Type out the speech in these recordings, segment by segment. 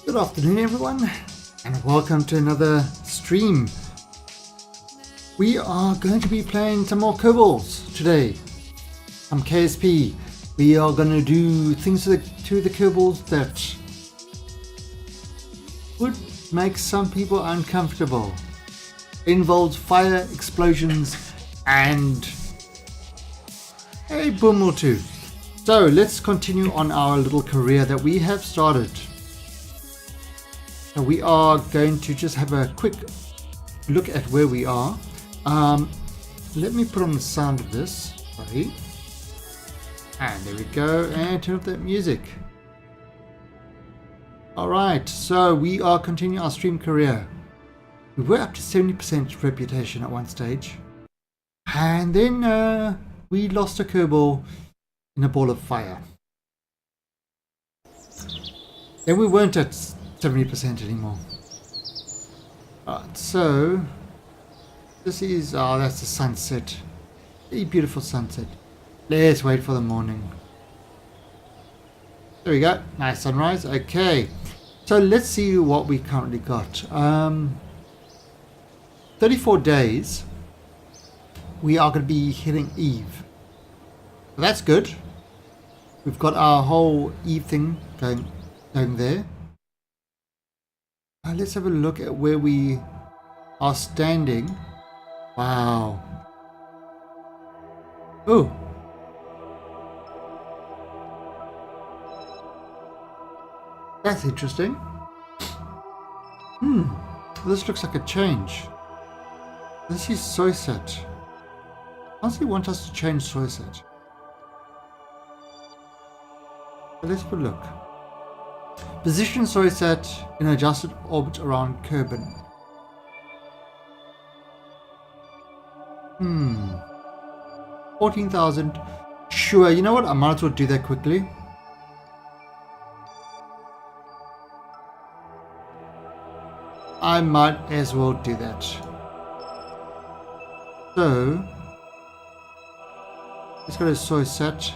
Good afternoon everyone, and welcome to another stream. We are going to be playing some more Kerbals today. I'm KSP. We are going to do things to the Kerbals that would make some people uncomfortable. It involves fire, explosions, and a boom or two. So let's continue on our little career that we have started. So we are going to just have a quick look at where we are. Let me put on the sound of this. Sorry. And there we go, and turn up that music. Alright, so we are continuing our stream career. We were up to 70% reputation at one stage. And then we lost a Kerbal in a ball of fire. Then we weren't at 70% anymore. Alright, so this is, oh, that's the sunset. A beautiful sunset. Let's wait for the morning. There we go. Nice sunrise. Okay. So let's see what we currently got. 34 days. We are going to be hitting Eve. So that's good. We've got our whole Eve thing going there. Let's have a look at where we are standing. Wow. Oh. That's interesting. This looks like a change. This is soy set. Why does he want us to change soy set? Let's have a look. Position soy set in adjusted orbit around Kerbal. 14,000. Sure, you know what? I might as well do that quickly. I might as well do that. So let's go to soy set.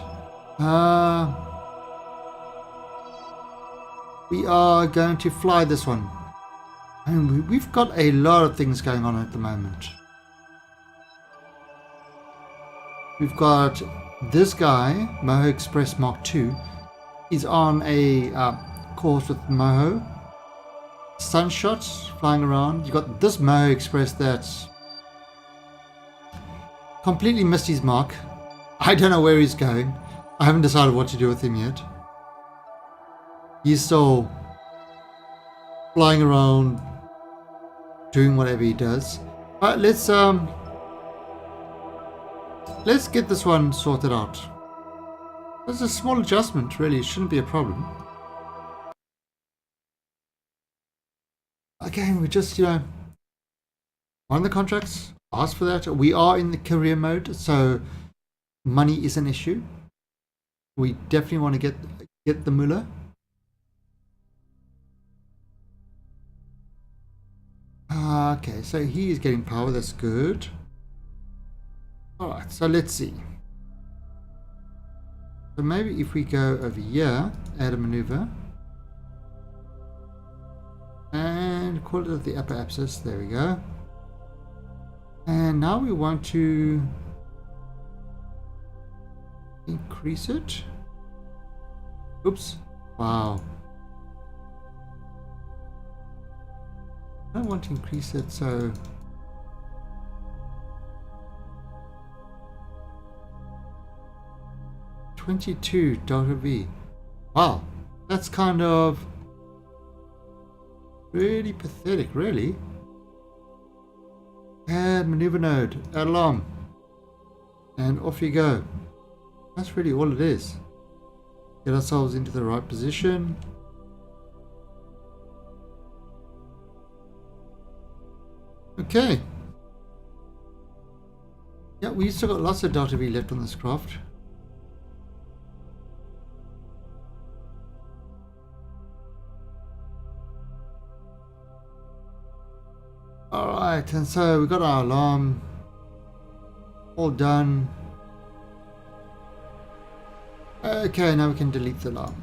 We are going to fly this one. I mean, we've got a lot of things going on at the moment. We've got this guy, Moho Express Mark II. He's on a course with Moho. Sunshots flying around. You got this Moho Express that's completely missed his mark. I don't know where he's going. I haven't decided what to do with him yet. He's still flying around, doing whatever he does. But let's get this one sorted out. There's a small adjustment, really. It shouldn't be a problem. Again, we just, run the contracts, ask for that. We are in the career mode, so money is an issue. We definitely want to get the moolah. Okay, so he is getting power. That's good. Alright, so let's see. So maybe if we go over here, add a maneuver. And call it the upper axis. There we go. And now we want to increase it. Oops. Wow. I don't want to increase it, so $22.V. Wow, that's kind of really pathetic, really. Add maneuver node, add alarm, and off you go. That's really all it is. Get ourselves into the right position. Okay. Yeah, we still got lots of Delta V left on this craft. Alright, and so we got our alarm all done. Okay, now we can delete the alarm.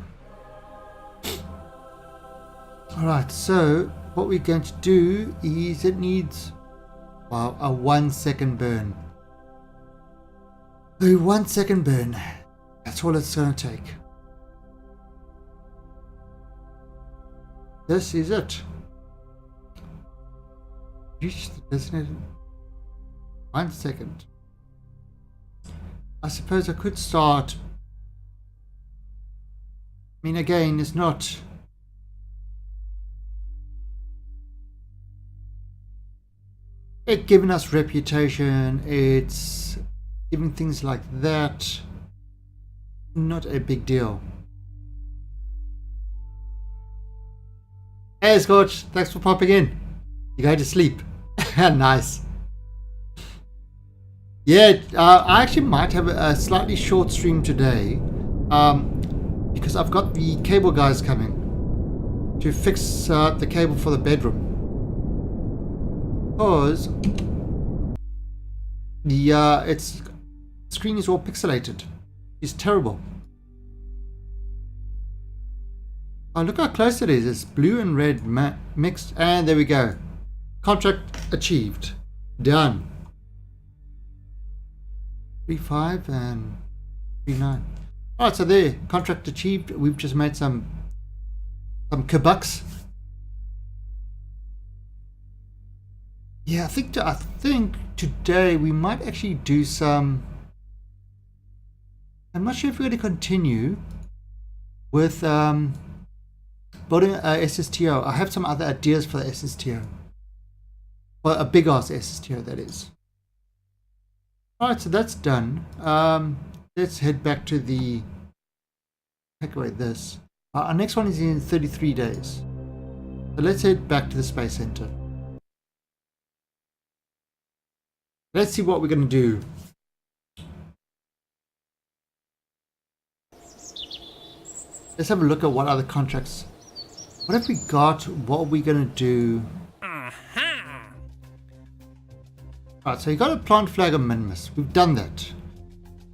Alright, so what we're going to do is it needs, wow, a 1 second burn. A 1 second burn. That's all it's going to take. This is it. Reach the designated 1 second. I suppose I could start. I mean, again, it's not. It's giving us reputation. It's giving things like that. Not a big deal. Hey Scorch, thanks for popping in. You going to sleep? Nice. Yeah, I actually might have a slightly short stream today, because I've got the cable guys coming to fix the cable for the bedroom. Because the its screen is all pixelated. It's terrible. Oh, look how close it is. It's blue and red mixed, and there we go. Contract achieved. Done. 3.5 and 3.9. Alright, so there, contract achieved. We've just made some kabucks. Yeah, I think today we might actually do some. I'm not sure if we're going to continue with building a SSTO. I have some other ideas for the SSTO. Well, a big ass SSTO, that is. Alright, so that's done. Let's head back to the. Take away this. Our next one is in 33 days. So let's head back to the Space Center. Let's see what we're going to do. Let's have a look at what other contracts. What have we got? What are we going to do? Alright, so you got a plant flag on Minimus. We've done that.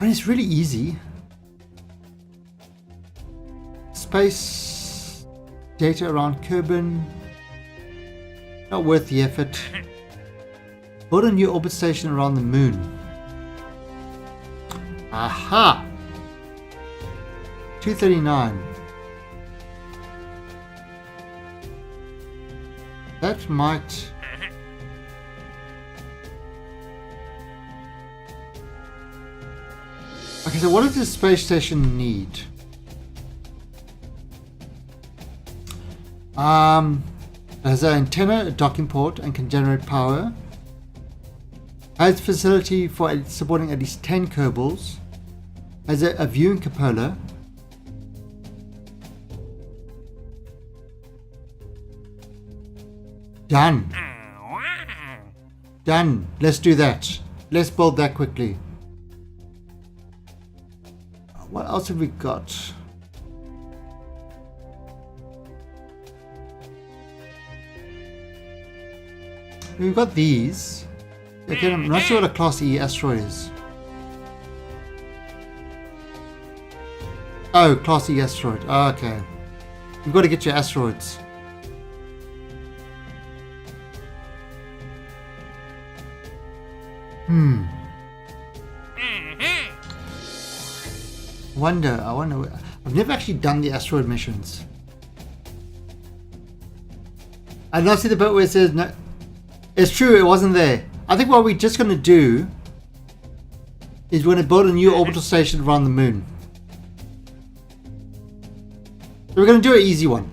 And it's really easy. Space data around Kerbal. Not worth the effort. Build a new orbit station around the moon. Aha! 239. That might. Okay, so what does this space station need? It has an antenna, a docking port, and can generate power. Has facility for supporting at least 10 Kerbals. Has a viewing cupola. Done. Done. Let's do that. Let's build that quickly. What else have we got? We've got these. Again, I'm not sure what a Class E asteroid is. Oh, Class E asteroid. Oh, okay. You've got to get your asteroids. I wonder. I've never actually done the asteroid missions. I did not see the bit where it says no. It's true, it wasn't there. I think what we're just going to do is we're going to build a new orbital station around the moon. So we're going to do an easy one.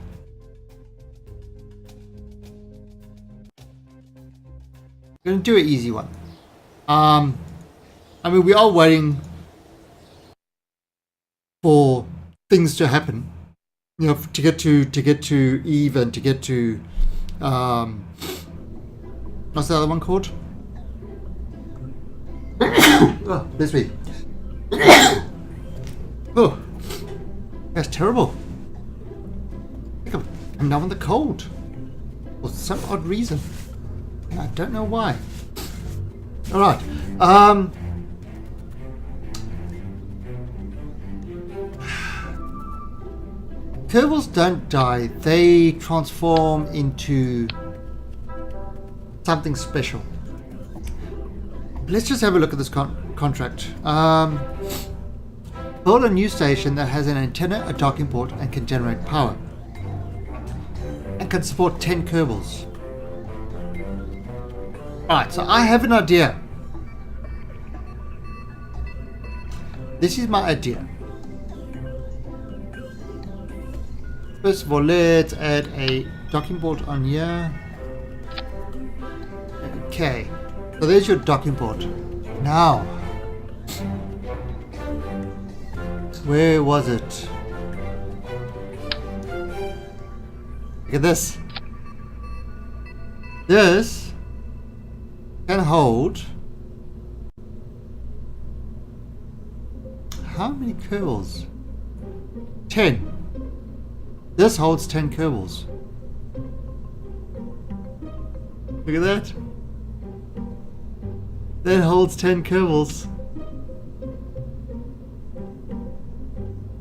We're going to do an easy one. I mean, we are waiting for things to happen, you know, to get to Eve and to get to what's the other one called? Oh, bless me. Oh, that's terrible. I'm now in the cold for some odd reason. I don't know why. All right. Kerbals don't die. They transform into something special. Let's just have a look at this contract. Build a new station that has an antenna, a docking port, and can generate power. And can support 10 Kerbals. Alright, so I have an idea. This is my idea. First of all, let's add a docking port on here. Okay, so there's your docking port. Now, Where was it? Look at this. This can hold how many Kerbals? 10. This holds 10 Kerbals. Look at that. That holds 10 Kerbals.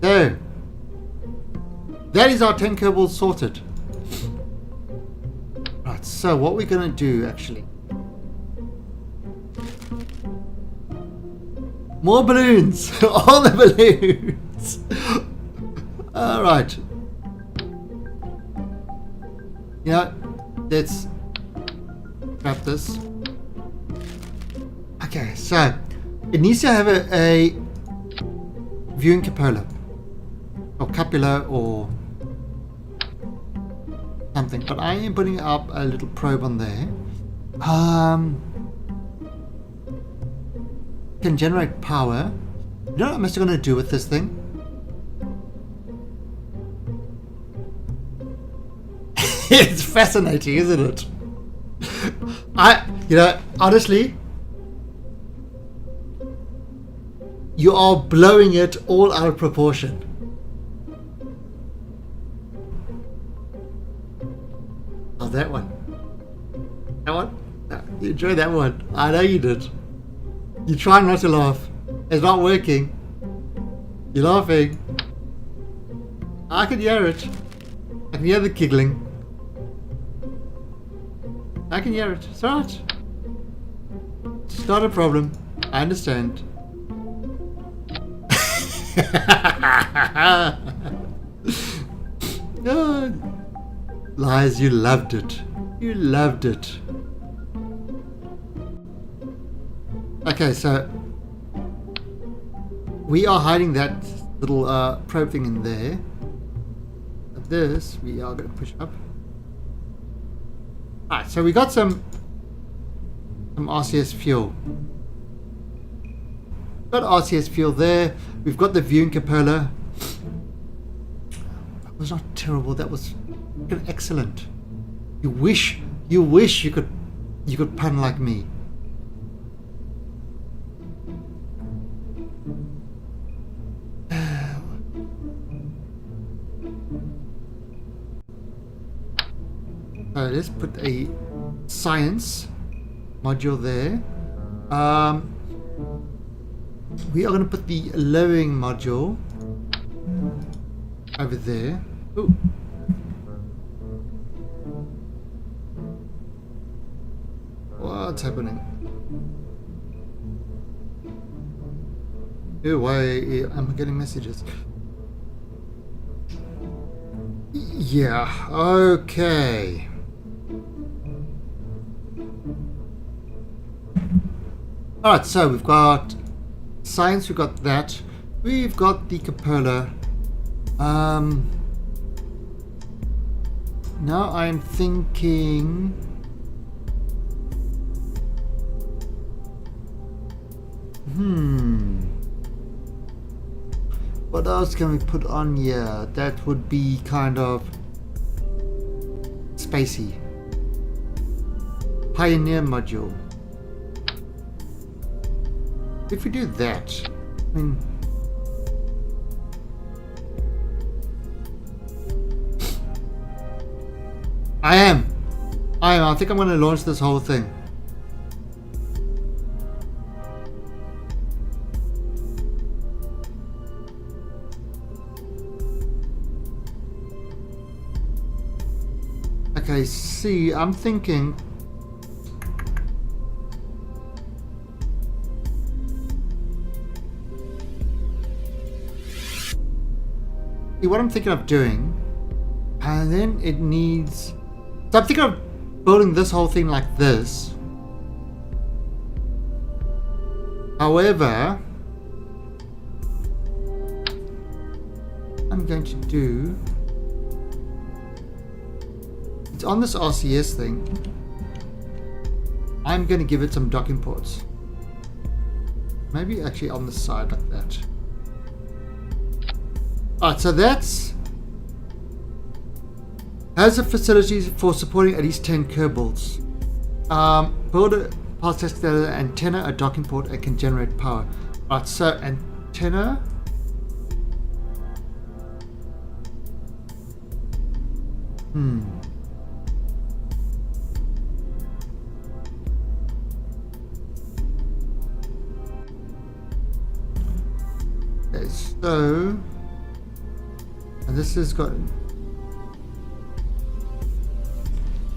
So, that is our 10 Kerbals sorted. Right, so what we're going to do actually. More balloons! All the balloons! Alright. You know, let's grab this. Okay, so it needs to have a viewing cupola or cupula or something, but I am putting up a little probe on there. Can generate power. You know what I'm just going to do with this thing? It's fascinating, isn't it? You know, honestly, you are blowing it all out of proportion. Oh, that one. That one? No, you enjoyed that one. I know you did. You try not to laugh. It's not working. You're laughing. I can hear it. I can hear the giggling. I can hear it. It's alright. It's not a problem. I understand. Oh, Lies, you loved it. You loved it. Okay, so we are hiding that little probe thing in there. This we are going to push up. Alright, so we got some RCS fuel. Got RCS fuel there. We've got the viewing cupola. That was not terrible. That was excellent. You wish you could pun like me. Let's put a science module there. We are going to put the lowering module over there. Ooh. What's happening? Oh, why am I getting messages? Yeah, okay. Alright, so we've got science, we've got that. We've got the cupola. Now I'm thinking... What else can we put on here? That would be kind of spacey. Pioneer module. If we do that, I mean, I think I'm going to launch this whole thing. Okay, see, I'm thinking what I'm thinking of doing, and then it needs, so I'm thinking of building this whole thing like this. However, I'm going to do, it's on this RCS thing. I'm going to give it some docking ports. Maybe actually on the side like that. Alright, so that's has the facilities for supporting at least 10 Kerbals. Build a pulse test antenna, a docking port, and can generate power. Alright, so antenna. Okay, so, and this has got,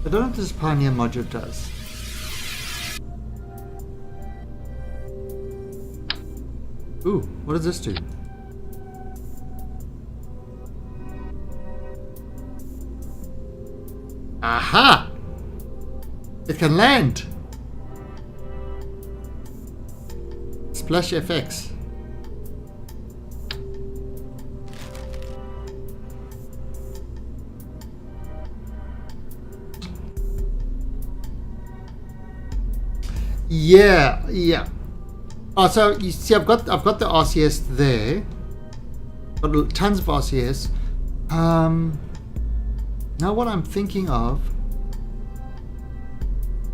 I don't know what this Pioneer module does. Ooh, what does this do? Aha! It can land! Splash FX. Yeah. Oh, so you see, I've got the RCS there. Got tons of RCS. Now what I'm thinking of,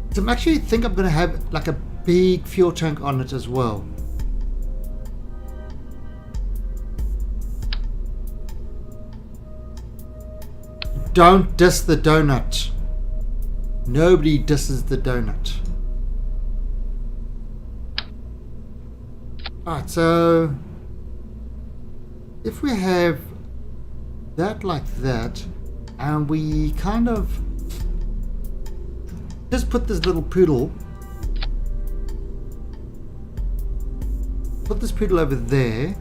is I'm actually think I'm going to have like a big fuel tank on it as well. Don't diss the donut. Nobody disses the donut. Alright, so if we have that like that, and we kind of just put this little poodle, over there.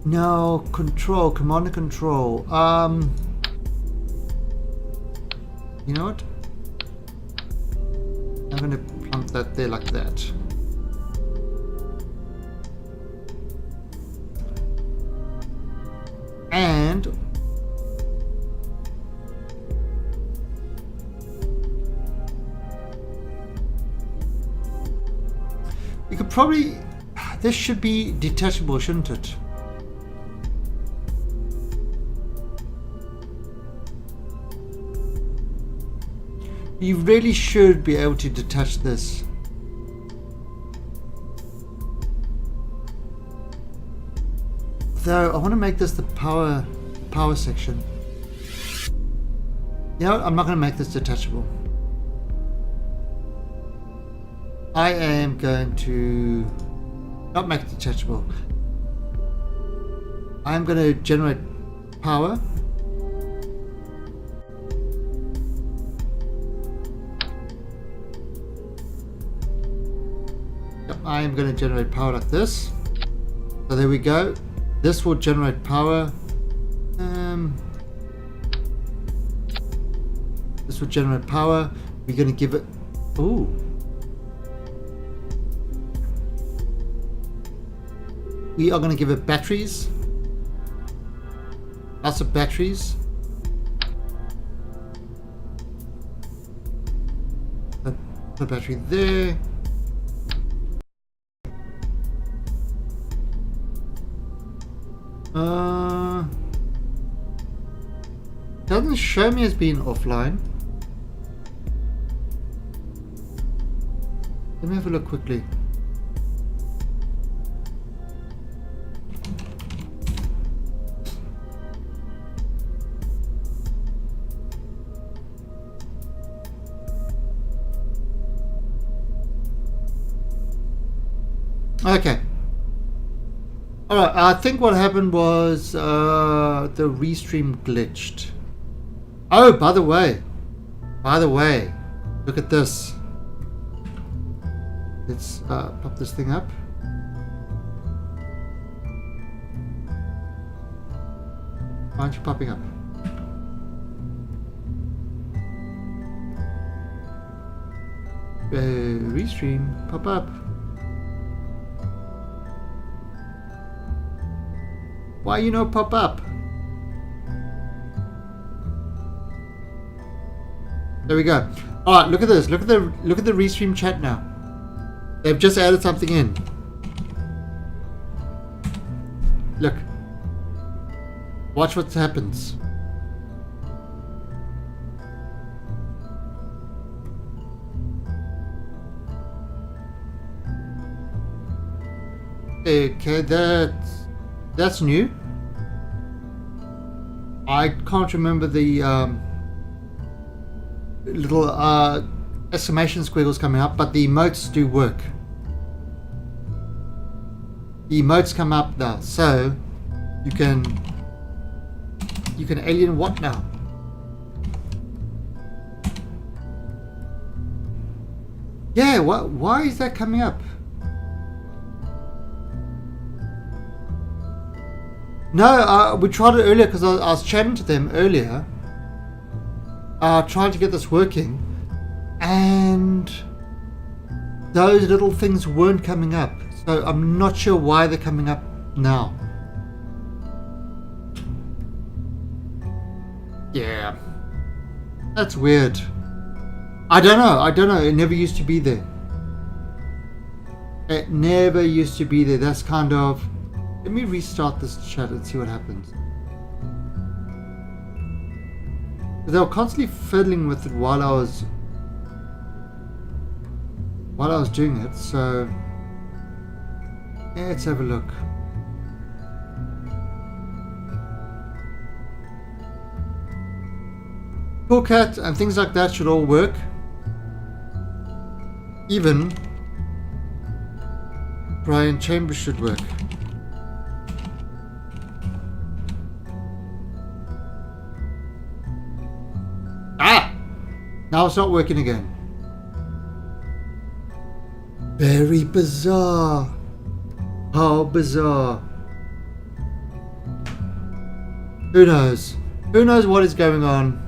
Now control, command and control. You know what? I'm gonna plump that there like that. And we could probably, this should be detachable, shouldn't it? You really should be able to detach this. Though I want to make this the power section. You know, I'm not going to make this detachable. I am going to not make it detachable. I'm going to generate power. Yep, I am going to generate power like this. So there we go. This will generate power. This will generate power. We're going to give it. Ooh. We are going to give it batteries. Lots of batteries. Put a battery there. Doesn't show me as being offline. Let me have a look quickly. Okay. Alright, I think what happened was the restream glitched. Oh, by the way, look at this. Let's pop this thing up. Why aren't you popping up? Restream, pop up. Why you no pop up? There we go. All right, look at this. Look at the restream chat now. They've just added something in. Look. Watch what happens. Okay, that's new. I can't remember the little exclamation squiggles coming up, but the emotes do work. The emotes come up now, so you can alien what now? Yeah, why is that coming up? No, we tried it earlier because I was chatting to them earlier, trying to get this working, and those little things weren't coming up. So I'm not sure why they're coming up now. Yeah, that's weird. I don't know. It never used to be there. It never used to be there. That's kind of... Let me restart this chat and see what happens. They were constantly fiddling with it while I was doing it, so yeah, let's have a look. Cool Cat and things like that should all work. Even Brian Chambers should work. Now it's not working again. Very bizarre. How bizarre. Who knows? Who knows what is going on?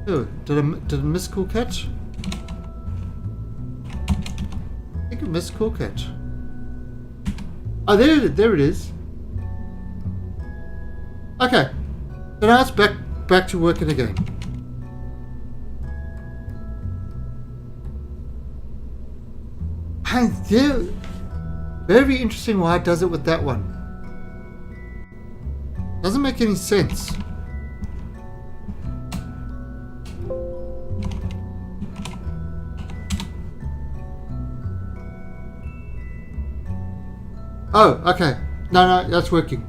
Oh, did I miss Cool Cat? I think I missed Cool Cat. Oh, there it is. Okay, so now it's back to working again. And very interesting why it does it with that one. Doesn't make any sense. Oh, okay. No, that's working.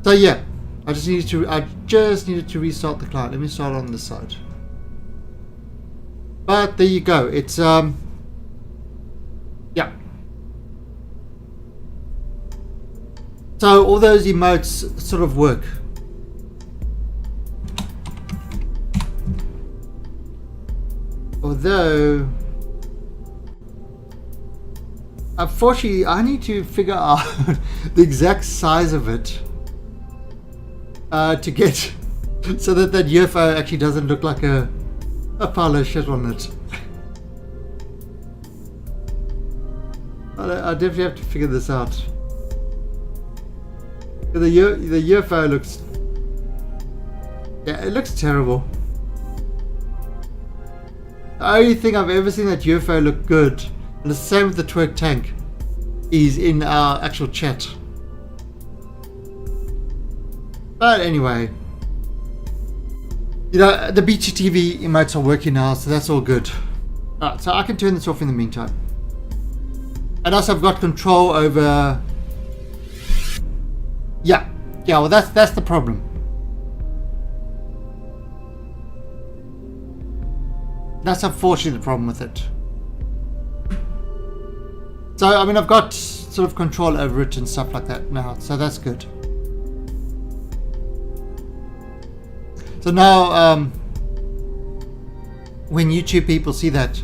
So yeah, I just needed to restart the client. Let me start on this side. But there you go. It's yeah. So all those emotes sort of work. Although unfortunately I need to figure out the exact size of it. To get so that UFO actually doesn't look like a pile of shit on it. I definitely have to figure this out. The UFO looks... Yeah, it looks terrible. The only thing I've ever seen that UFO look good, and the same with the twerk tank, is in our actual chat. But anyway, you know, the BTTV emotes are working now, so that's all good. Alright, so I can turn this off in the meantime. And also I've got control over... Yeah, well that's the problem. That's unfortunately the problem with it. So, I mean, I've got sort of control over it and stuff like that now, so that's good. So now, when YouTube people see that,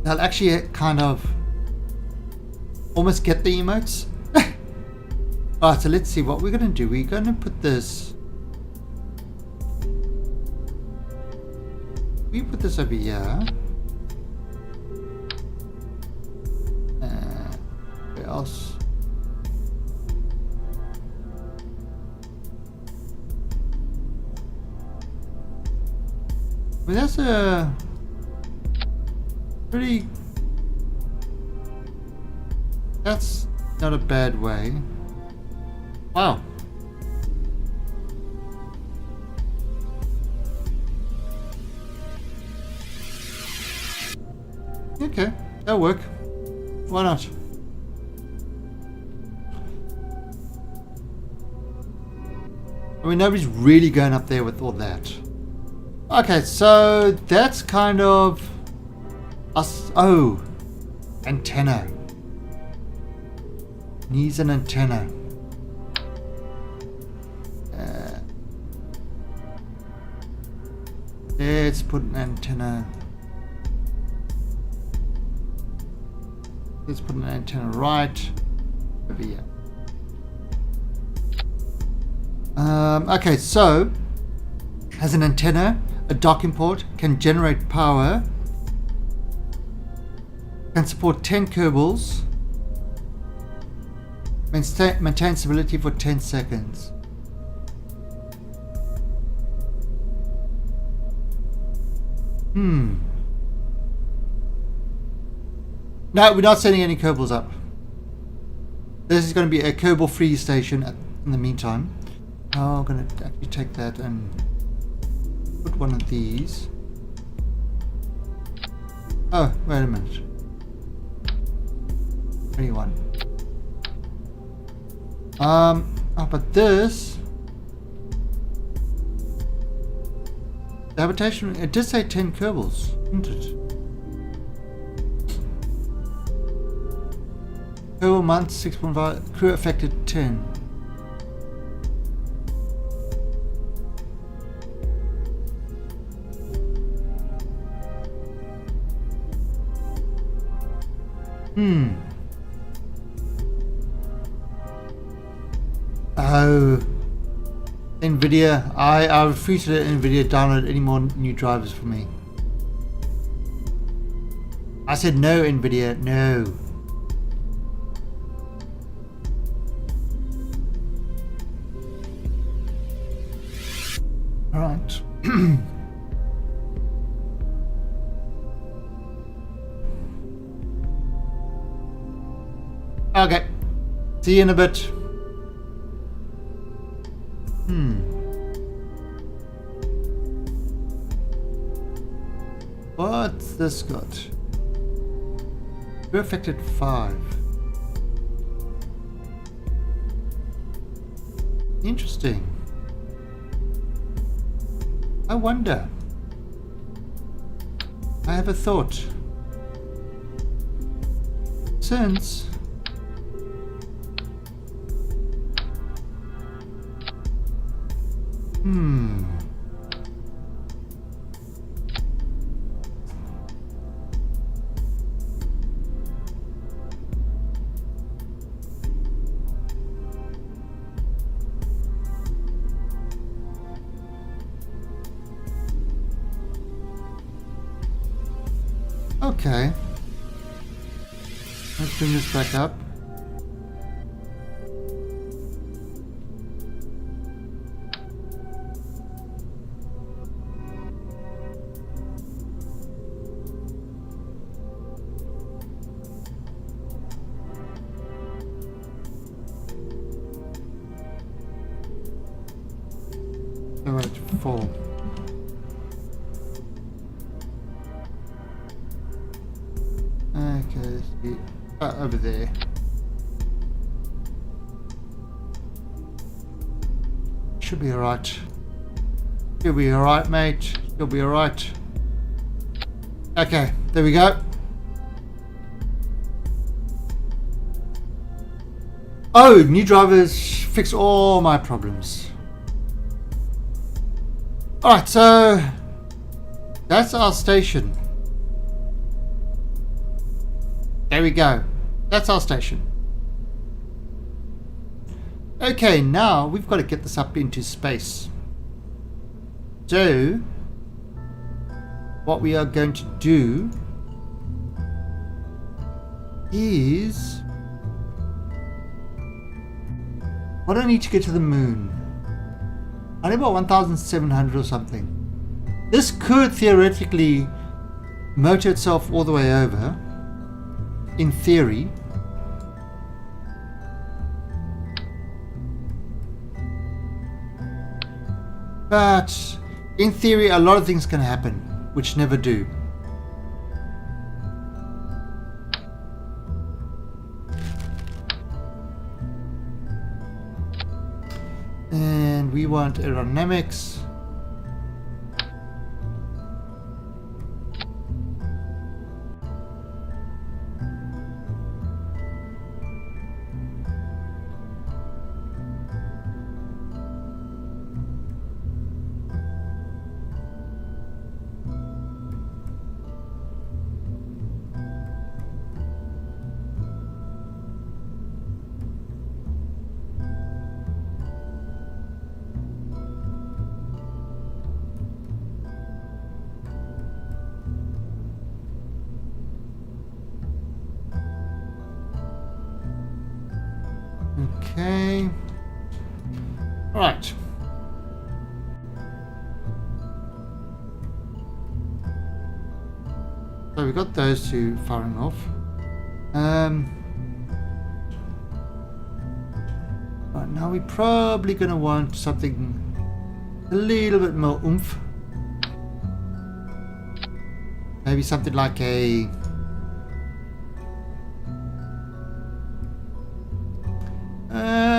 they'll actually kind of almost get the emotes. Alright, so let's see what we're going to do. We're going to put this... We put this over here. Where else? I mean, that's a That's not a bad way. Wow. Okay, that'll work. Why not? I mean, nobody's really going up there with all that. Okay, so that's kind of us. Oh, antenna. Needs an antenna. Let's put an antenna. Let's put an antenna right over here. Okay, so has an antenna, a docking port, can generate power, can support 10 Kerbals, maintain stability for 10 seconds. No, we're not sending any Kerbals up. This is going to be a Kerbal free station in the meantime. I'm going to actually take that and put one of these. Oh, wait a minute. 21. Oh, but this... The habitation, it did say 10 Kerbals, didn't it? Kerbal month 6.5, crew affected 10. Oh, NVIDIA, I refuse to let NVIDIA download any more new drivers for me. I said no, NVIDIA, no. Alright. Okay. See you in a bit. What's this got? We're affected 5. Interesting. I wonder. I have a thought. Since okay. Let's bring this back up. Alright, 4. Okay, let's see. Over there. Should be alright. You'll be alright, mate. You'll be alright. Okay, there we go. Oh, new drivers fix all my problems. Alright, so that's our station. There we go. That's our station. Okay, now we've got to get this up into space. So, what we are going to do is... What do I need to get to the moon? I need about 1,700 or something. This could theoretically motor itself all the way over. In theory. But in theory, a lot of things can happen, which never do. And we want aerodynamics. Okay. All right. So we got those two firing off. Right, now we're probably going to want something a little bit more oomph. Maybe something like a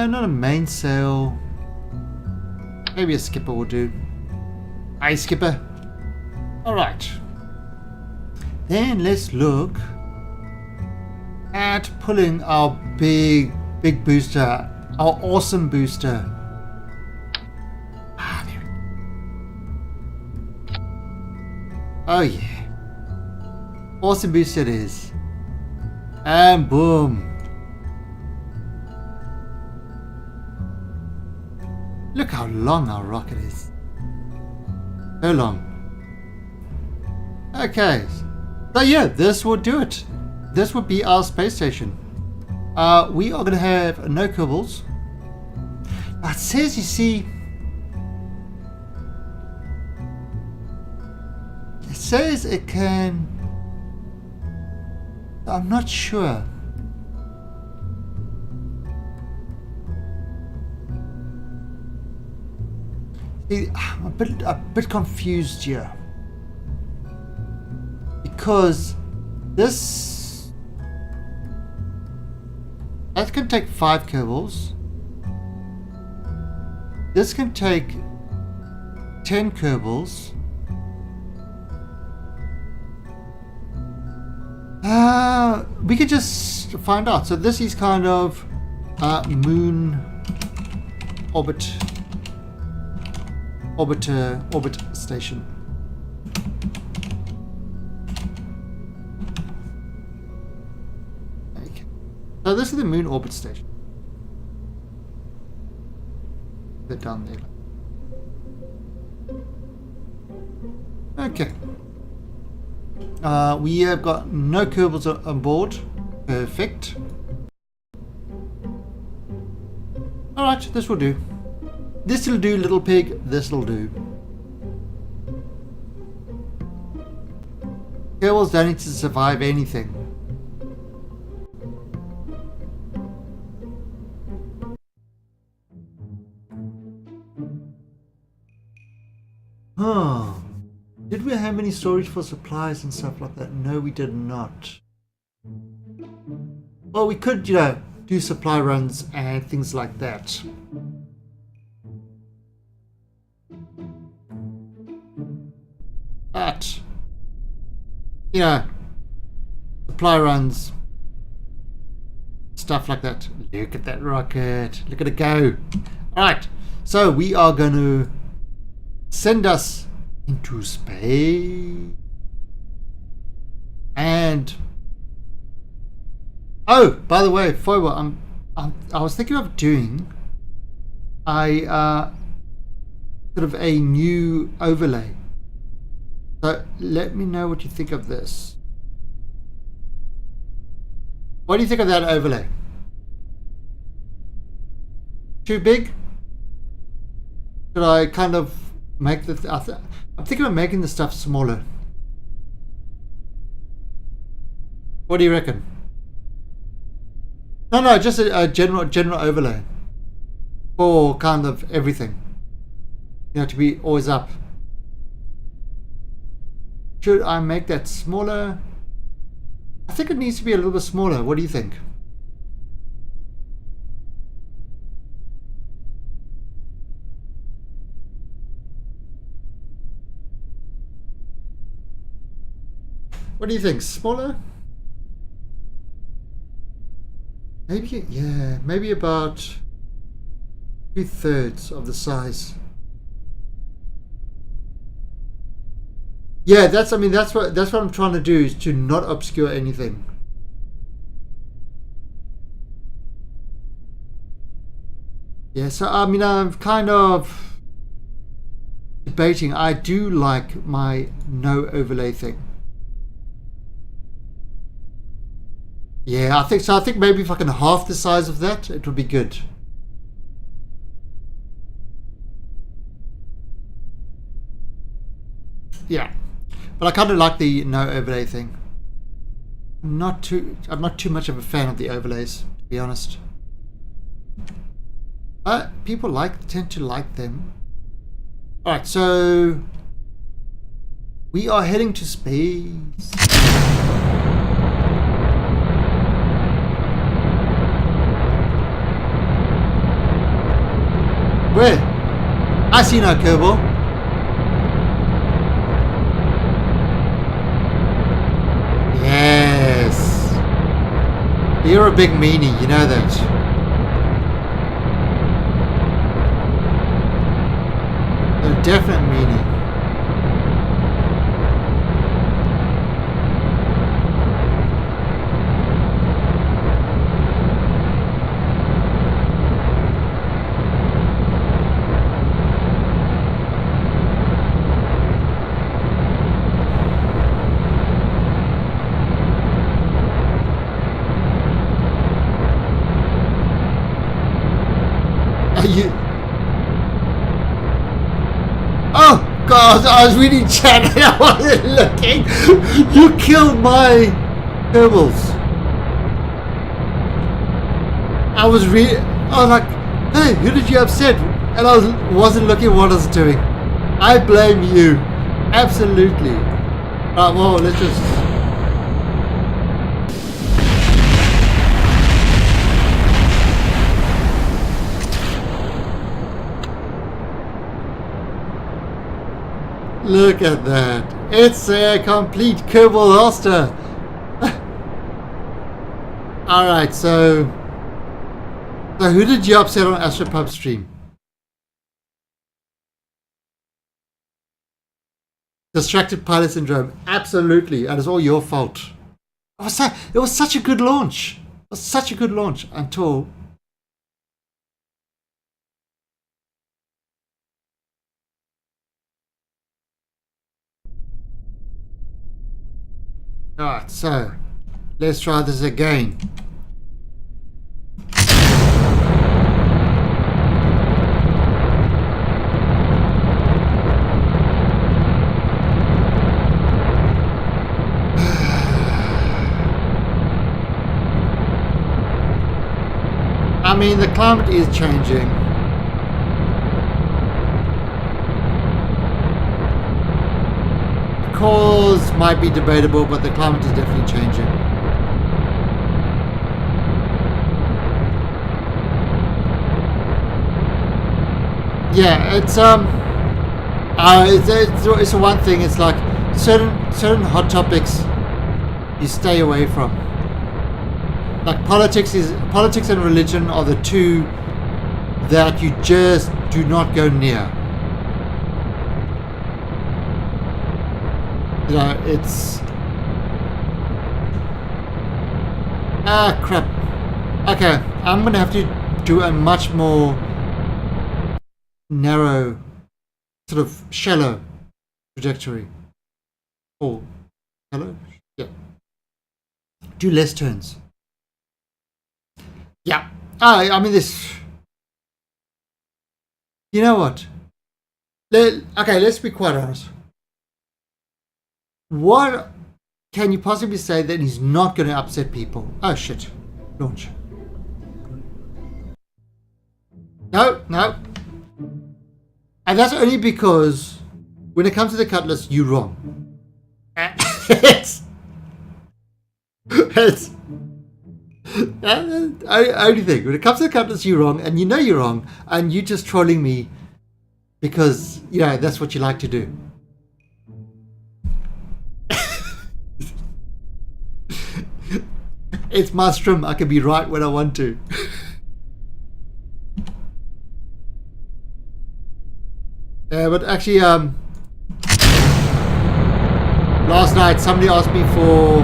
not a mainsail. Maybe a skipper will do. Aye, skipper. Alright. Then let's look at pulling our big booster. Our awesome booster. Ah, there we go. Oh yeah. Awesome booster it is. And boom. Look how long our rocket is. So long. Okay. So yeah, this will do it. This would be our space station. We are going to have no Kerbals. It says, you see, it says it can. I'm not sure. I'm a bit confused here, because that can take 5 Kerbals. This can take 10 Kerbals. We can just find out. So this is kind of moon orbit station. Okay. So this is the moon orbit station. They're down there. Okay. We have got no Kerbals on board. Perfect. Alright, this will do. This'll do, little pig. This'll do. Kerbals don't need to survive anything. Oh. Did we have any storage for supplies and stuff like that? No, we did not. Well, we could, do supply runs and things like that. But, supply runs, stuff like that. Look at that rocket. Look at it go. Alright, so we are going to send us into space. And oh, by the way, Foible, I was thinking of doing sort of a new overlay. So let me know what you think of this. What do you think of that overlay? Too big? Should I kind of make the? I'm thinking of making the stuff smaller. What do you reckon? No, just a general overlay for kind of everything. You know, to be always up. Should I make that smaller? I think it needs to be a little bit smaller. What do you think? What do you think? Smaller? Maybe, yeah, maybe about 2/3 of the size. Yeah, that's what I'm trying to do, is to not obscure anything. Yeah, so I mean, I'm kind of debating. I do like my no overlay thing. Yeah, I think so. I think maybe if I can half the size of that, it would be good. Yeah, but I kind of like the no overlay thing. I'm not too much of a fan of the overlays, to be honest. But people tend to like them. All right, so we are heading to space. Where? I see no Kerbal. Yes. You're a big meanie, you know that. A definite meanie. You... Oh God! I was reading chat and I wasn't looking. You killed my Kerbals. I was like, hey, who did you upset? And I wasn't looking at what I was doing. I blame you. Absolutely. Right, well, let's just... Look at that. It's a complete Kerbal roster. Alright, so who did you upset on Astropub stream? Distracted pilot syndrome. Absolutely. And it's all your fault. It was such a good launch. It was such a good launch until... Alright, so let's try this again. I mean, the climate is changing. The cause might be debatable, but the climate is definitely changing. Yeah, it's it's one thing. It's like certain hot topics you stay away from. Like politics and religion are the two that you just do not go near. You know, it's... Ah, crap. Okay, I'm gonna have to do a much more narrow, sort of shallow trajectory. Oh, hello? Yeah. Do less turns. Yeah. I mean, this... You know what? Okay, let's be quite honest. What can you possibly say that he's not going to upset people? Oh, shit. Launch. No. And that's only because when it comes to the cutlass, you're wrong. it's only thing. When it comes to the cutlass, you're wrong, and you know you're wrong, and you're just trolling me because, you know, that's what you like to do. It's my stream. I can be right when I want to. But actually, last night somebody asked me for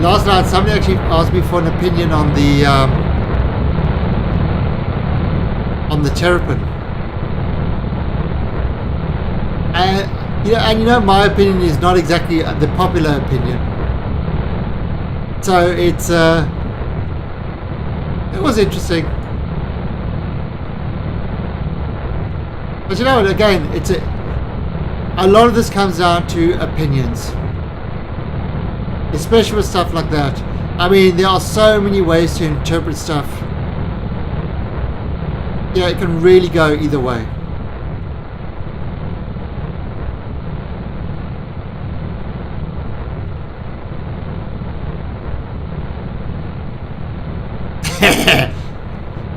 last night somebody actually asked me for an opinion on the Terrapin. And you know, my opinion is not exactly the popular opinion. So it was interesting. But you know what? Again, a lot of this comes down to opinions, especially with stuff like that. I mean, there are so many ways to interpret stuff. Yeah, it can really go either way.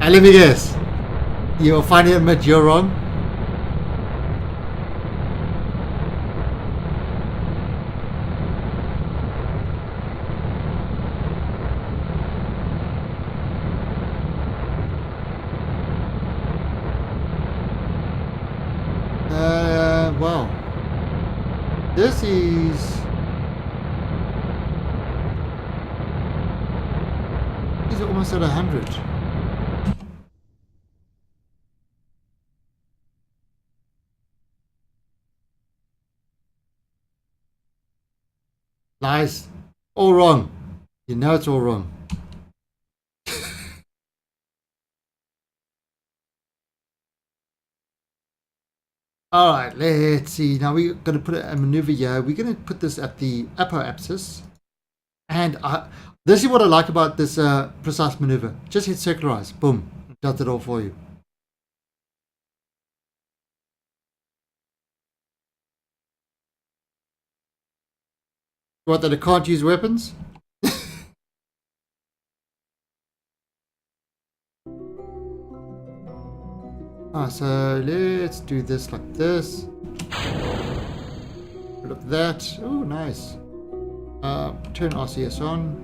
And let me guess, you'll finally admit you're wrong? Wow. This is... He's almost at 100. Lies. All wrong. You know it's all wrong. Alright, let's see. Now we're going to put a maneuver here. We're going to put this at the apoapsis. And this is what I like about this precise maneuver. Just hit circularize. Boom. It does it all for you. What, that it can't use weapons? So let's do this like this. Put up that. Oh, nice. Turn RCS on.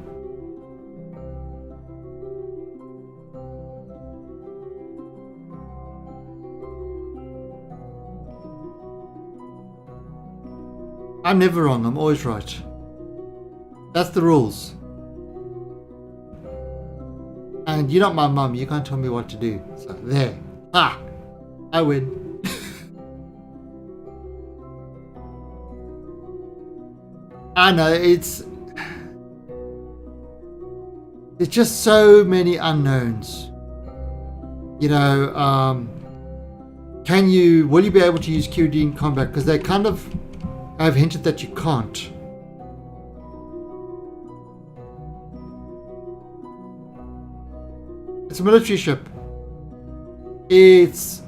I'm never wrong. I'm always right. That's the rules. And you're not my mum. You can't tell me what to do. So there. Ah! I win. I know, there's just so many unknowns. You know, will you be able to use QD in combat? Because they kind of have hinted that you can't. It's a military ship. It's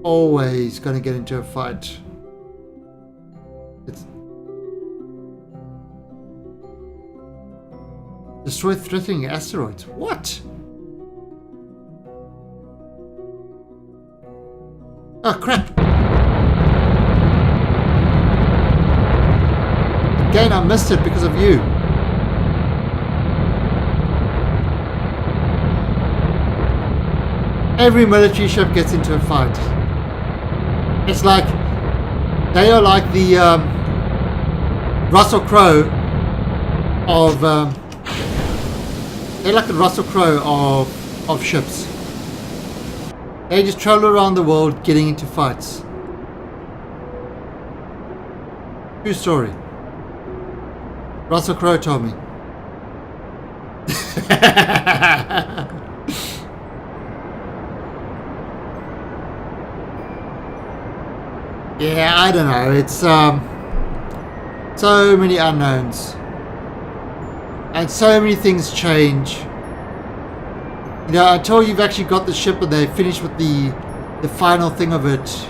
always going to get into a fight. It's destroy threatening asteroids. What? Oh crap! Again, I missed it because of you. Every military ship gets into a fight. It's like they are like the Russell Crowe of they're like the Russell Crowe of ships. They just travel around the world getting into fights. True story. Russell Crowe told me. Yeah, I don't know. It's so many unknowns. And so many things change. You know, until you've actually got the ship and they finish with the final thing of it.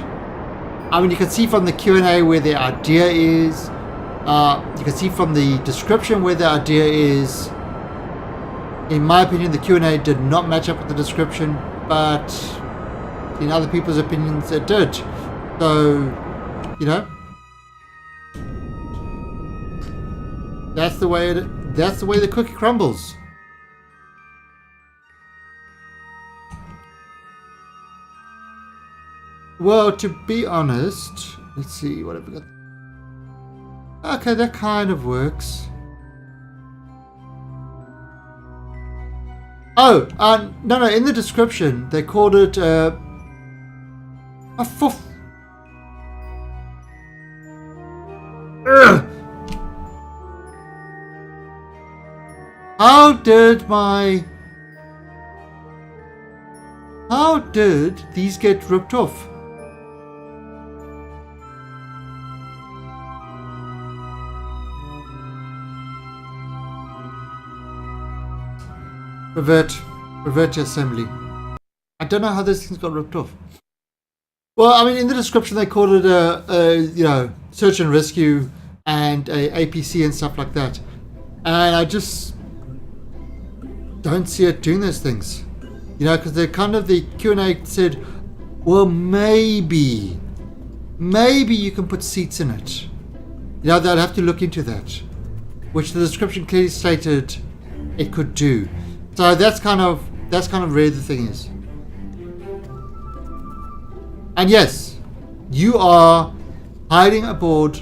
I mean, you can see from the Q&A where the idea is. You can see from the description where the idea is. In my opinion, the Q&A did not match up with the description, but in other people's opinions, it did. So, you know, that's the way the cookie crumbles. Well, to be honest, let's see what have we got. Okay, that kind of works. Oh, no, in the description they called it a foof. Ugh. How did these get ripped off? Revert to assembly. I don't know how those things got ripped off. Well, I mean, in the description they called it a you know, search and rescue and a APC and stuff like that, and I just don't see it doing those things. You know, because the Q&A said, well, maybe you can put seats in it. You know, they'll have to look into that, which the description clearly stated it could do. So that's kind of where the thing is. And yes, you are hiding aboard,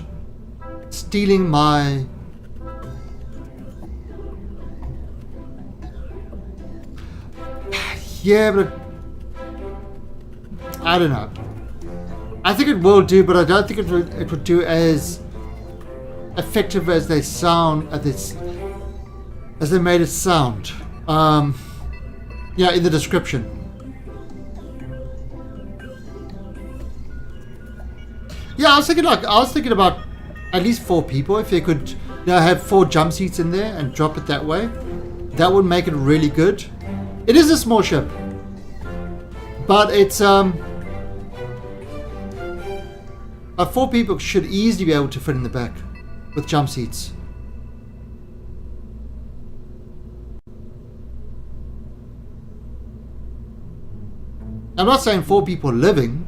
stealing my... Yeah, but I don't know. I think it will do, but I don't think it would do as effective as they sound as they made it sound. Yeah, in the description. Yeah, I was thinking about at least 4 people. If they could, you know, have 4 jump seats in there and drop it that way, that would make it really good. It is a small ship, but it's 4 people should easily be able to fit in the back with jump seats. I'm not saying 4 people living.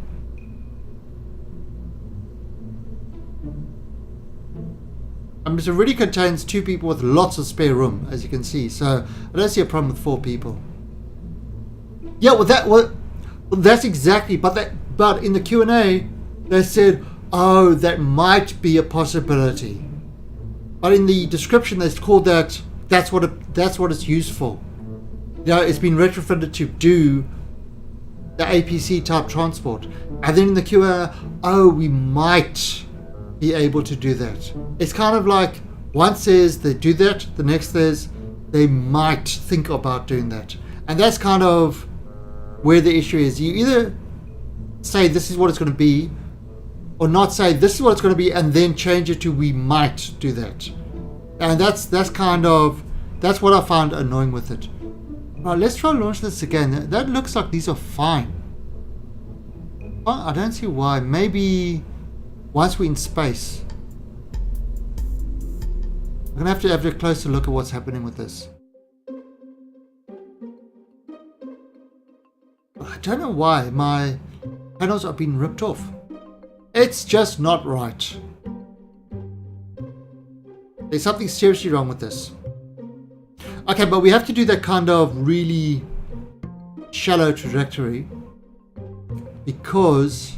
I mean, it already contains 2 people with lots of spare room, as you can see. So I don't see a problem with 4 people. Yeah, that's exactly. But in the Q&A, they said, oh, that might be a possibility. But in the description, they called that. That's what it's used for. You know, it's been retrofitted to do the APC type transport. And then in the Q&A, oh, we might be able to do that. It's kind of like one says they do that, the next says they might think about doing that. And that's kind of where the issue is. You either say this is what it's going to be, or not say this is what it's going to be and then change it to we might do that. And that's what I found annoying with it. Right, let's try and launch this again. That looks like these are fine. Well, I don't see why. Maybe once we're in space. I'm going to have a closer look at what's happening with this. I don't know why my panels are being ripped off. It's just not right. There's something seriously wrong with this. Okay, but we have to do that kind of really shallow trajectory because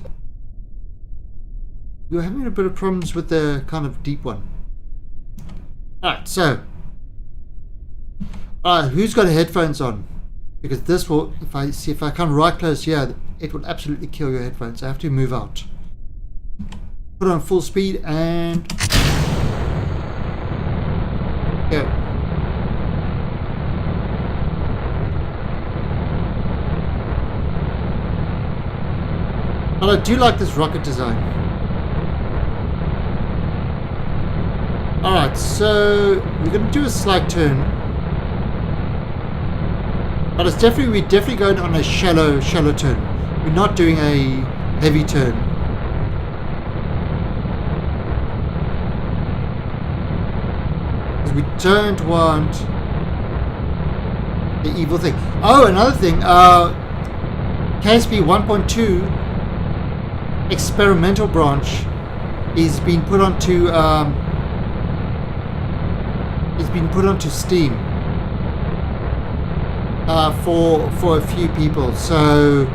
we're having a bit of problems with the kind of deep one. Alright, so who's got headphones on? Because this will, if I come right close here, it will absolutely kill your headphones. I have to move out. Put on full speed and go. But I do like this rocket design. Alright, so we're going to do a slight turn. But we're definitely going on a shallow turn. We're not doing a heavy turn. Because we don't want the evil thing. Oh, another thing. KSP 1.2 experimental branch is being put onto Steam for a few people. So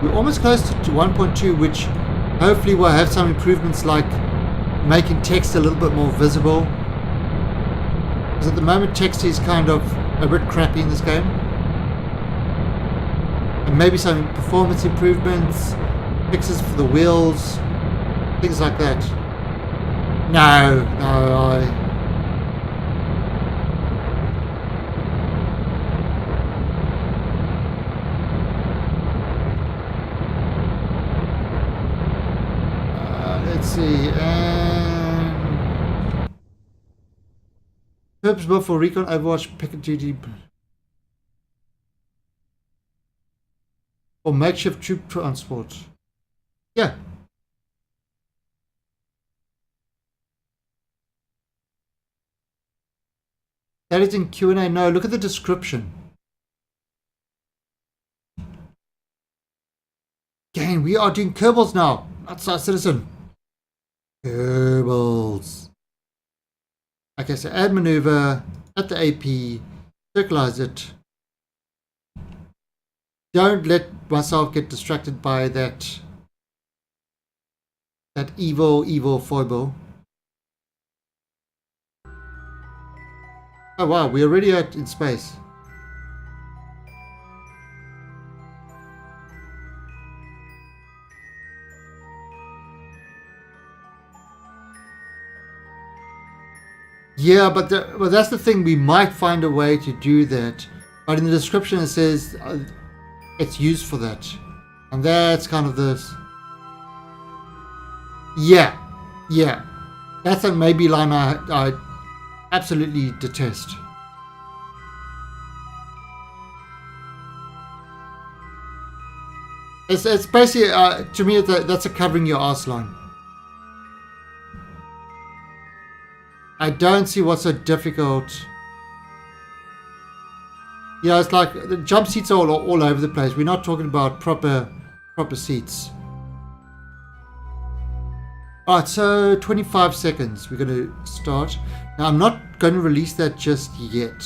we're almost close to 1.2, which hopefully will have some improvements like making text a little bit more visible. Because at the moment text is kind of a bit crappy in this game. And maybe some performance improvements, fixes for the wheels, things like that. No, let's see, and purpose built for recon, Overwatch, Pick GD, or makeshift troop transport. Yeah. That is in Q&A. No, look at the description. Again, we are doing Kerbals now. That's our citizen. Kerbals. Okay, so add maneuver at the AP, circularize it. Don't let myself get distracted by that evil foible. Oh wow, we're already out in space. Yeah, but that's the thing. We might find a way to do that. But in the description it says it's used for that. And that's kind of this. Yeah. That's a maybe line I absolutely detest. It's basically, to me, that's a covering your arse line. I don't see what's so difficult. You know, it's like the jump seats are all over the place. We're not talking about proper seats. Alright, so 25 seconds. We're going to start. Now, I'm not going to release that just yet.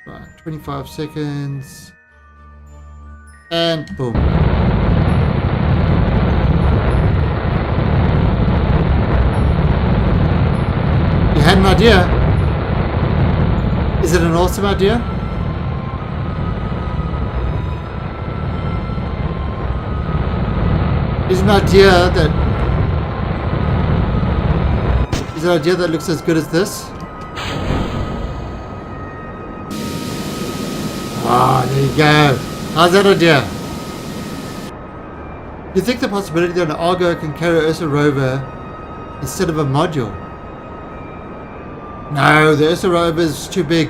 Right, 25 seconds. And boom. You had an idea? Is it an awesome idea? Is an idea that looks as good as this? Ah, there you go. How's that idea? Do you think the possibility that an Argo can carry Ursa rover instead of a module? No, the Ursa rover is too big.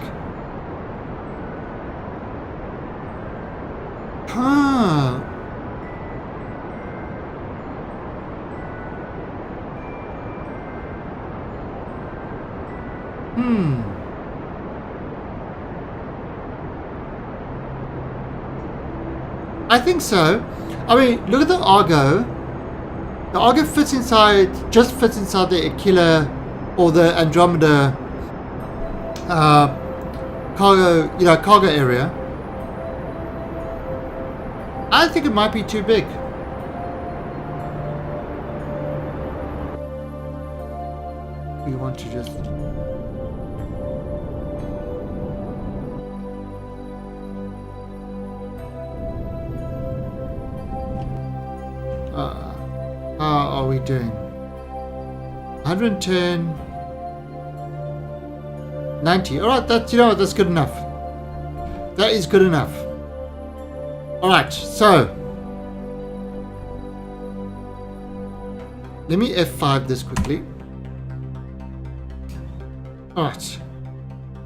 Huh. I think so. I mean, look at the Argo. The Argo fits inside the Aquila or the Andromeda cargo area. I think it might be too big. We want to just how are we doing? 110, 90. All right, that's good enough. That is good enough. All right, so let me F5 this quickly. Alright.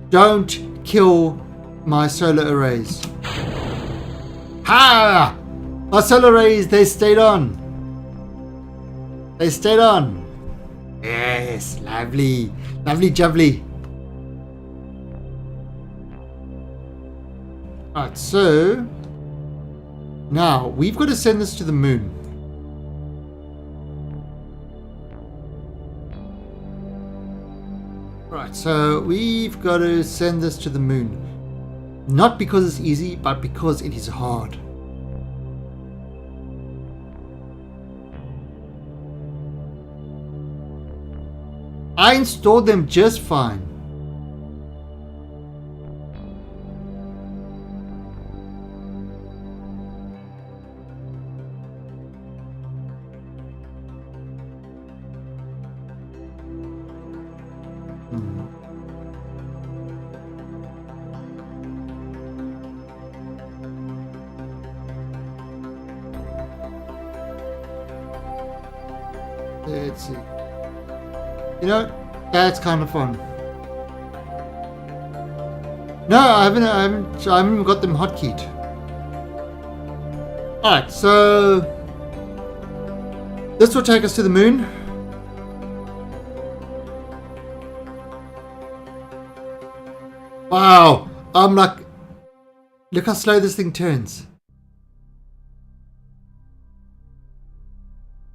Don't kill my solar arrays. Ha! My solar arrays, they stayed on. They stayed on. Yes, lovely. Lovely jubbly. Alright, so now we've got to send this to the moon. Right, so we've got to send this to the moon. Not because it's easy, but because it is hard. I installed them just fine. Let's see. You know, that's kind of fun. No, I haven't got them hotkeyed. Alright, so this will take us to the moon. Wow, I'm like, look how slow this thing turns.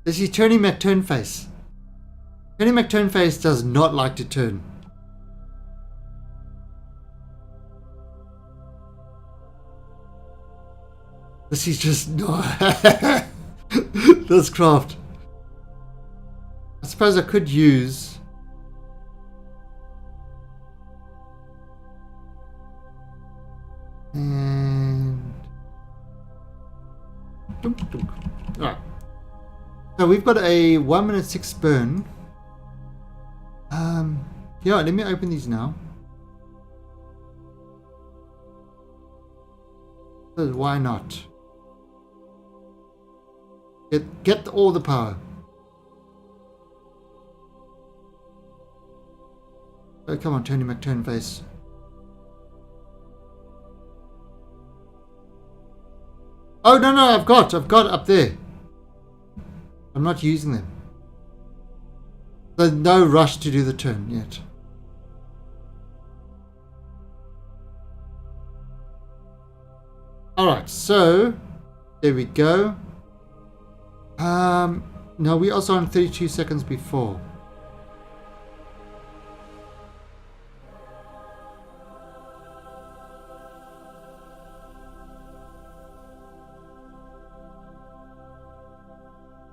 This is Tony McTurnface. Tony McTurnface does not like to turn. This is just not this craft. I suppose I could use and alright. So we've got a 1 minute 6 burn. Yeah, let me open these now. Because why not? Get all the power. Oh, come on, Tony McTurnface. Oh no, I've got up there. I'm not using them. There's no rush to do the turn yet. Alright, so there we go. No, we also on 32 seconds before.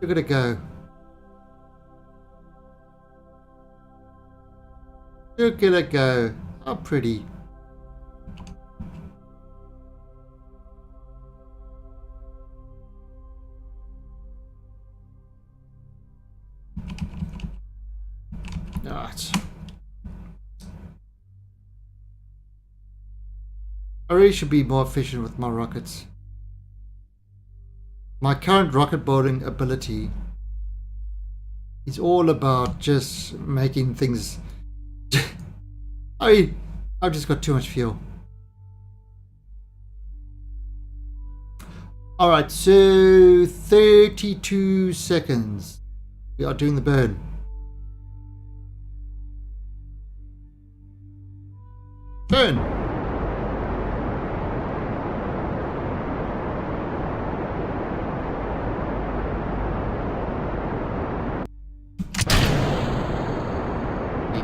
Look at it go. Look at it go. How pretty. Alright. I really should be more efficient with my rockets. My current rocket building ability is all about just making things. I mean, I've just got too much fuel. Alright, so 32 seconds. We are doing the burn. Burn!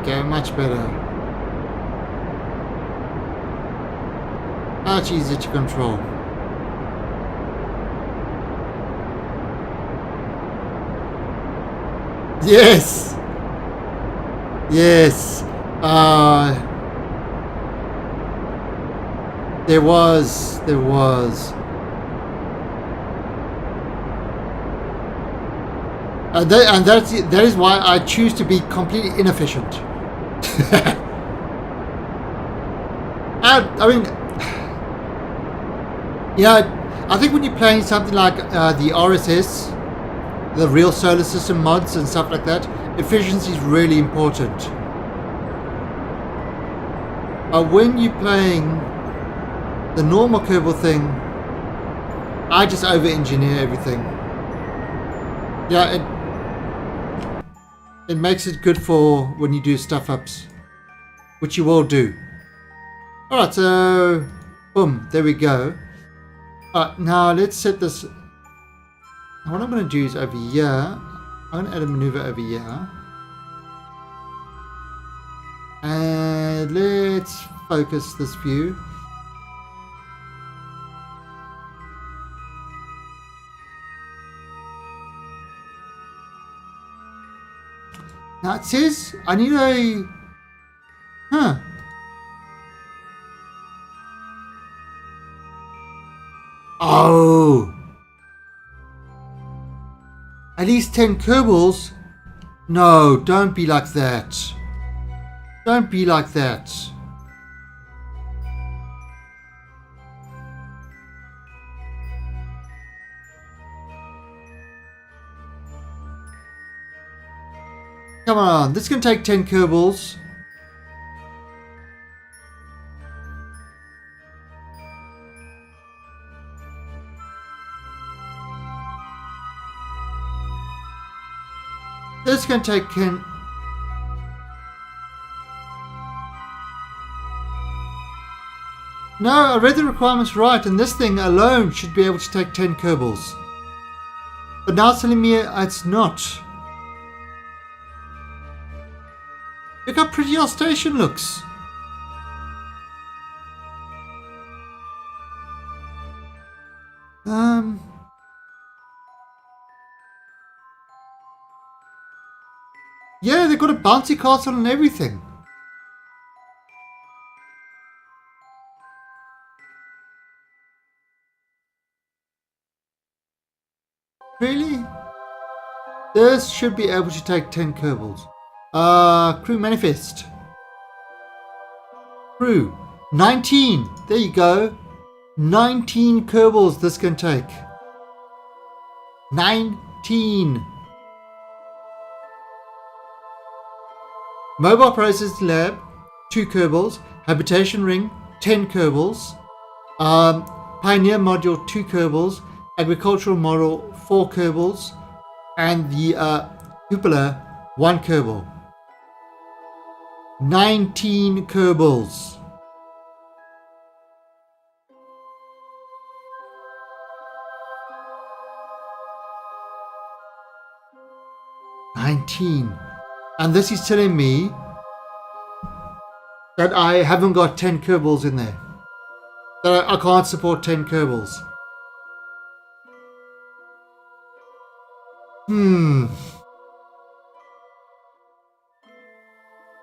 Go much better. Much easier to control. Yes! Yes! There was. And that is why I choose to be completely inefficient. I mean, yeah, I think when you're playing something like the RSS, the real solar system mods and stuff like that, efficiency is really important. But when you're playing the normal Kerbal thing, I just over-engineer everything. Yeah, it makes it good for when you do stuff ups, which you will do. Alright, so boom, there we go. Alright, now let's set this. What I'm going to do is over here, I'm going to add a maneuver over here. And let's focus this view. Now it says I need a... Huh. Oh. At least 10 Kerbals? No, don't be like that. Don't be like that. Come on, this can take 10 Kerbals. This can take 10. No, I read the requirements right, and this thing alone should be able to take 10 Kerbals. But now it's telling me it's not. Look how pretty our station looks. Yeah, they've got a bouncy castle and everything. Really? This should be able to take 10 Kerbals. Crew manifest. Crew. 19. There you go. 19 Kerbals this can take. 19. Mobile processing lab, 2 Kerbals. Habitation ring, 10 Kerbals. Pioneer module, 2 Kerbals. Agricultural model, 4 Kerbals. And the cupola, 1 Kerbal. 19 Kerbals. And this is telling me that I haven't got 10 Kerbals in there. That I can't support 10 Kerbals.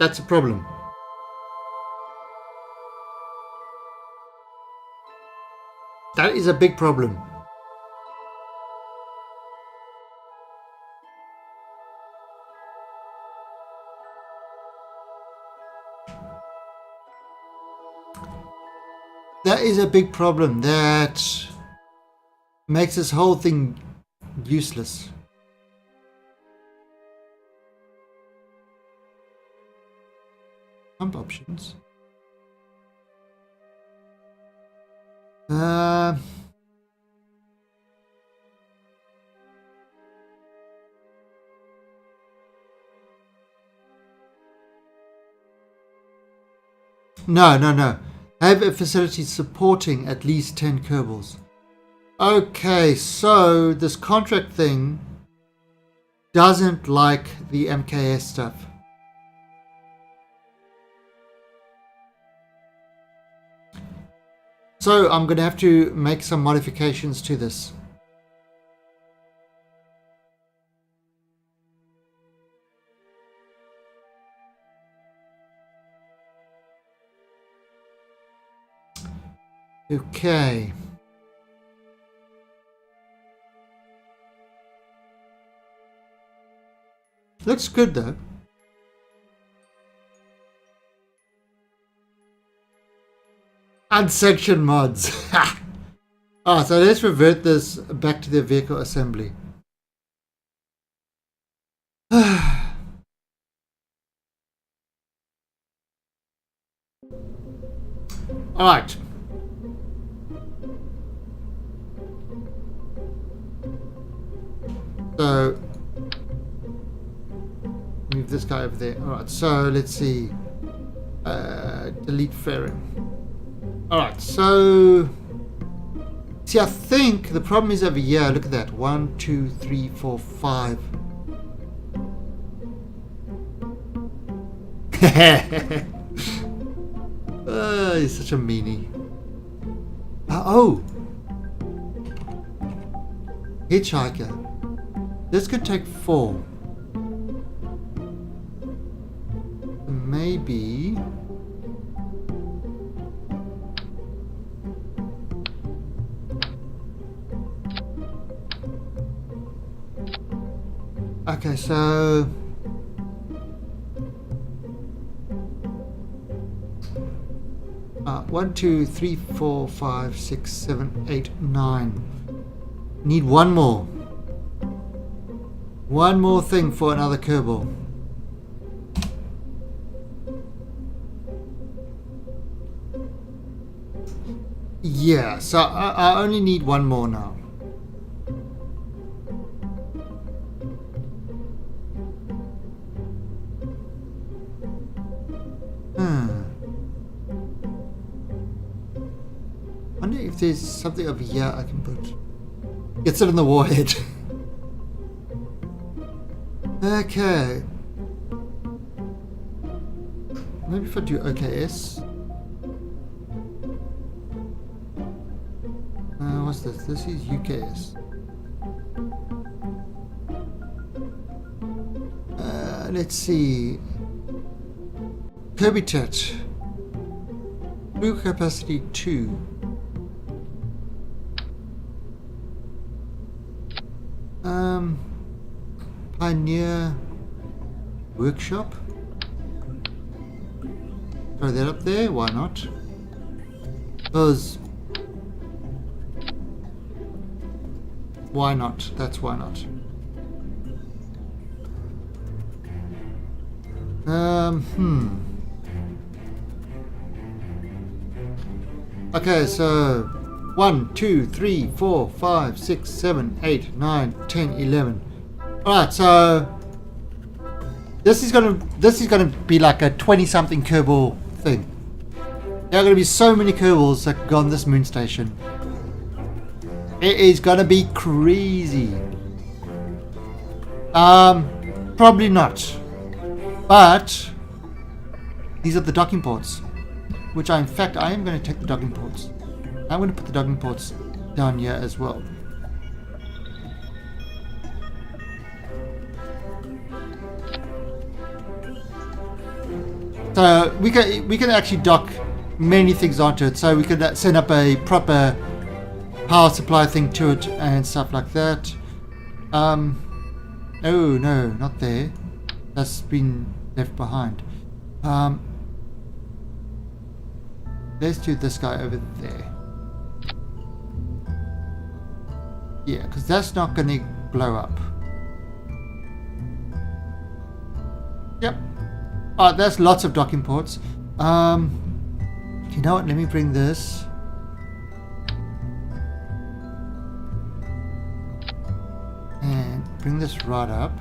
That's a problem. That is a big problem. That is a big problem. That makes this whole thing useless. Pump options. No. Have a facility supporting at least 10 Kerbals. Okay, so this contract thing doesn't like the MKS stuff. So I'm going to have to make some modifications to this. Okay. Looks good though. Unsection mods. So let's revert this back to the vehicle assembly. Alright. So move this guy over there. Alright, so let's see. Delete fairing. Alright, so see, I think the problem is over here. Look at that. 1, 2, 3, 4, 5. He's such a meanie. Oh! Hitchhiker. This could take 4. Maybe. Okay, so 1, 2, 3, 4, 5, 6, 7, 8, 9. Need one more. One more thing for another Kerbal. Yeah, so I only need one more now. Wonder if there's something over here I can put. Gets it in the warhead. Okay. Maybe if I do OKS. What's this? This is UKS. Let's see. Habitat. Crew capacity 2. Pioneer workshop. Throw that up there. Why not? Because why not? That's why not. Okay, so 1, 2, 3, 4, 5, 6, 7, 8, 9, 10, 11. Alright, so this is gonna be like a 20-something Kerbal thing. There are gonna be so many Kerbals that go on this moon station. It is gonna be crazy. Probably not. But these are the docking ports, which in fact I am going to take the docking ports. I'm going to put the docking ports down here as well. So we can actually dock many things onto it. So we could send up a proper power supply thing to it and stuff like that. Oh no, not there. That's been left behind. Let's do this guy over there. Yeah, because that's not going to blow up. Yep. Alright, that's lots of docking ports. You know what? Let me bring this. And bring this right up.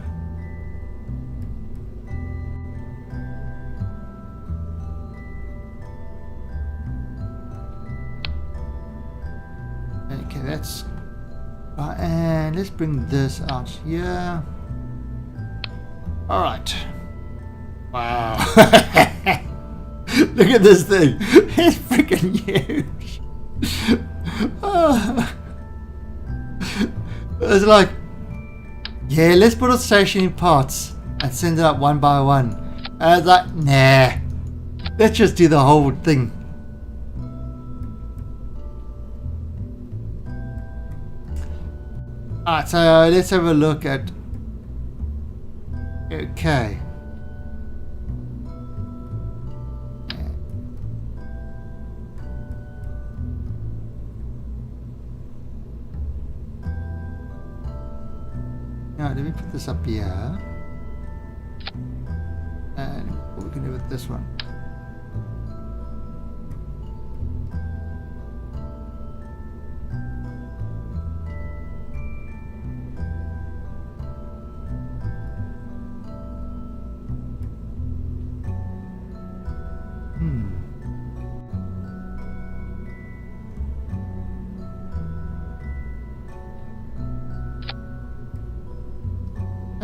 Okay, that's... and let's bring this out here. Alright. Wow. Look at this thing. It's freaking huge. It's like, yeah, let's put a station in parts and send it up one by one. And I was like, nah. Let's just do the whole thing. Alright, so let's have a look at... Okay. Now, let me put this up here. And what we can do with this one.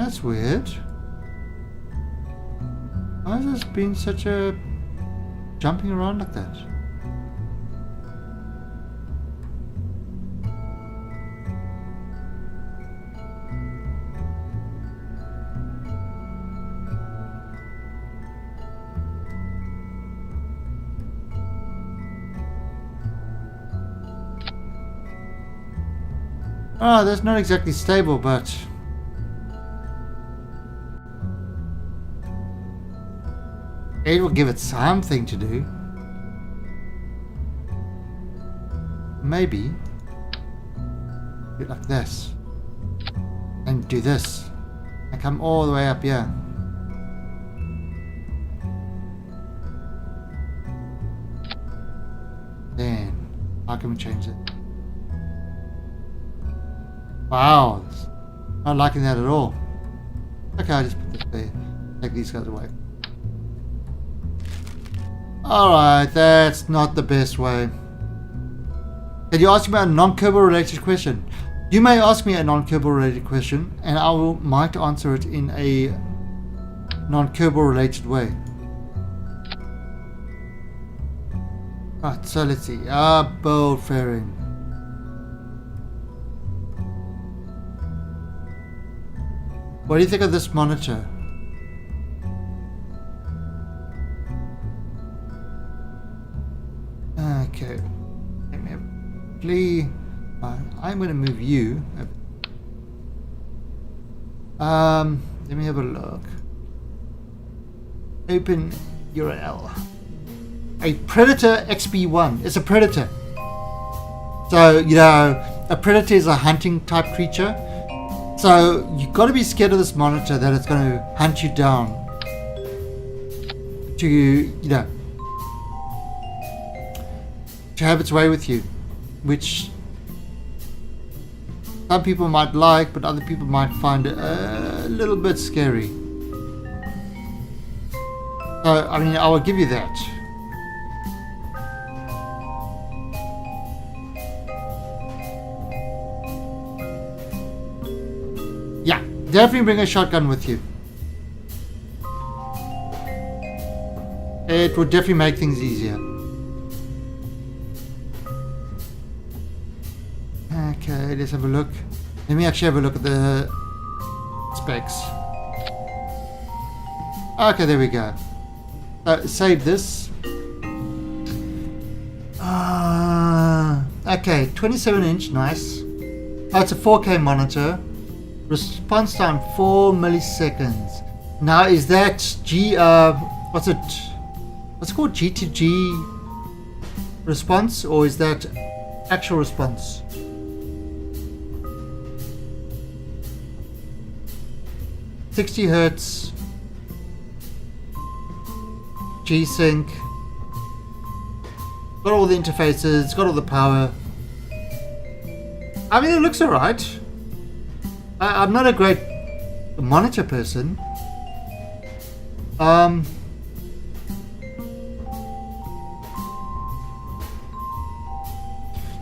That's weird. Why has this been such a jumping around like that? Oh, that's not exactly stable, but it will give it something to do. Maybe do it like this and do this and come all the way up here. Then how can we change it? Wow, not liking that at all. Okay, I'll just put this there. Take these guys away. Alright, that's not the best way. Can you ask me a non-Kerbal related question? You may ask me a non-Kerbal related question and I might answer it in a non-Kerbal related way. Right, so let's see. Bold fairing. What do you think of this monitor? Okay. Let me have a plea. I'm going to move you. Let me have a look. Open URL. A Predator XP1. It's a Predator. So, you know, a Predator is a hunting type creature. So, you've got to be scared of this monitor that it's going to hunt you down. To, you know, to have its way with you. Which some people might like, but other people might find it a little bit scary. So, I mean, I will give you that. Yeah, definitely bring a shotgun with you. It would definitely make things easier. Okay, let's have a look. Let me actually have a look at the specs. Okay, there we go. Save this. Okay, 27-inch, nice. Oh, it's a 4K monitor. Response time 4 milliseconds. Now, is that what's it called? G2G response, or is that actual response? $60 G-Sync. Got all the interfaces, got all the power. I mean, it looks alright. I'm not a great monitor person. Yeah,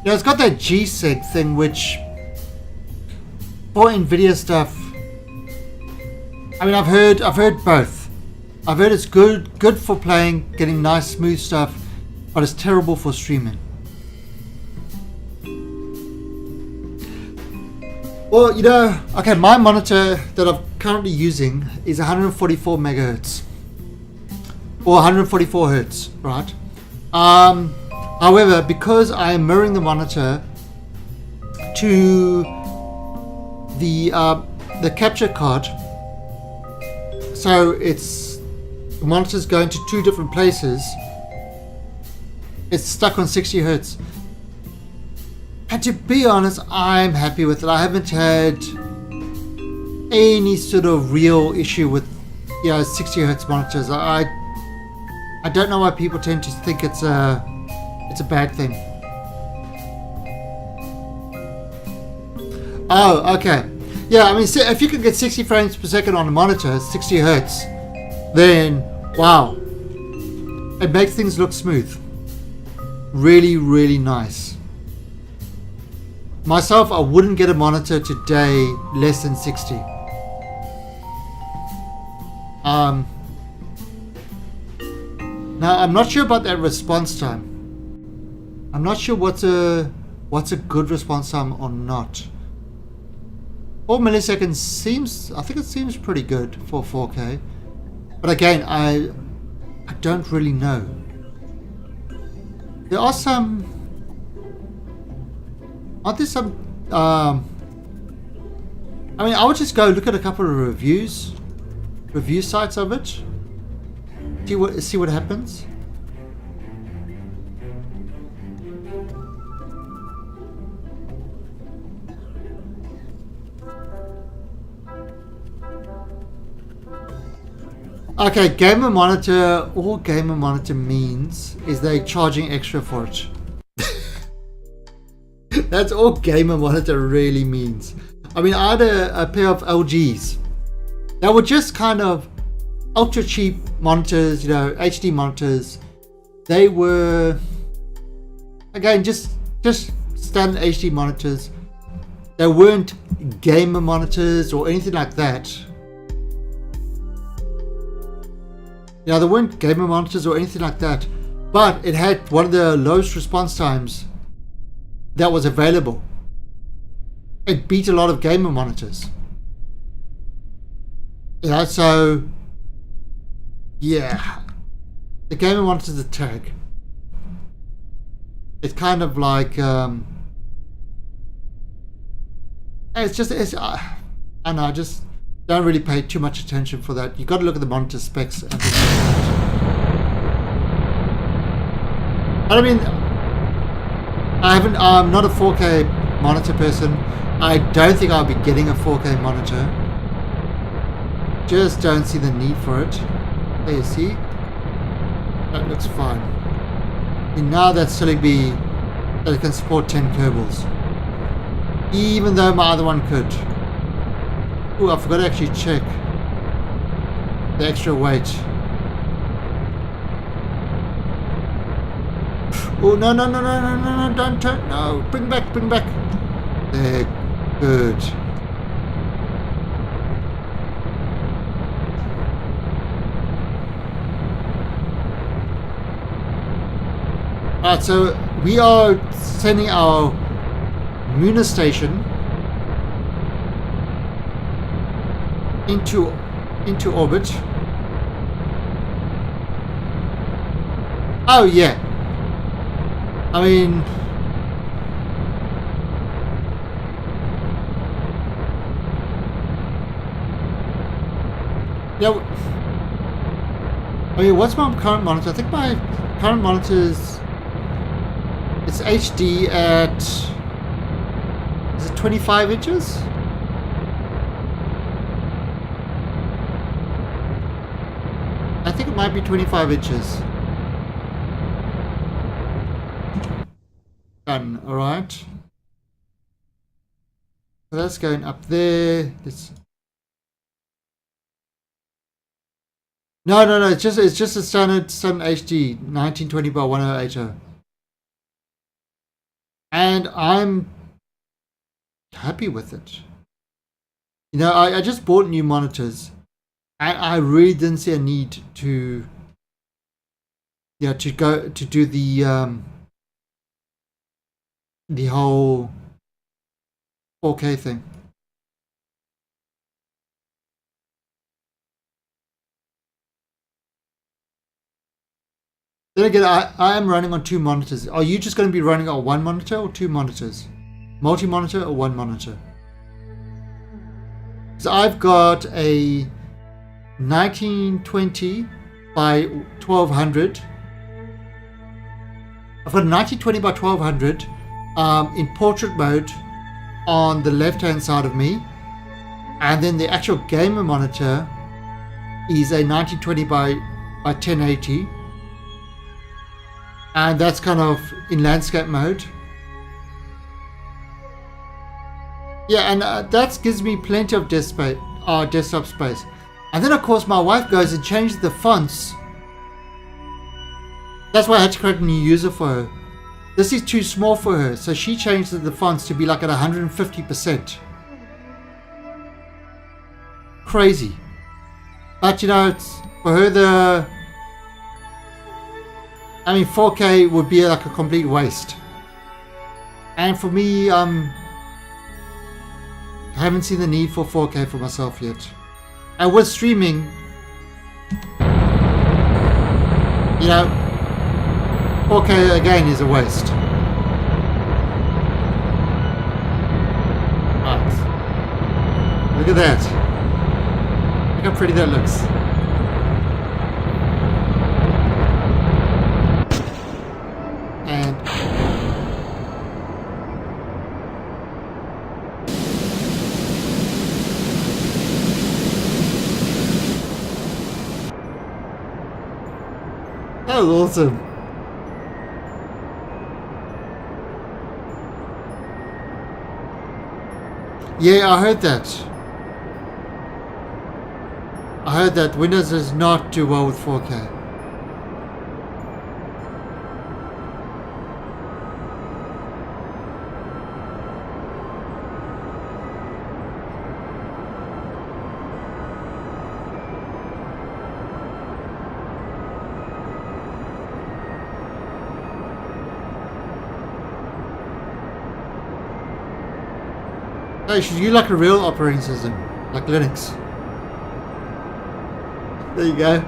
it's got that G-Sync thing, which for NVIDIA stuff, I mean, I've heard both. I've heard it's good for playing, getting nice smooth stuff, but it's terrible for streaming. Well, you know, okay, my monitor that I'm currently using is 144 megahertz or 144 hertz, right? However, because I am mirroring the monitor to the capture card, so the monitor's going to two different places. It's stuck on 60 hertz. And to be honest, I'm happy with it. I haven't had any sort of real issue with 60 hertz monitors. I don't know why people tend to think it's a bad thing. Oh, okay. Yeah, I mean, if you can get 60 frames per second on a monitor, 60 hertz, then wow, it makes things look smooth. Really, really nice. Myself, I wouldn't get a monitor today less than 60. Now I'm not sure about that response time. I'm not sure what's a good response time or not. 4 milliseconds seems, I think it seems pretty good for 4K. But again, I don't really know. There are some, aren't there some, I mean, I would just go look at a couple of review sites of it. See what happens. Okay, gamer monitor. All gamer monitor means is they charging extra for it. That's all gamer monitor really means. I mean, I had a pair of LGs that were just kind of ultra cheap monitors, you know, HD monitors. They were, again, just standard HD monitors. They weren't gamer monitors or anything like that. Yeah, they weren't gamer monitors or anything like that, but it had one of the lowest response times that was available. It beat a lot of gamer monitors. Yeah, so yeah, the gamer monitor is a tag. It's kind of like it's I don't know, I just don't really pay too much attention for that. You got to look at the monitor specs. But I mean, I'm not a 4K monitor person. I don't think I'll be getting a 4K monitor. Just don't see the need for it. There you see. That looks fine. And now that's telling me that it can support 10 Kerbals. Even though my other one could. Oh, I forgot to actually check the extra weight. Oh, no, don't turn, no, bring back. There, good. Alright, so we are sending our lunar station into orbit. Oh yeah, I mean, yeah. I mean, what's my current monitor? I think my current monitor is, it's HD at, is it 25 inches? I think it might be 25 inches. Done, alright. So that's going up there. No, it's just a standard HD 1920 by 1080. And I'm happy with it. You know, I just bought new monitors. I really didn't see a need to, yeah, to go to do the whole 4K thing. Then again, I am running on 2 monitors. Are you just going to be running on 1 monitor or 2 monitors? Multi-monitor or 1 monitor? So I've got a 1920 by 1200. I've got a 1920 by 1200 in portrait mode on the left hand side of me, and then the actual gamer monitor is a 1920 by 1080, and that's kind of in landscape mode. Yeah, and that gives me plenty of desktop space. And then of course my wife goes and changes the fonts. That's why I had to create a new user for her. This is too small for her, so she changed the fonts to be like at 150%. Crazy. But you know, it's, for her, I mean, 4K would be like a complete waste. And for me, I haven't seen the need for 4K for myself yet. And with streaming, you know, 4K again is a waste. Right. Look at that. Look how pretty that looks. And that was awesome. Yeah, I heard that. I heard that Windows does not do well with 4K. Hey, should you like a real operating system, like Linux? There you go.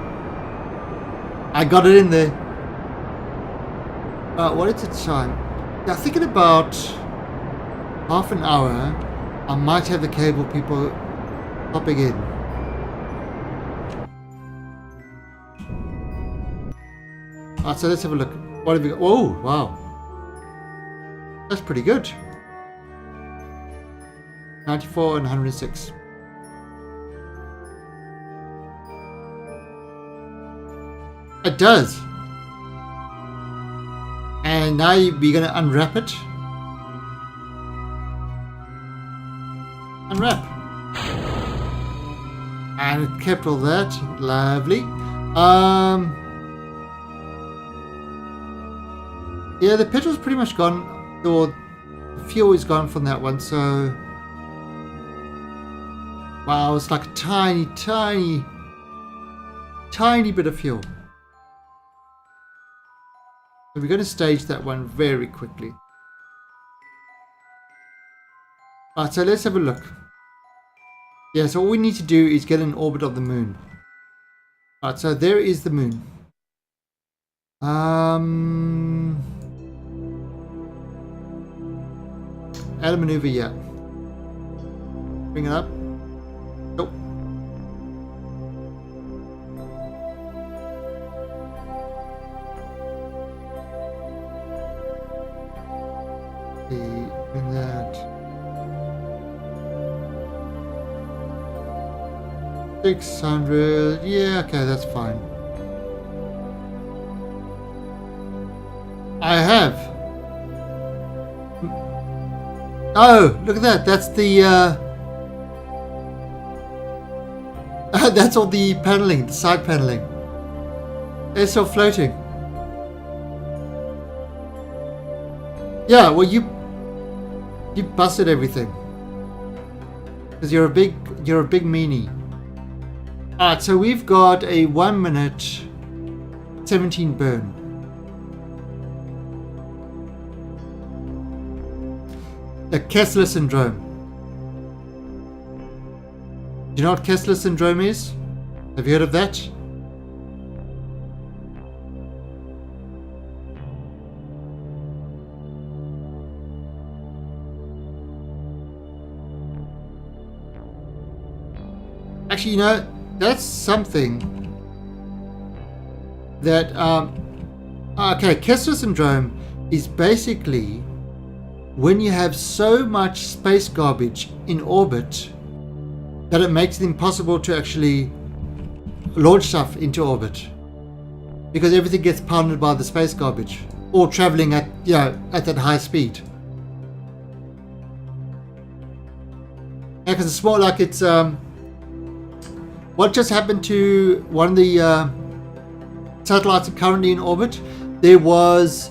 I got it in there. What is it time? Yeah, I think in about half an hour, I might have the cable people popping in. Alright, so let's have a look. What have we got? Oh, wow. That's pretty good. 94 and 106. It does. And now we're going to unwrap it. Unwrap. And it kept all that. Lovely. Yeah, the petrol's pretty much gone. Or the fuel is gone from that one, so... Wow, it's like a tiny, tiny, tiny bit of fuel. So we're going to stage that one very quickly. Alright, so let's have a look. Yeah, so all we need to do is get an orbit of the moon. Alright, so there is the moon. Add a maneuver, yeah. Bring it up. Nope. Bring that. 600. Yeah, okay, that's fine. I have. Oh, look at that. That's the that's all the paneling, the side paneling. They're still floating. Yeah, well you busted everything. Because you're a big meanie. Alright, so we've got a 1 minute 17 burn. The Kessler syndrome. Do you know what Kessler syndrome is? Have you heard of that? Actually, you know, that's something that okay, Kessler syndrome is basically when you have so much space garbage in orbit that it makes it impossible to actually launch stuff into orbit, because everything gets pounded by the space garbage, or traveling at, you know, at that high speed. Yeah, because it's more like it's what just happened to one of the satellites currently in orbit. There was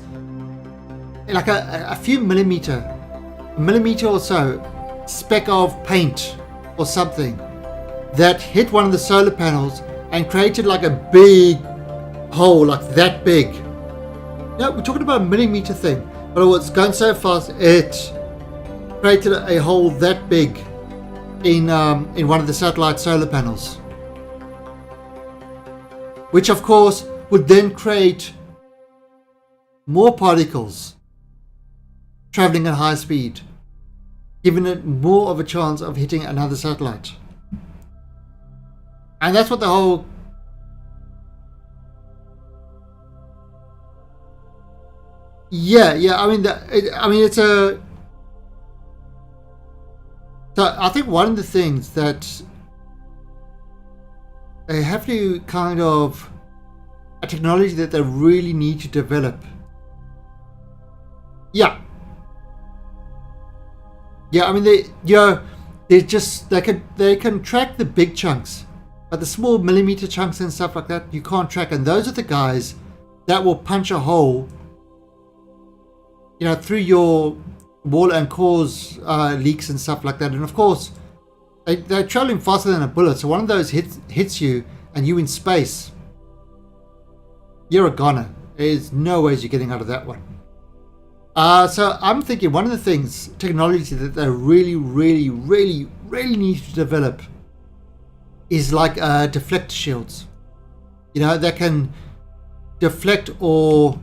like a few millimeter or so speck of paint or something that hit one of the solar panels and created like a big hole, like that big. Yeah, we're talking about a millimeter thing, but it was going so fast it created a hole that big in one of the satellite solar panels, which of course would then create more particles traveling at high speed, giving it more of a chance of hitting another satellite. And that's what the whole yeah. I mean, it's a. So I think one of the things that they have to kind of a technology that they really need to develop. Yeah. I mean, they can track the big chunks, but the small millimeter chunks and stuff like that you can't track. And those are the guys that will punch a hole, through your wall and cause leaks and stuff like that. And of course, they're traveling faster than a bullet. So one of those hits you, and you in space, you're a goner. There's no ways you're getting out of that one. So I'm thinking one of the things, technology that they really, really, really, really need to develop is like deflect shields. That can deflect or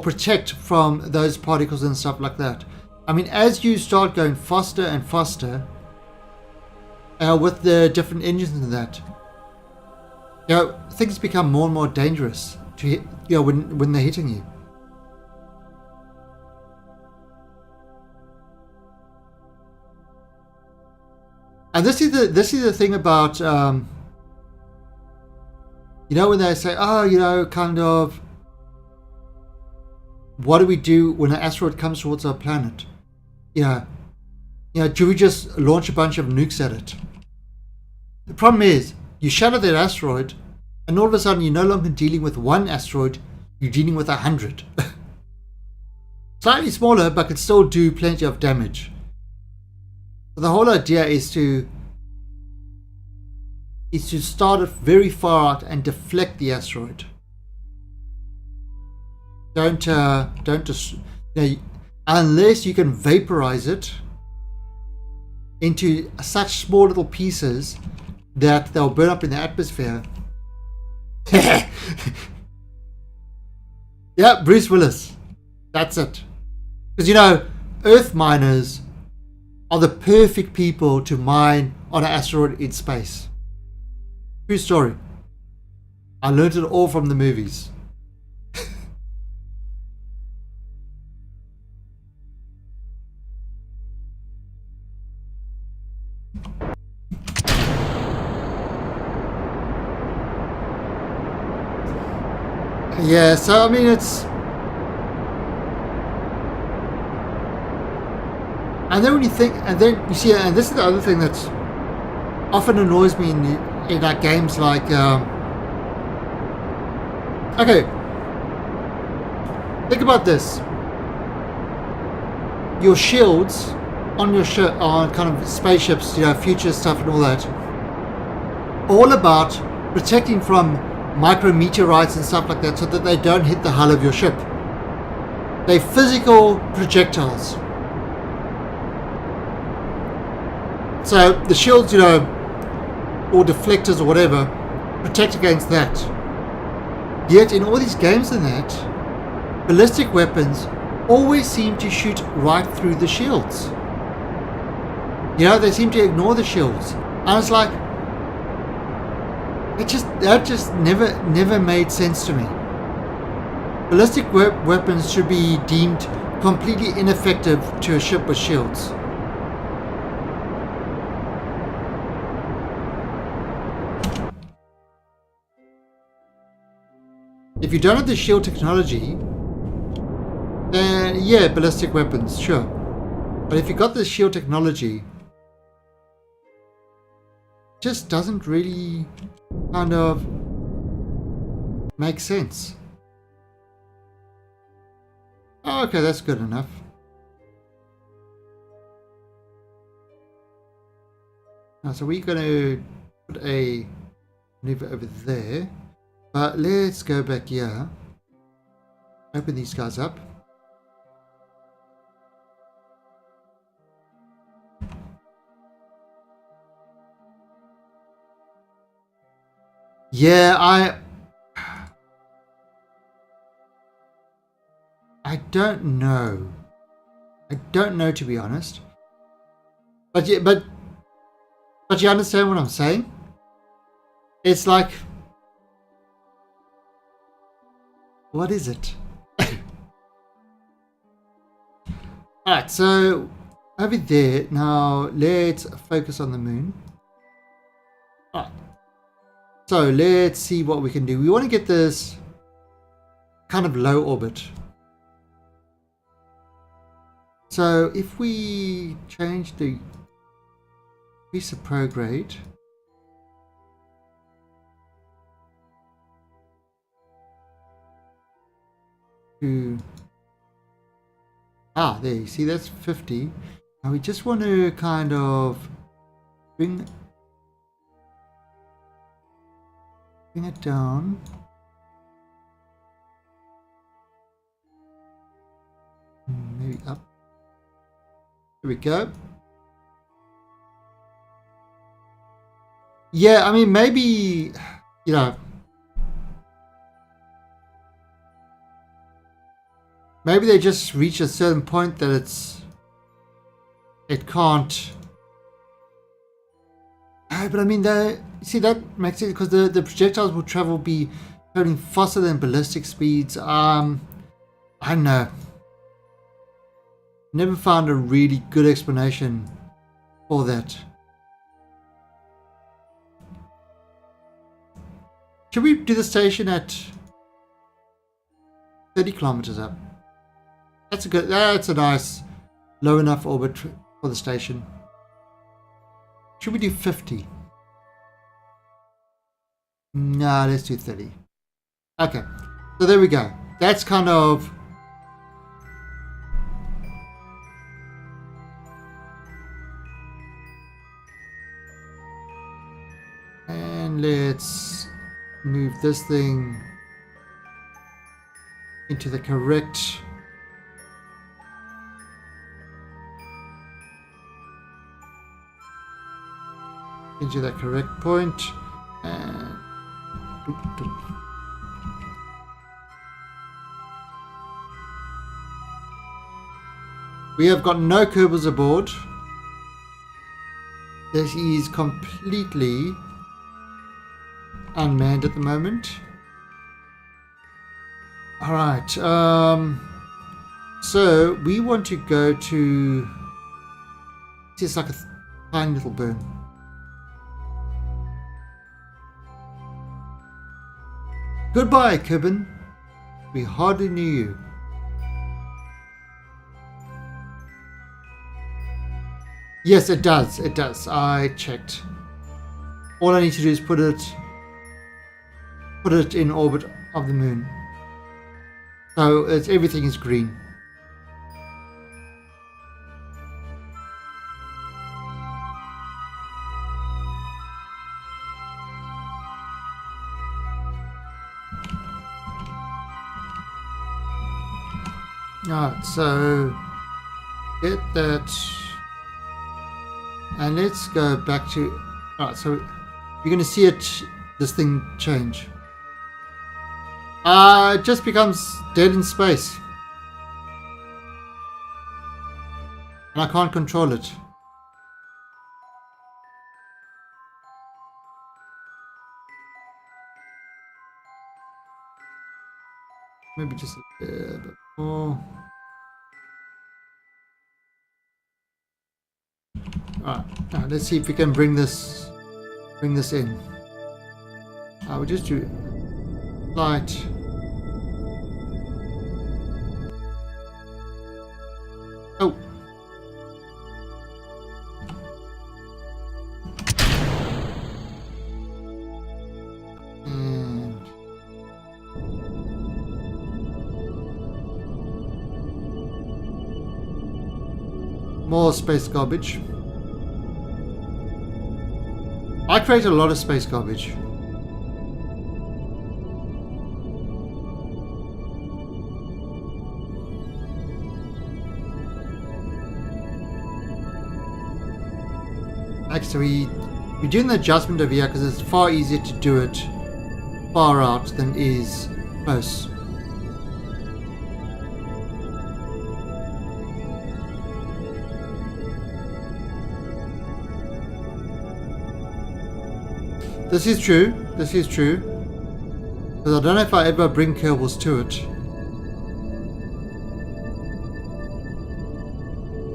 protect from those particles and stuff like that. I mean, as you start going faster and faster with the different engines and that, things become more and more dangerous to hit, when they're hitting you. And this is the thing about when they say, kind of, what do we do when an asteroid comes towards our planet? Do we just launch a bunch of nukes at it? The problem is, you shatter that asteroid, and all of a sudden you're no longer dealing with one asteroid, you're dealing with 100. Slightly smaller, but can still do plenty of damage. The whole idea is to start it very far out and deflect the asteroid. Don't just, unless you can vaporize it into such small little pieces that they'll burn up in the atmosphere. Yeah, Bruce Willis. That's it. Because Earth miners are the perfect people to mine on an asteroid in space. True story. I learned it all from the movies. Yeah, so I mean it's... And then when you think, and then you see, and this is the other thing that often annoys me in like games like, okay, think about this. Your shields on your ship, on kind of spaceships, future stuff and all that, all about protecting from micrometeorites and stuff like that so that they don't hit the hull of your ship. They're physical projectiles. So the shields, or deflectors or whatever, protect against that. Yet in all these games and that, ballistic weapons always seem to shoot right through the shields. They seem to ignore the shields. And it's like, that just never made sense to me. Ballistic weapons should be deemed completely ineffective to a ship with shields. If you don't have the shield technology, then yeah, ballistic weapons, sure. But if you got the shield technology, it just doesn't really kind of make sense. Oh, okay, that's good enough. Now, so we're going to put a maneuver over there. But let's go back here. Open these guys up. Yeah, I don't know. I don't know, to be honest. But yeah, but you understand what I'm saying? It's like, what is it? Alright, so over there, now let's focus on the moon. Alright. So let's see what we can do. We want to get this kind of low orbit. So if we change the piece of prograde to there, you see, that's 50. Now we just want to kind of bring it down. Maybe up. Here we go. Yeah, I mean, maybe, you know, maybe they just reach a certain point that it can't. But I mean, see, that makes sense because the projectiles will be traveling faster than ballistic speeds. I don't know. Never found a really good explanation for that. Should we do the station at 30 kilometers up? That's a nice low enough orbit for the station. Should we do 50? No, let's do 30. Okay, so there we go. That's kind of and let's move this thing into the correct point, and we have got no Kerbals aboard. This is completely unmanned at the moment. Alright, so we want to go to, it's just like a tiny little burn. Goodbye, Kerbin. We hardly knew you. Yes, it does. It does. I checked. All I need to do is put it in orbit of the moon. So everything is green. Alright, so get that, and let's go back to. Alright, so you're going to see this thing change. It just becomes dead in space, and I can't control it. Maybe just a bit more. Alright, now let's see if we can bring this in. We'll just do light. Oh. And more space garbage. I create a lot of space garbage. Like, so we're doing the adjustment over here because it's far easier to do it far out than it is close. This is true. This is true. Because I don't know if I ever bring Kerbals to it.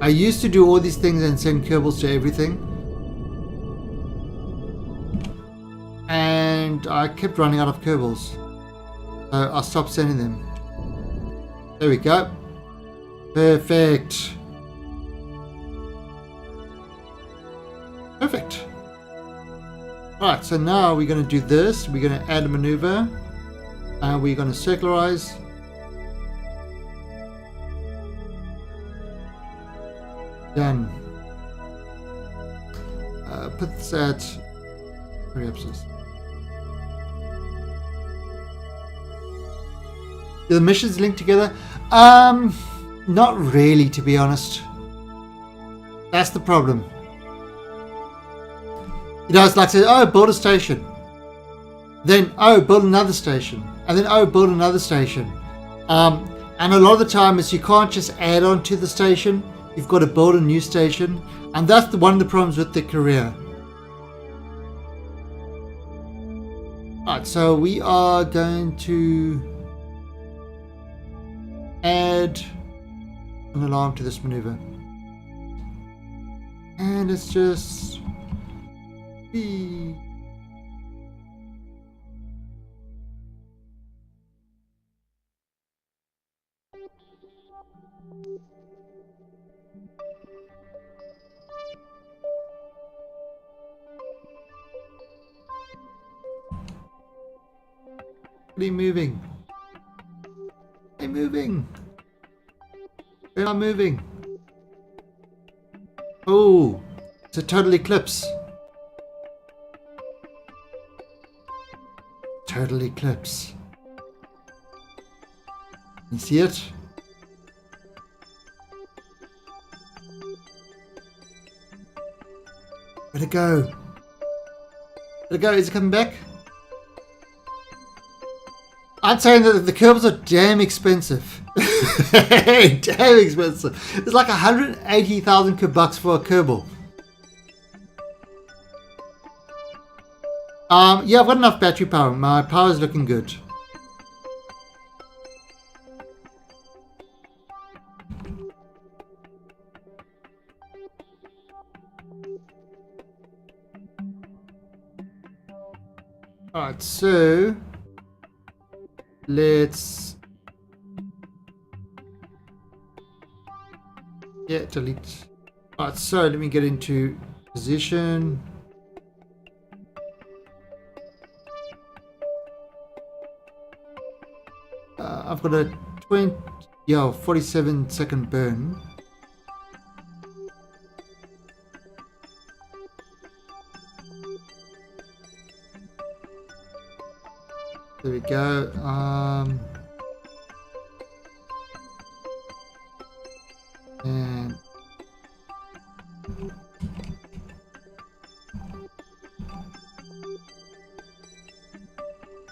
I used to do all these things and send Kerbals to everything. And I kept running out of Kerbals. So I stopped sending them. There we go. Perfect. Perfect. Alright, so now we're going to do this. We're going to add a maneuver. And we're going to circularize. Done. Put this at periapsis. Do the missions link together? Not really, to be honest. That's the problem. You know, it's like saying, oh, build a station. Then, oh, build another station. And then, oh, build another station. And a lot of the time is you can't just add on to the station. You've got to build a new station. And that's one of the problems with the career. Alright, so we are going to add an alarm to this maneuver. And it's just... What are you moving? Hey, moving! Where am I moving? Oh, it's a total eclipse. Total eclipse. You see it? Where'd it go? Where'd it go? Is it coming back? I'm saying that the Kerbals are damn expensive. Damn expensive. It's like 180,000 bucks for a Kerbal. Yeah, I've got enough battery power. My power is looking good. Alright, so let's delete. Alright, so let me get into position. I've got a 47-second burn. There we go. And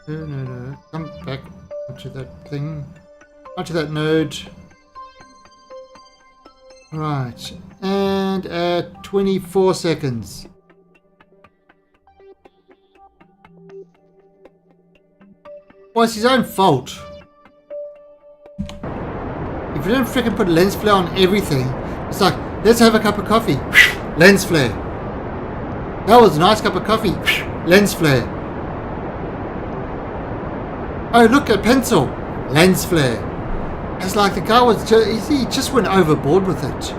no, come back onto that thing, onto that node. Right, and at 24 seconds. Well, it's his own fault. If you don't freaking put lens flare on everything, it's like, let's have a cup of coffee. Lens flare. That was a nice cup of coffee. Lens flare. Oh, look, a pencil. Lens flare. It's like the guy was just, he just went overboard with it.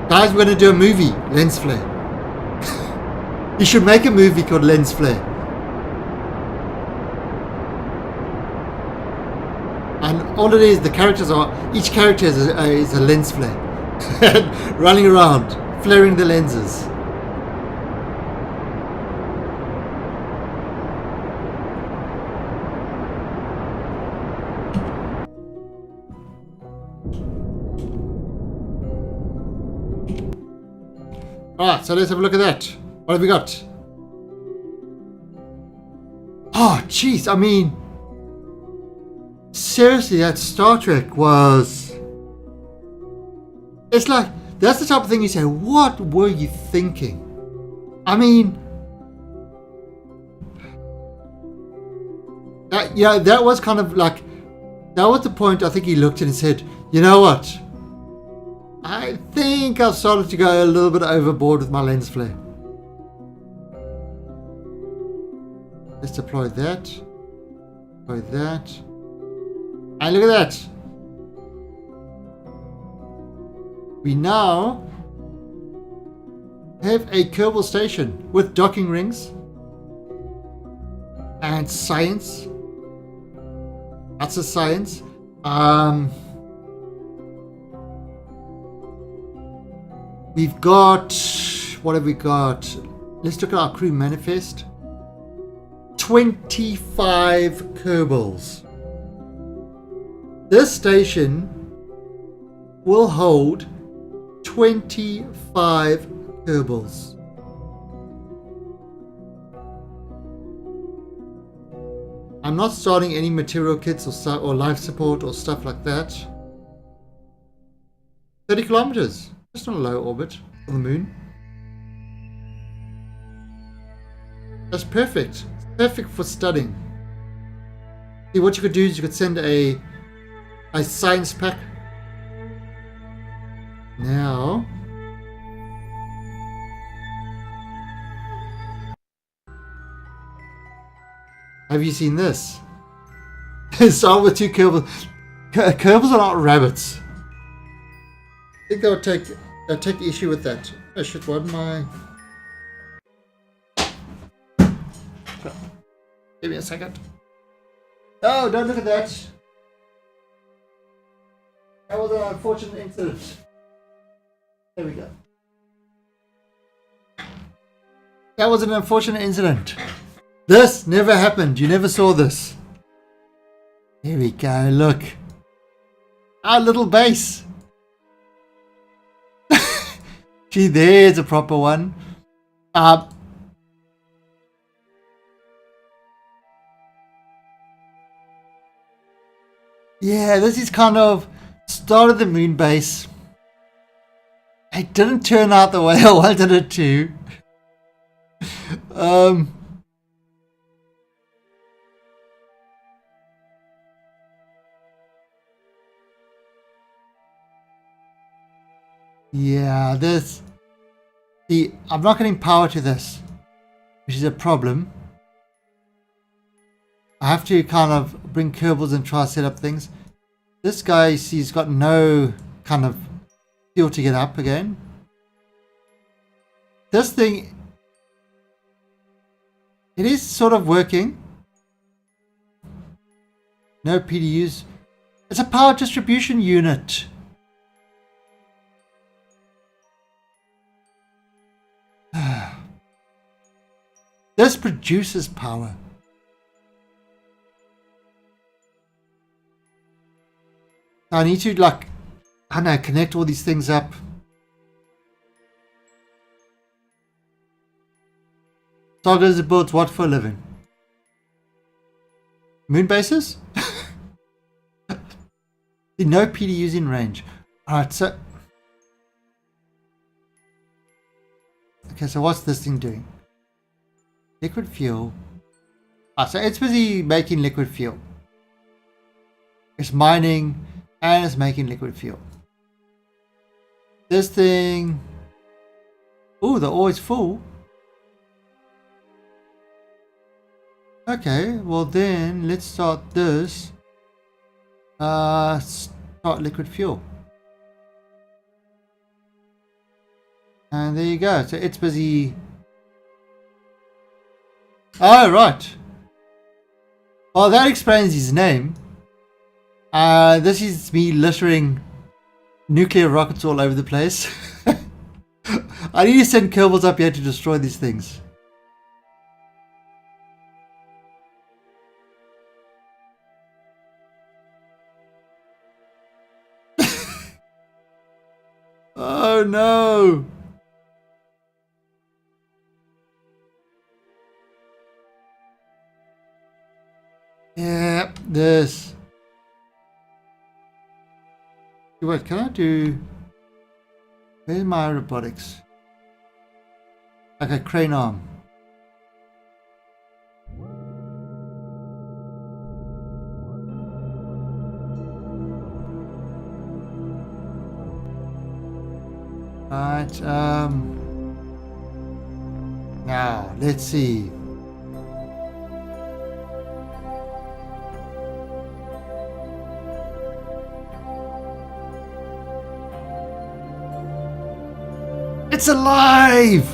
Guys, we're going to do a movie. Lens flare. You should make a movie called Lens Flare. And all it is, the characters are, each character is a lens flare. running around, flaring the lenses. Alright, so let's have a look at that. What have we got? Oh, jeez, I mean, seriously, that Star Trek was... It's like, that's the type of thing you say, what were you thinking? I mean... that was kind of like... That was the point I think he looked at and said, you know what? I think I've started to go a little bit overboard with my lens flare. Let's deploy that. Deploy that. And look at that. We now have a Kerbal station with docking rings and science. That's a science. We've got, what have we got? Let's look at our crew manifest. 25 Kerbals. This station will hold 25 Kerbals. I'm not starting any material kits or life support or stuff like that. 30 kilometers. Just on a low orbit for the moon. That's perfect. It's perfect for studying. See, what you could do is you could send a science pack. Now, have you seen this? Start with 2 Kerbals. Kerbals are not rabbits. I think they'll take issue with that. I should want my... Give me a second. Oh, don't look at that. That was an unfortunate incident. There we go. That was an unfortunate incident. This never happened. You never saw this. Here we go. Look. Our little base. Gee, there's a proper one. Yeah, this is kind of start of the moon base. It didn't turn out the way I wanted it to. Yeah, this... See, I'm not getting power to this, which is a problem. I have to kind of bring Kerbals and try to set up things. This guy, you see, he's got no kind of fuel to get up again. This thing, it is sort of working. No PDUs. It's a power distribution unit. This produces power. I need to, like, I don't know, connect all these things up. Stargazer builds what for a living? Moon bases? No PDUs in range. Alright, so... Okay, so what's this thing doing? Liquid fuel. So it's busy making liquid fuel. It's mining and it's making liquid fuel. This thing... Oh, the ore is full. Okay, well then let's start this. Start liquid fuel. And there you go. So it's busy. Oh, right. Well, that explains his name. This is me littering nuclear rockets all over the place. I need to send Kerbals up here to destroy these things. Oh no! Yeah, this. Wait, can I do... Where's my robotics? Like a crane arm. Right, now, let's see. It's alive!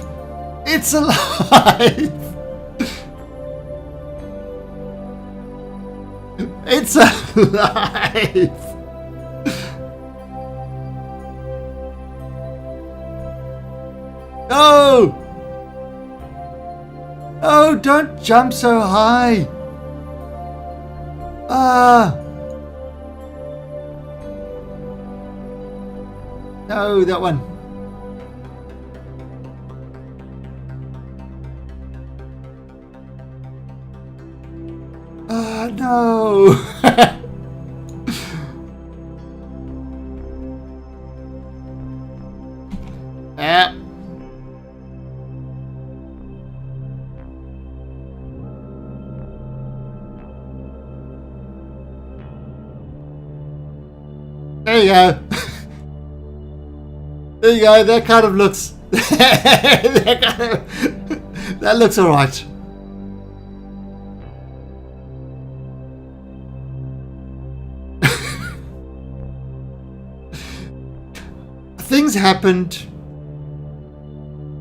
It's alive! It's alive! No! Oh, don't jump so high! Ah! No, that one. Ah, no! Ah. There you go. There you go. That kind of looks. That looks alright. Things happened.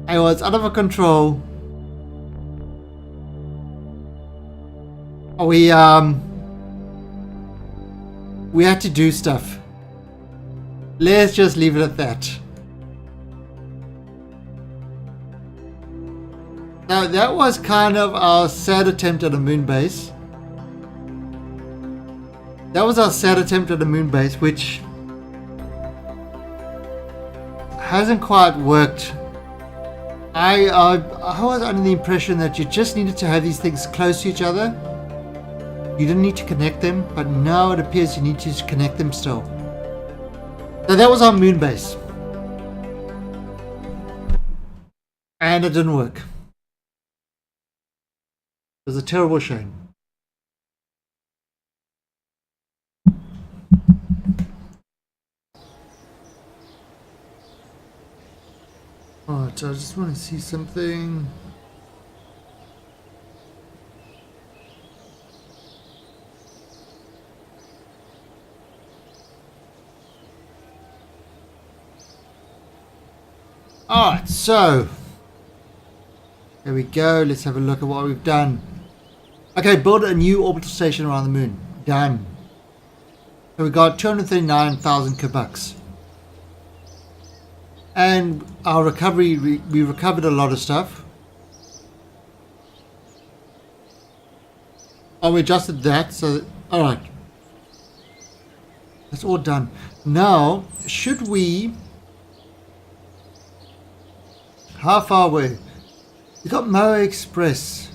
I was out of control. We had to do stuff. Let's just leave it at that. Now that was kind of our sad attempt at a moon base. That was our sad attempt at a moon base, which hasn't quite worked. I was under the impression that you just needed to have these things close to each other. You didn't need to connect them, but now it appears you need to connect them still. So that was our moon base. And it didn't work. It was a terrible shame. Alright, so I just want to see something. Alright, so there we go. Let's have a look at what we've done. Okay, build a new orbital station around the moon. Done. So we got 239,000 Kerbals. And our recovery, we recovered a lot of stuff. Oh, we adjusted that, so alright. That's all done. Now, should we... How far away? We got Moa Express.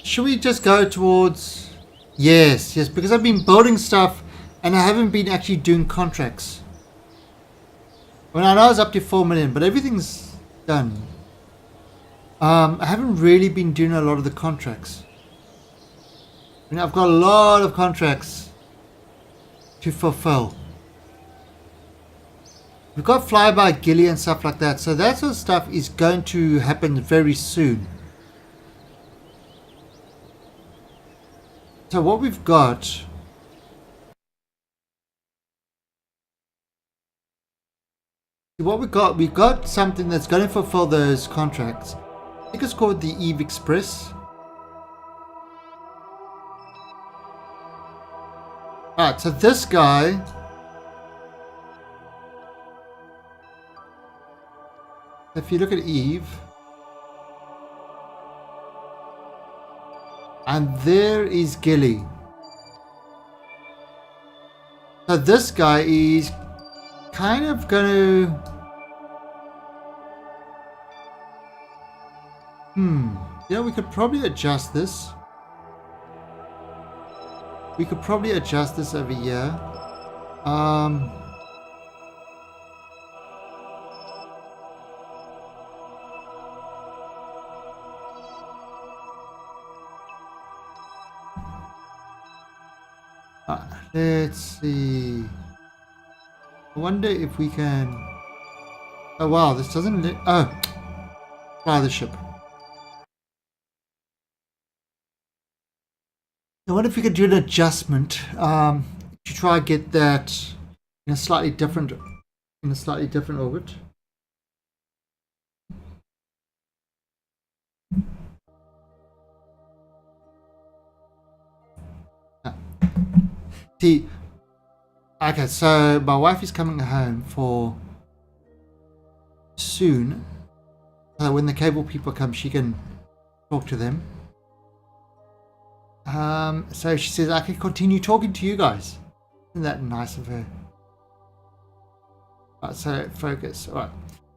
Should we just go towards... Yes, because I've been building stuff and I haven't been actually doing contracts. Well, I know it's up to 4 million, but everything's done. I haven't really been doing a lot of the contracts. I mean, I've got a lot of contracts to fulfill. We've got flyby Gilly and stuff like that, so that sort of stuff is going to happen very soon. So what we've got... we've got something that's going to fulfill those contracts. I think it's called the Eve Express. Alright, so this guy, if you look at Eve, and there is Gilly. So this guy is kind of going to... Yeah, we could probably adjust this. We could probably adjust this over here. Let's see. I wonder if we can... Oh wow, this doesn't let... Oh! Fly the ship. I wonder if we could do an adjustment to try and get that in a slightly different orbit. See, okay, so my wife is coming home for soon. So when the cable people come, she can talk to them. So she says I can continue talking to you guys. Isn't that nice of her? Alright, so focus. Alright.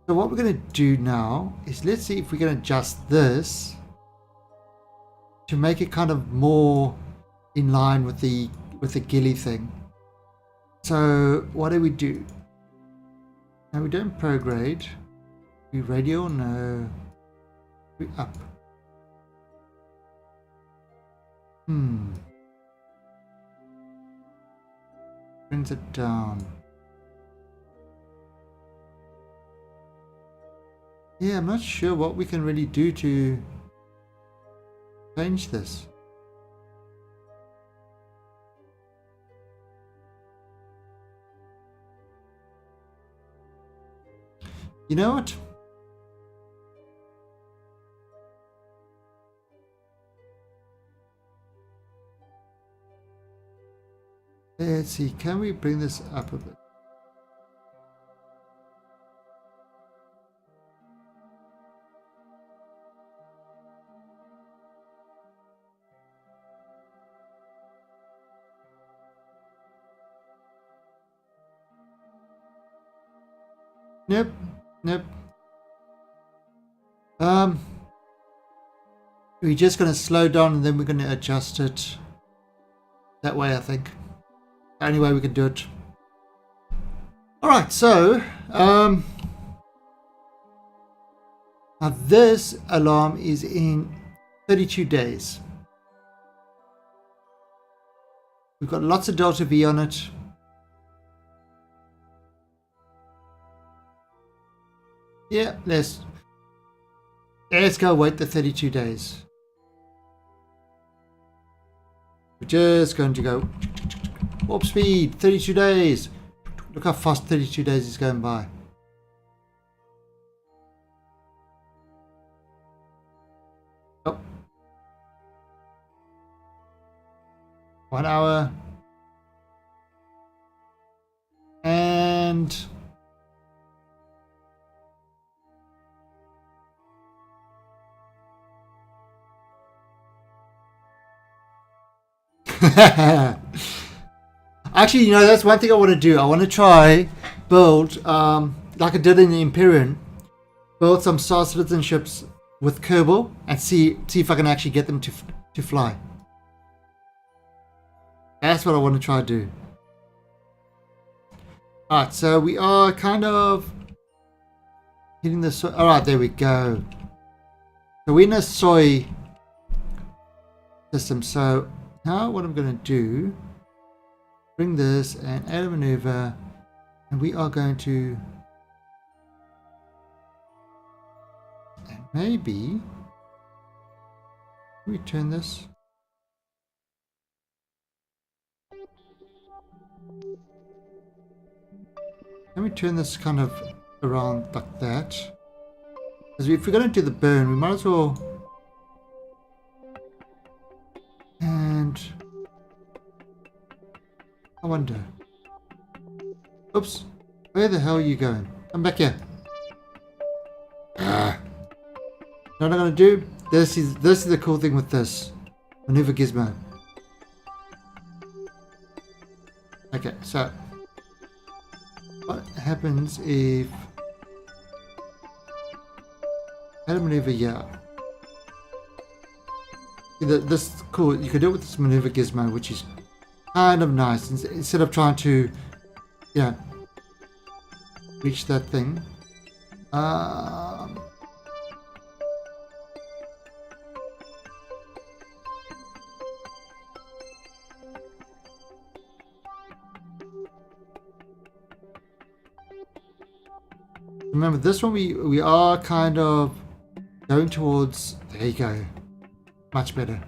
So what we're going to do now is let's see if we can adjust this to make it kind of more in line with the Gilly thing. So what do we do? Now we don't prograde. We radio? No. We up. Brings it down. Yeah, I'm not sure what we can really do to change this. You know what? Let's see, can we bring this up a bit? Nope, nope. We're just going to slow down and then we're going to adjust it that way, I think. Only way we can do it. Alright, so now this alarm is in 32 days. We've got lots of delta V on it. Yeah, let's go wait the 32 days. We're just going to go warp speed, 32 days. Look how fast 32 days is going by. Oh. 1 hour. And actually, you know, that's one thing I want to do. I want to try build, like I did in the Imperium, build some Star Citizen ships with Kerbal and see if I can actually get them to fly. That's what I want to try to do. Alright, so we are kind of hitting the soy. Alright, there we go. So we're in a soy system. So now what I'm going to do, bring this and add a maneuver, and we are going to, and maybe we turn this. Let me turn this kind of around like that. Because if we're going to do the burn, we might as well. And I wonder. Oops. Where the hell are you going? Come back here. Ah. You know what I'm gonna do? This is the cool thing with this maneuver gizmo. Okay, so what happens if I had a maneuver here? This is cool. You can do it with this maneuver gizmo, which is kind of nice. Instead of trying to, yeah, reach that thing. Remember, this one we are kind of going towards. There you go. Much better.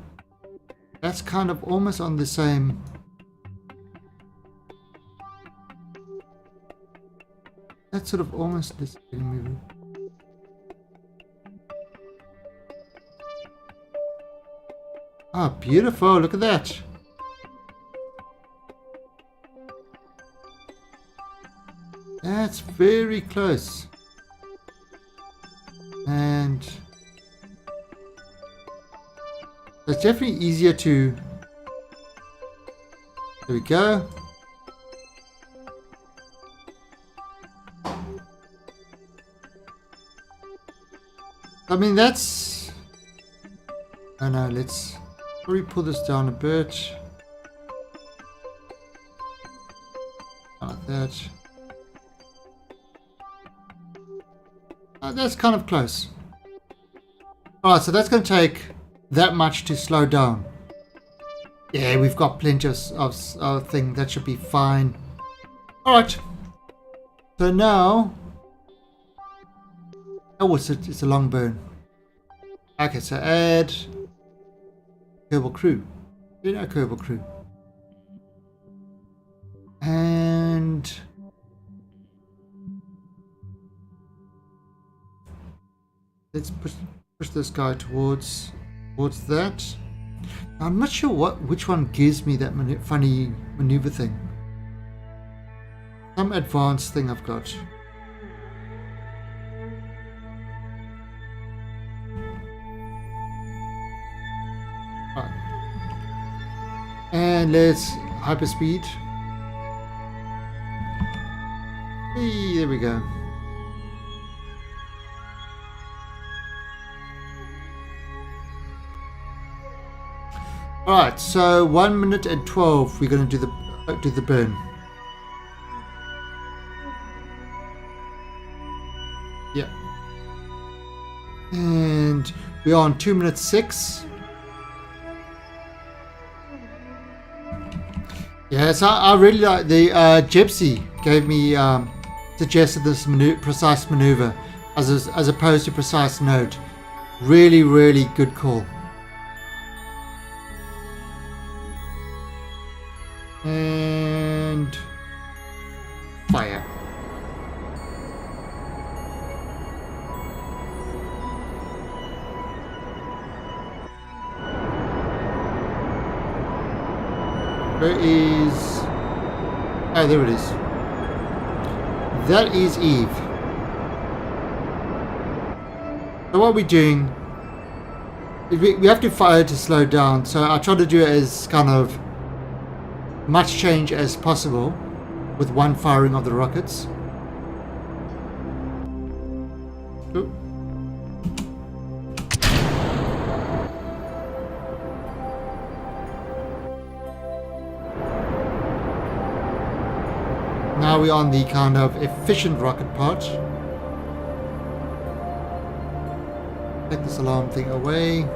That's kind of almost on the same. That's sort of almost this movie. Ah, beautiful. Look at that. That's very close. And it's definitely easier to. There we go. I mean, that's. Oh no, let's probably pull this down a bit. Like that. Oh, that's kind of close. Alright, so that's going to take that much to slow down. Yeah, we've got plenty of thing. That should be fine. Alright. So now. Oh, it's a long burn. Okay, so add Kerbal Crew. You know Kerbal Crew. And let's push this guy towards that. I'm not sure which one gives me that funny maneuver thing. Some advanced thing I've got. And let's hyperspeed. Hey, there we go. Alright, so 1 minute and 12 we're gonna do the burn. Yeah. And we're on 2 minutes 6. Yes, I really like the Gypsy gave me suggested this precise maneuver as opposed to precise note. Really, really good call. And fire. Where is... Oh, there it is. That is Eve. So what we're doing is we have to fire to slow down. So I try to do it as kind of much change as possible with one firing of the rockets. Ooh. Now we're on the kind of efficient rocket part. Take this alarm thing away.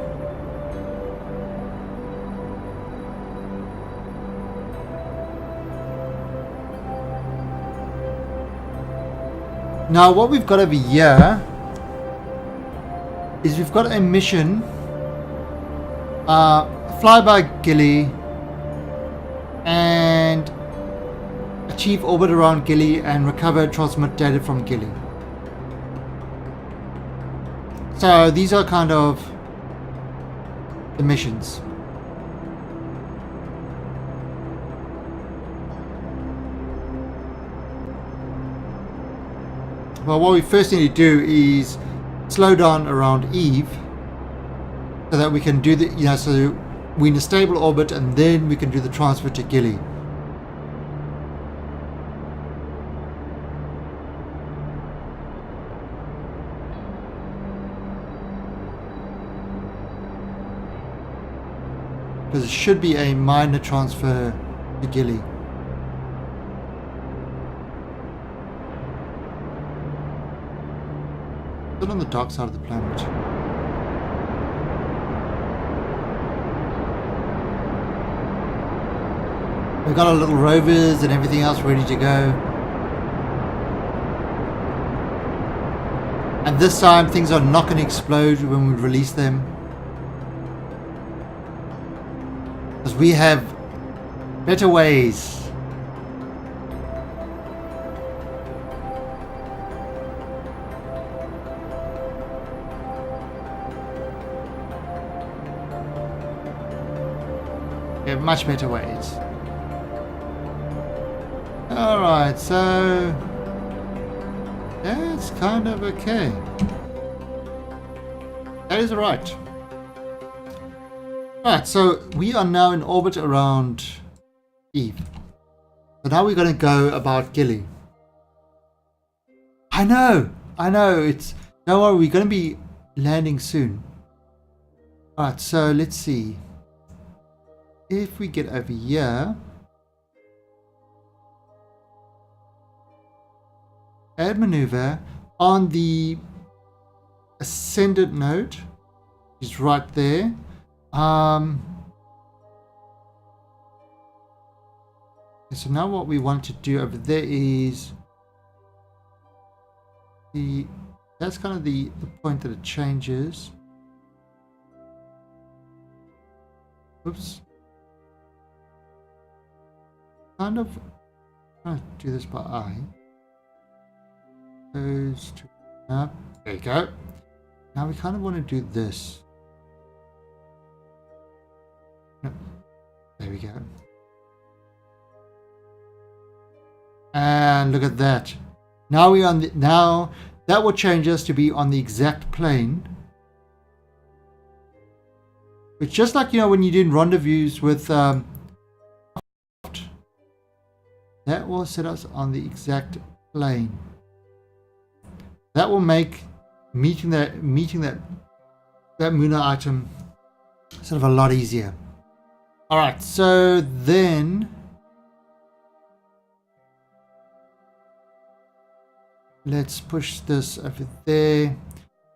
Now what we've got over here is we've got a mission, fly by Gilly and achieve orbit around Gilly and recover transmit data from Gilly. So these are kind of the missions. Well, what we first need to do is slow down around Eve so that we can do the, so we're in a stable orbit and then we can do the transfer to Gilly. Because it should be a minor transfer to Gilly. Still on the dark side of the planet. We've got our little rovers and everything else ready to go. And this time things are not going to explode when we release them. Because we have better ways. We have much better ways. Alright, so that's kind of okay. That is right. Alright, so we are now in orbit around Eve. So now we're going to go about Gilly. I know, it's, don't worry, we're going to be landing soon. Alright, so let's see. If we get over here, add maneuver on the ascendant node is right there. So now what we want to do over there is that's kind of the point that it changes. Oops. Kind of trying to do this by eye. Goes to up. There you go. Now we kind of want to do this. No. There we go. And look at that. Now we're on the, now that will change us to be on the exact plane. It's just like, when you're doing rendezvous with that will set us on the exact plane. That will make meeting that Muna item sort of a lot easier. All right, so then let's push this over there.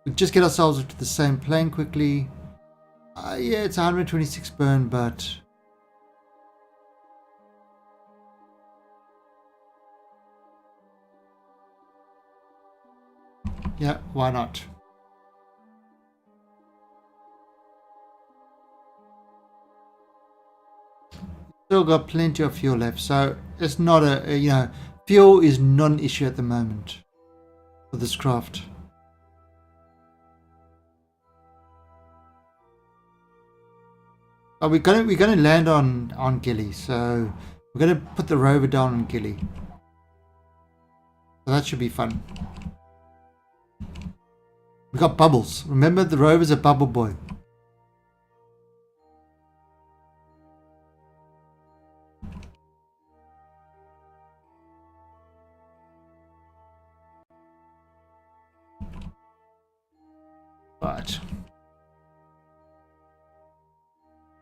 We just get ourselves into the same plane quickly. Yeah, it's 126 burn, but yeah, why not? Still got plenty of fuel left, so it's not a fuel is not an issue at the moment for this craft. But we're gonna land on Gilly, so we're gonna put the rover down on Gilly. So that should be fun. We got bubbles. Remember, the rover's a bubble boy. Right.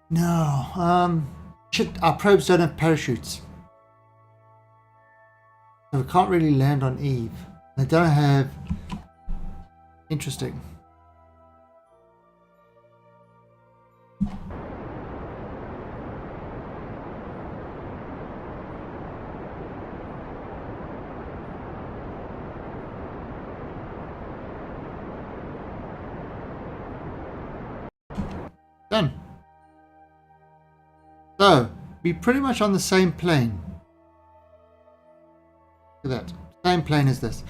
No, shit, our probes don't have parachutes. So we can't really land on Eve. They don't have... Interesting. Done. So, we're pretty much on the same plane. Look at that. Same plane as this.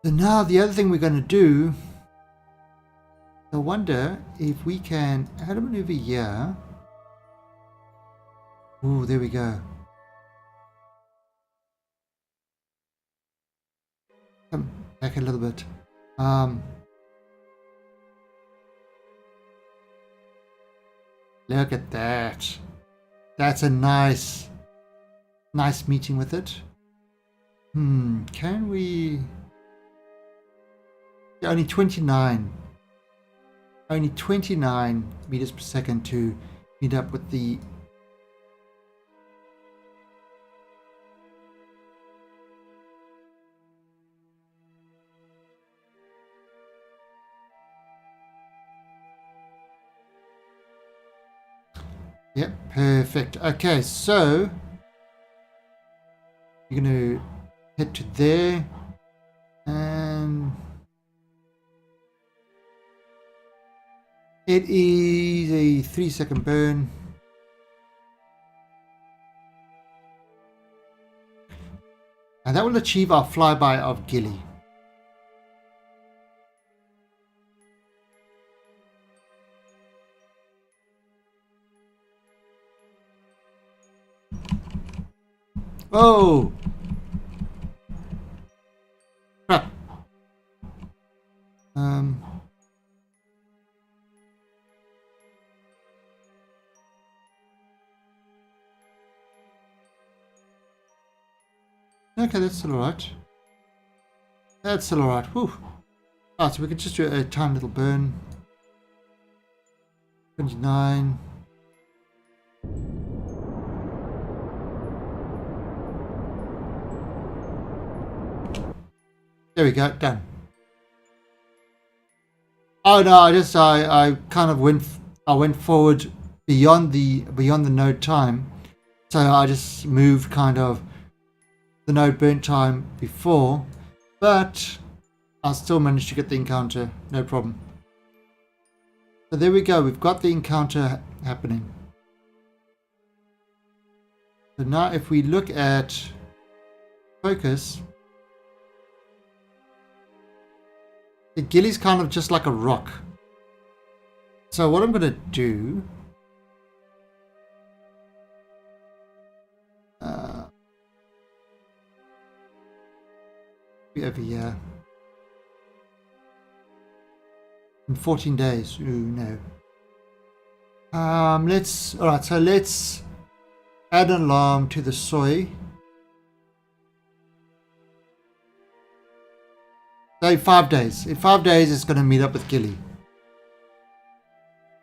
So now the other thing we're going to do, I wonder if we can add a maneuver here. Ooh, there we go. Come back a little bit. Look at that. That's a nice meeting with it. Can we... Yeah, only 29 meters per second to meet up with the... Yep, perfect. Okay, so you're going to head to there, and it is a 3-second burn. And that will achieve our flyby of Gilly. Oh! Crap. Okay, that's still alright. That's still alright. Whew. Ah, so we could just do a tiny little burn. 29. There we go, done. Oh no, I kind of went forward beyond the node time. So I just moved kind of the node burn time before, but I still managed to get the encounter, no problem. So there we go, we've got the encounter happening. So now if we look at focus, the Gilly's kind of just like a rock. So what I'm going to do... be over here. In 14 days. Ooh, no. Alright, so let's add an alarm to the soy. So in 5 days. In 5 days it's going to meet up with Gilly.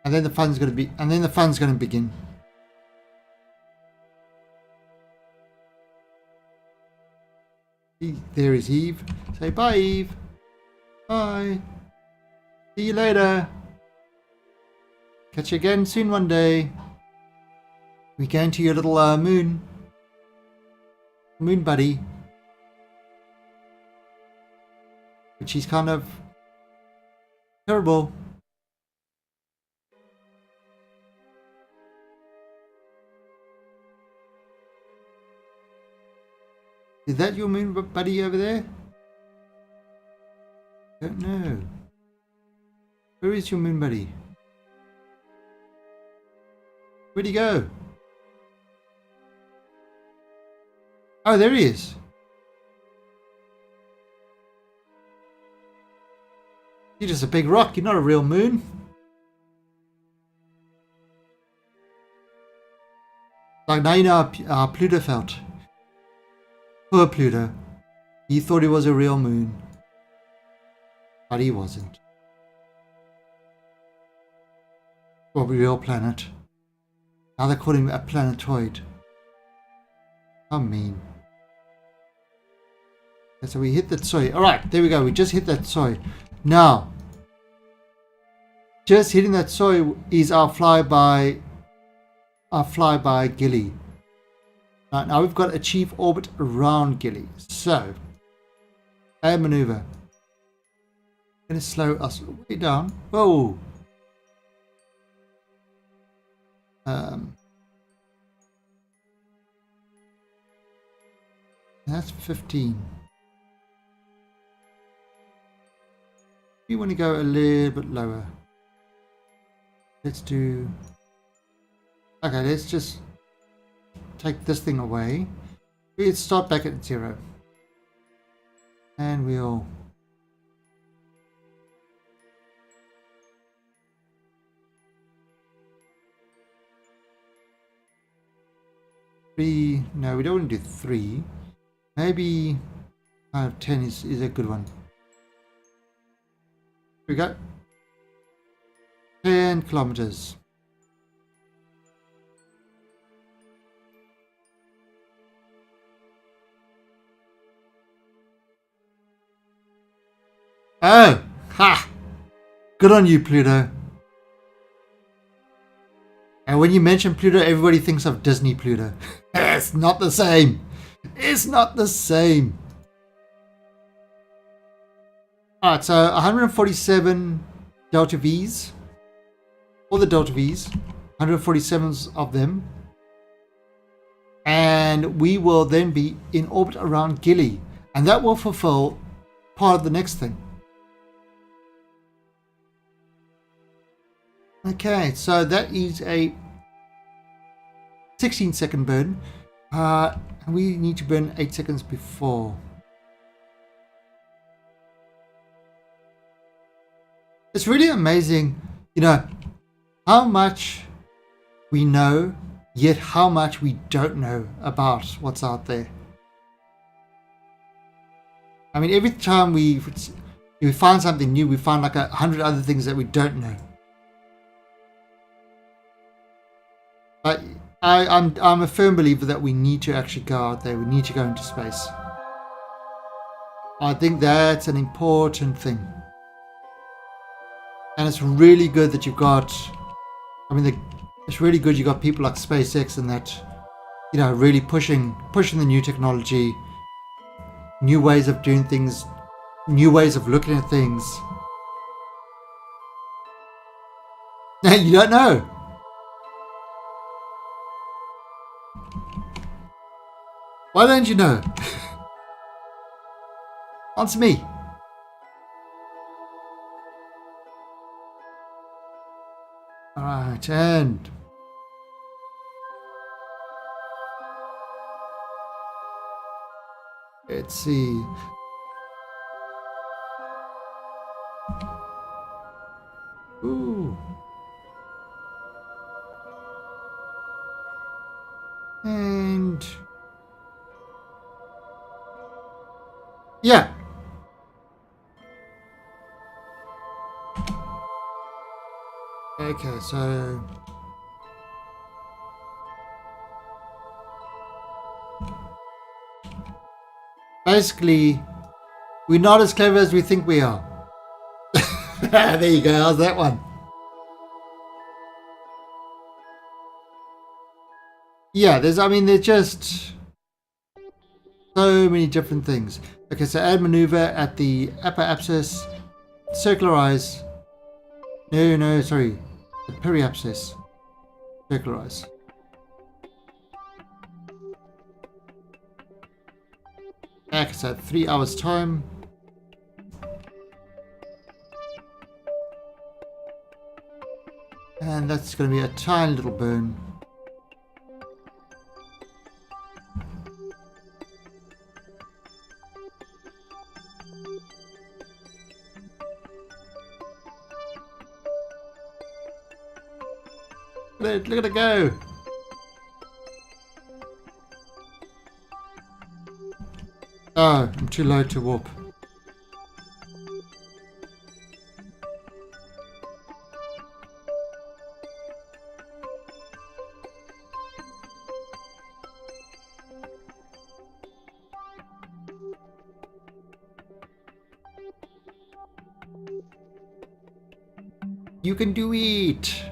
And then the fun's going to begin. There is Eve. Say bye, Eve. Bye. See you later. Catch you again soon one day. We're going to your little moon buddy. Which is kind of terrible. Is that your moon buddy over there? Don't know. Where is your moon buddy? Where'd he go? Oh, there he is. You're just a big rock. You're not a real moon. Like now you know how Pluto felt. Poor Pluto. He thought he was a real moon. But he wasn't. Or a real planet. Now they call him a planetoid. How mean. Okay, so we hit that soy. Alright, there we go. We just hit that soy. Now, just hitting that soy is our flyby Gilly. Right, now we've got achieve orbit around Gilly. So, air maneuver. Going to slow us way down. Whoa. That's 15. We want to go a little bit lower. Let's do... Okay, let's just take this thing away. Let's start back at 0. And we'll three. No, we don't want to do 3. Maybe 10 is a good one. Here we go. 10 kilometers. Oh, ha! Good on you, Pluto. And when you mention Pluto, everybody thinks of Disney Pluto. It's not the same. It's not the same. Alright, so 147 Delta Vs. All the Delta Vs. 147 of them. And we will then be in orbit around Gilly. And that will fulfill part of the next thing. Okay, so that is a 16-second burn. We need to burn 8 seconds before. It's really amazing, you know, how much we know, yet how much we don't know about what's out there. I mean, every time we find something new, we find like 100 other things that we don't know. But I'm a firm believer that we need to actually go out there. We need to go into space. I think that's an important thing. And it's really good that you've got, it's really good you got people like SpaceX and that, you know, really pushing the new technology, new ways of doing things, new ways of looking at things. Now you don't know. Why don't you know? Answer me. Alright, and let's see. Ooh. And yeah. Okay, so basically we're not as clever as we think we are. There you go, how's that one? Yeah, there's just so many different things. Okay, so add maneuver at the upper axis, circular eyes. No, sorry. The periapsis. Circular eyes. Back is at 3 hours time. And that's going to be a tiny little burn. Look at it go. Oh, I'm too low to warp. You can do it.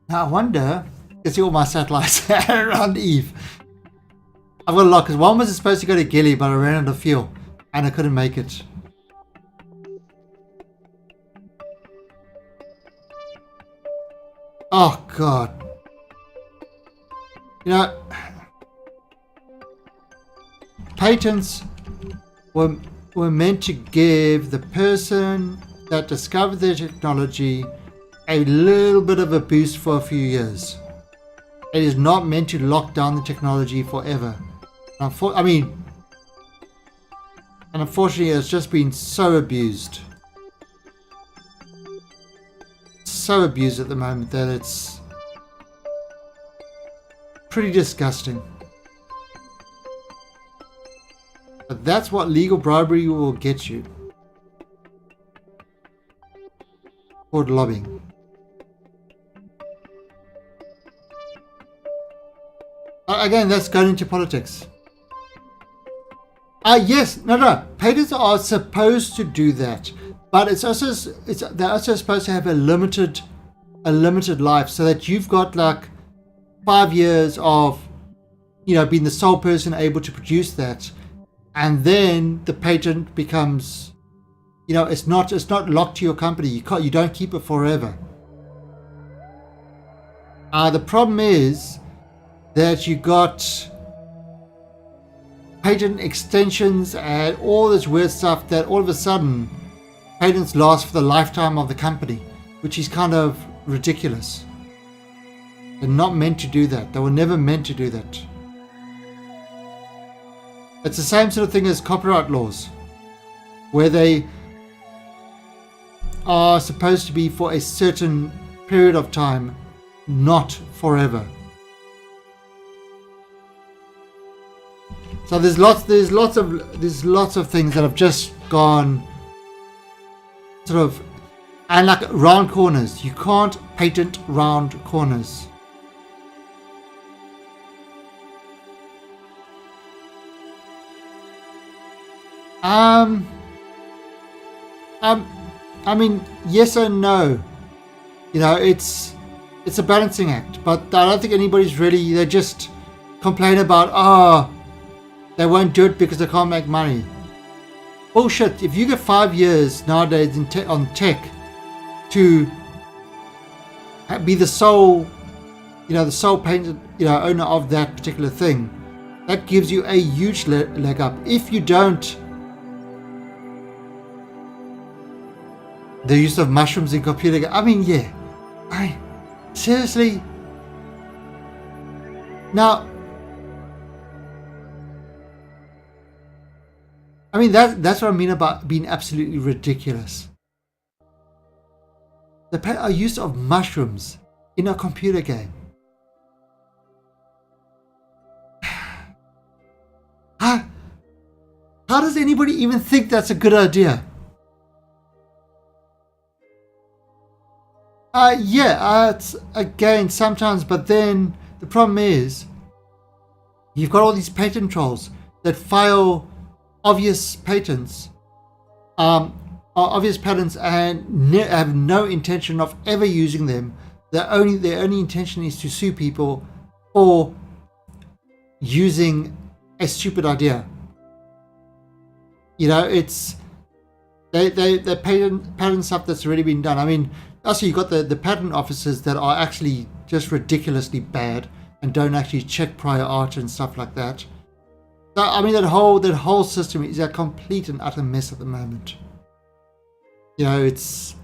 Now I wonder, you see all my satellites around Eve. I've got a lot because one was supposed to go to Gilly, but I ran out of fuel and I couldn't make it. Oh God. You know, patents were meant to give the person that discovered the technology a little bit of a boost for a few years. It is not meant to lock down the technology forever. I mean, And unfortunately, it's just been so abused. So abused at the moment that it's pretty disgusting. But that's what legal bribery will get you. Court lobbying. Again, that's going into politics. Yes, no. Patents are supposed to do that, but they're also supposed to have a limited life, so that you've got like 5 years of, being the sole person able to produce that, and then the patent becomes, it's not locked to your company. You don't keep it forever. The problem is that you got patent extensions and all this weird stuff that all of a sudden patents last for the lifetime of the company, which is kind of ridiculous. They're not meant to do that. They were never meant to do that. It's the same sort of thing as copyright laws, where they are supposed to be for a certain period of time, not forever. So there's lots of things that have just gone sort of, and like round corners. You can't patent round corners. I mean, yes and no. It's a balancing act, but I don't think anybody's really. They just complain about they won't do it because they can't make money. Bullshit. If you get 5 years nowadays on tech to be the sole patent, owner of that particular thing, that gives you a huge leg up. If you don't, the use of mushrooms in computer. I mean, yeah. Seriously. Now, I mean, that's what I mean about being absolutely ridiculous. The use of mushrooms in a computer game. How does anybody even think that's a good idea? It's again sometimes, but then the problem is you've got all these patent trolls that file obvious patents, and have no intention of ever using them. Their only intention is to sue people for using a stupid idea. It's they patent stuff that's already been done. I mean, also you've got the patent officers that are actually just ridiculously bad and don't actually check prior art and stuff like that. So, I mean, that whole system is a complete and utter mess at the moment. It's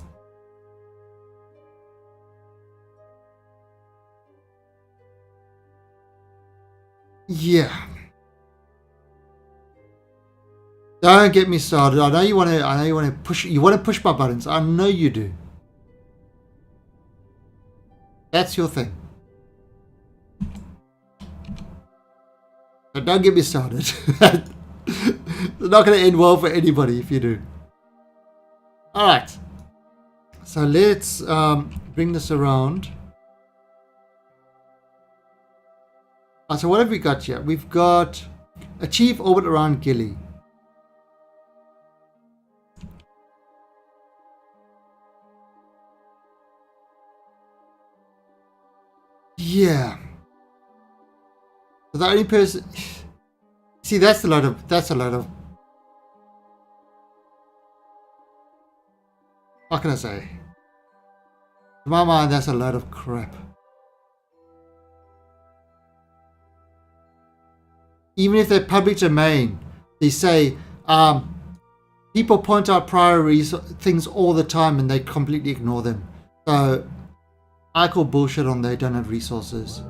yeah. Don't get me started. I know you want to push. You want to push my buttons. I know you do. That's your thing. But don't get me started. It's not going to end well for anybody if you do. Alright. So let's bring this around. So what have we got here? We've got achieve orbit around Gilly. Yeah. The only person, see, that's a lot of, what can I say? In my mind, that's a load of crap. Even if they're public domain, they say, people point out prior things all the time and they completely ignore them. So I call bullshit on they don't have resources.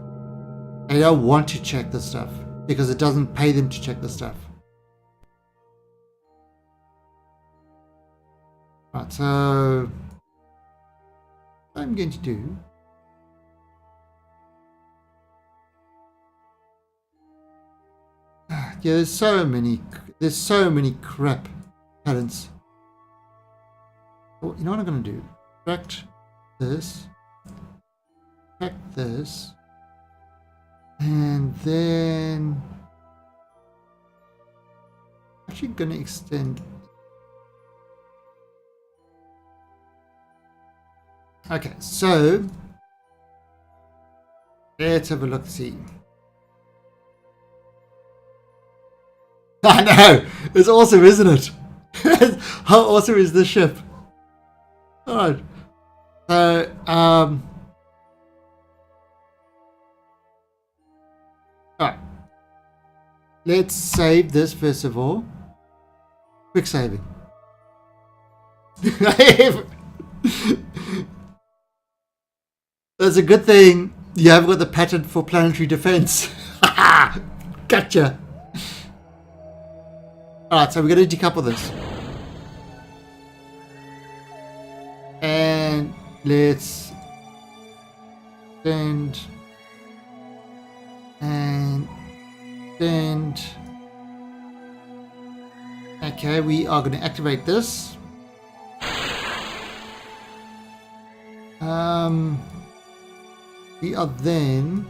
They don't want to check the stuff because it doesn't pay them to check the stuff. Right, so what I'm going to do, yeah, there's so many crap patterns. Well, you know what I'm going to do? Extract this, and then actually going to extend. Okay, so let's have a look. See. I know, it's awesome, isn't it? How awesome is this ship? Alright. So, alright. Let's save this first of all. Quick saving. That's a good thing you haven't got the patent for planetary defense. Gotcha. Alright, so we're going to decouple this. And let's send and send. Okay, we are going to activate this. We are then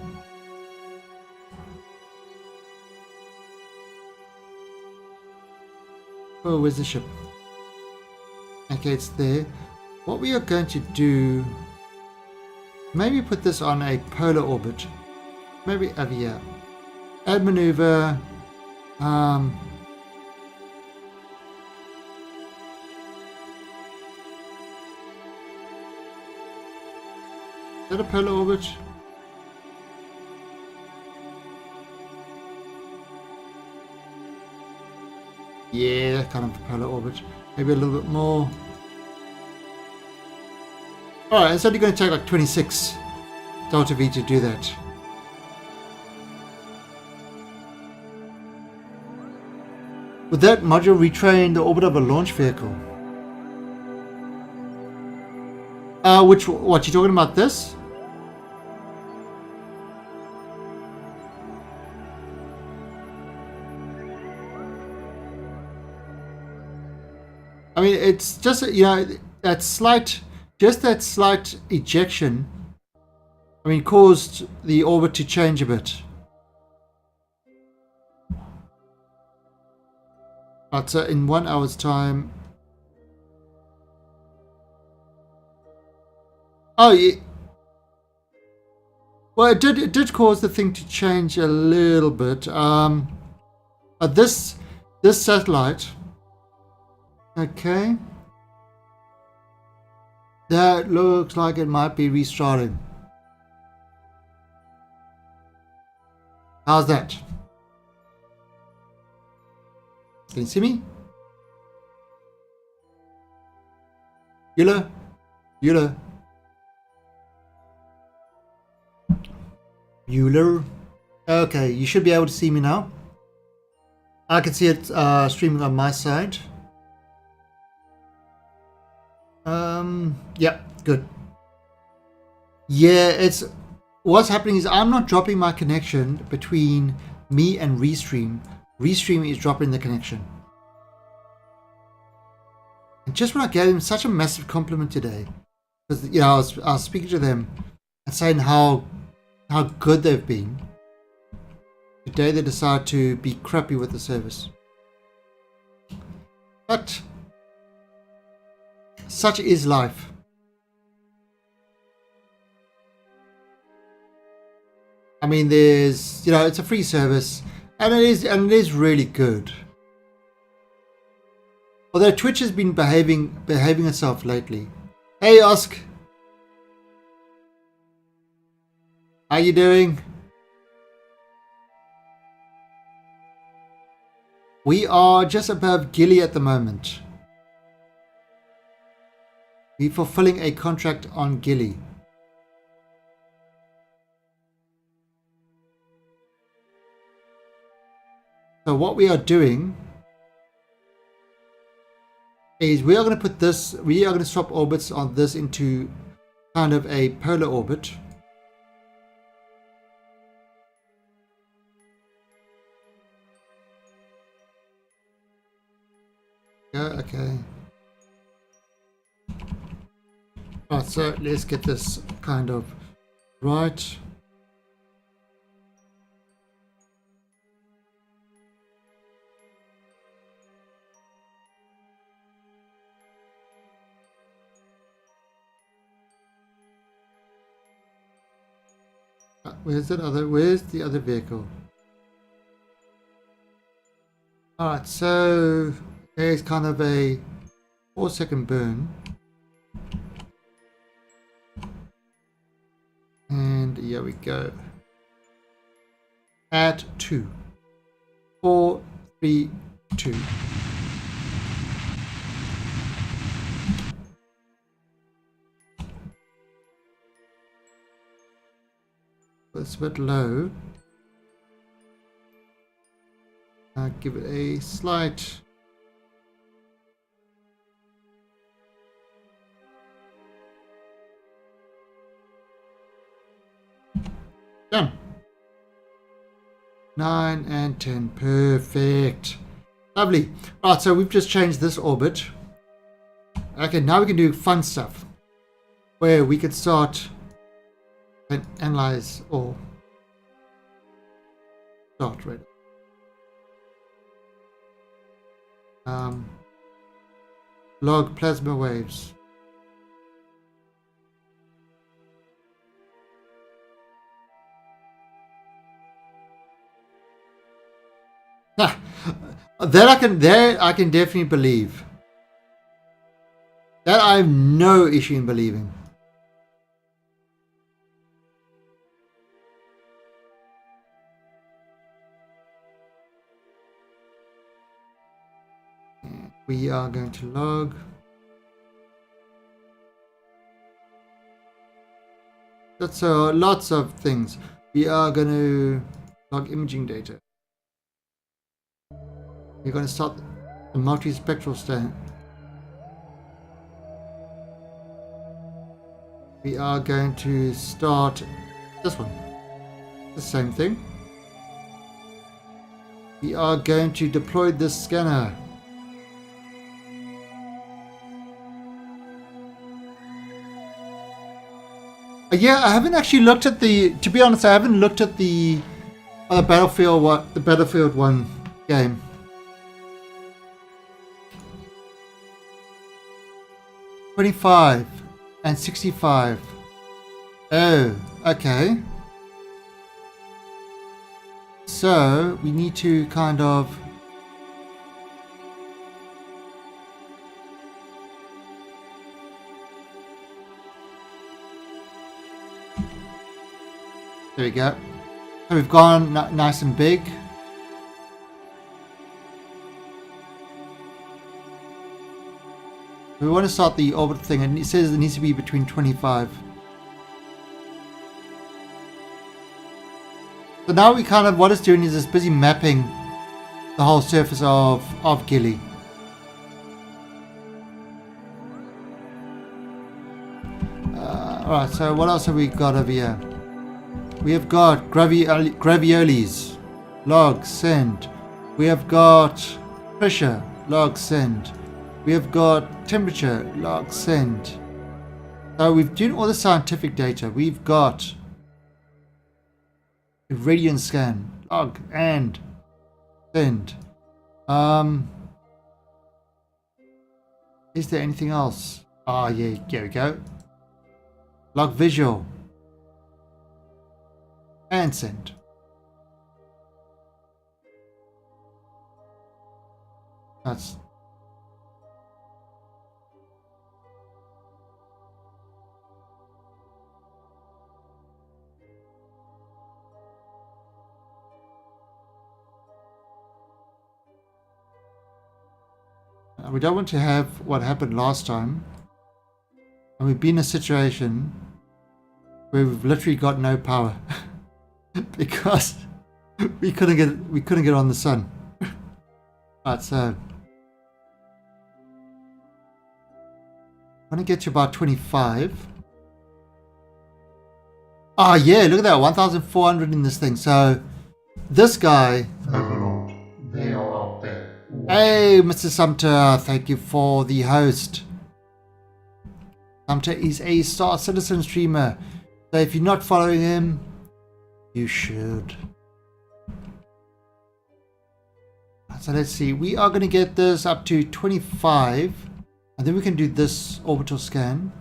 oh, where's the ship? Okay, it's there. What we are going to do, maybe put this on a polar orbit. Maybe over here. Add maneuver. Is that a polar orbit? Yeah, that kind of a polar orbit. Maybe a little bit more. Alright, it's only going to take like 26 Delta V to do that. Would that module retrain the orbit of a launch vehicle? What you talking about this? I mean, it's just, you know, that slight ejection, I mean, caused the orbit to change a bit. But in 1 hour's time. Oh, yeah. Well, it did cause the thing to change a little bit. This satellite. Okay. That looks like it might be restarting. How's that? Can you see me? Euler? Okay, you should be able to see me now. I can see it streaming on my side. Yeah, good. Yeah, it's what's happening is I'm not dropping my connection between me and Restream. Restream is dropping the connection. And just when I gave him such a massive compliment today, because you know I was speaking to them and saying how good they've been. Today they decide to be crappy with the service. But such is life. I mean, there's, you know, it's a free service, and it is really good. Although Twitch has been behaving itself lately. Hey, Osk, how you doing? We are just above Gilly at the moment. We're fulfilling a contract on Gilly. So what we are doing is we are going to put this, we are going to swap orbits on this into kind of a polar orbit. Yeah, okay. Right, so let's get this kind of right. Where's the other vehicle? Alright, so there's kind of a 4-second burn. And here we go. Add 2. 4, 3, 2. It's a bit low. Give it a slight. Done. 9 and 10. Perfect. Lovely. Right, so we've just changed this orbit. Okay, now we can do fun stuff. Where we could start and analyze or start ready. Log plasma waves. That I can definitely believe. That I have no issue in believing. We are going to log. That's lots of things. We are going to log imaging data. We're going to start the multispectral scan. We are going to start this one. The same thing. We are going to deploy this scanner. Yeah, I haven't actually looked at the. To be honest, I haven't looked at the Battlefield 1 game. $25 and $65. Oh, okay. So we need to kind of. There we go. So we've gone nice and big. We want to start the orbit thing, and it says it needs to be between 25. So now we kind of, what it's doing is it's busy mapping the whole surface of Gilly. Alright, so what else have we got over here? We have got graviolis, log, send. We have got pressure, log, send. We have got temperature, log, send. So we've done all the scientific data. We've got a radiant scan, log, and send. Is there anything else? Ah, yeah, here we go. Log visual. And send. That's we don't want to have what happened last time. And we've been in a situation where we've literally got no power. Because we couldn't get on the sun. Right, so I'm going to get to about 25. Ah, yeah, look at that. 1,400 in this thing. So, this guy... They are out there. Hey, Mr. Sumter, thank you for the host. Sumter is a Star Citizen streamer. So if you're not following him, you should. So let's see. We are going to get this up to 25. And then we can do this orbital scan.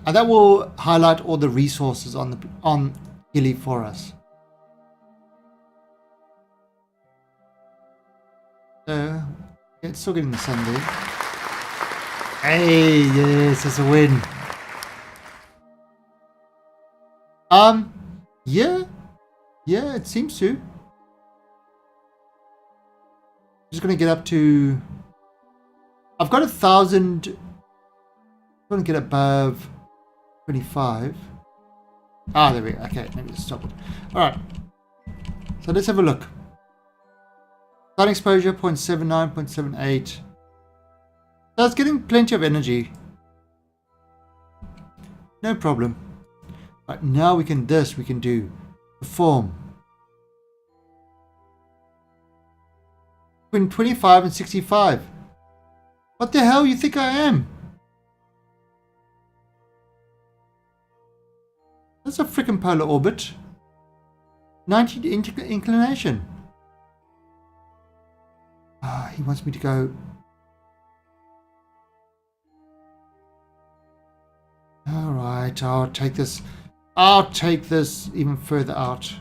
And that will highlight all the resources on Gilly for us. So, it's still getting the sun there. Hey, yes, it's a win. Yeah, it seems to. Just gonna get up to. I've got 1,000. I'm gonna get above 25. Ah, there we go. Okay, let me just stop it. All right. So let's have a look. Sun exposure 0.79, 0.78. That's getting plenty of energy. No problem. Right, now we can do perform. Between 25 and 65. What the hell you think I am? That's a freaking polar orbit. 90 inclination. Ah, he wants me to go. All right, I'll take this. I'll take this even further out.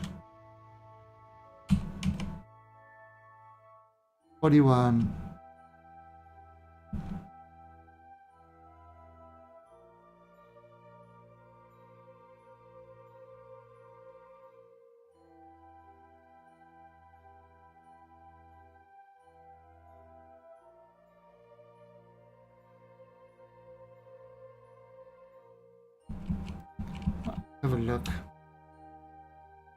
41. Have a look.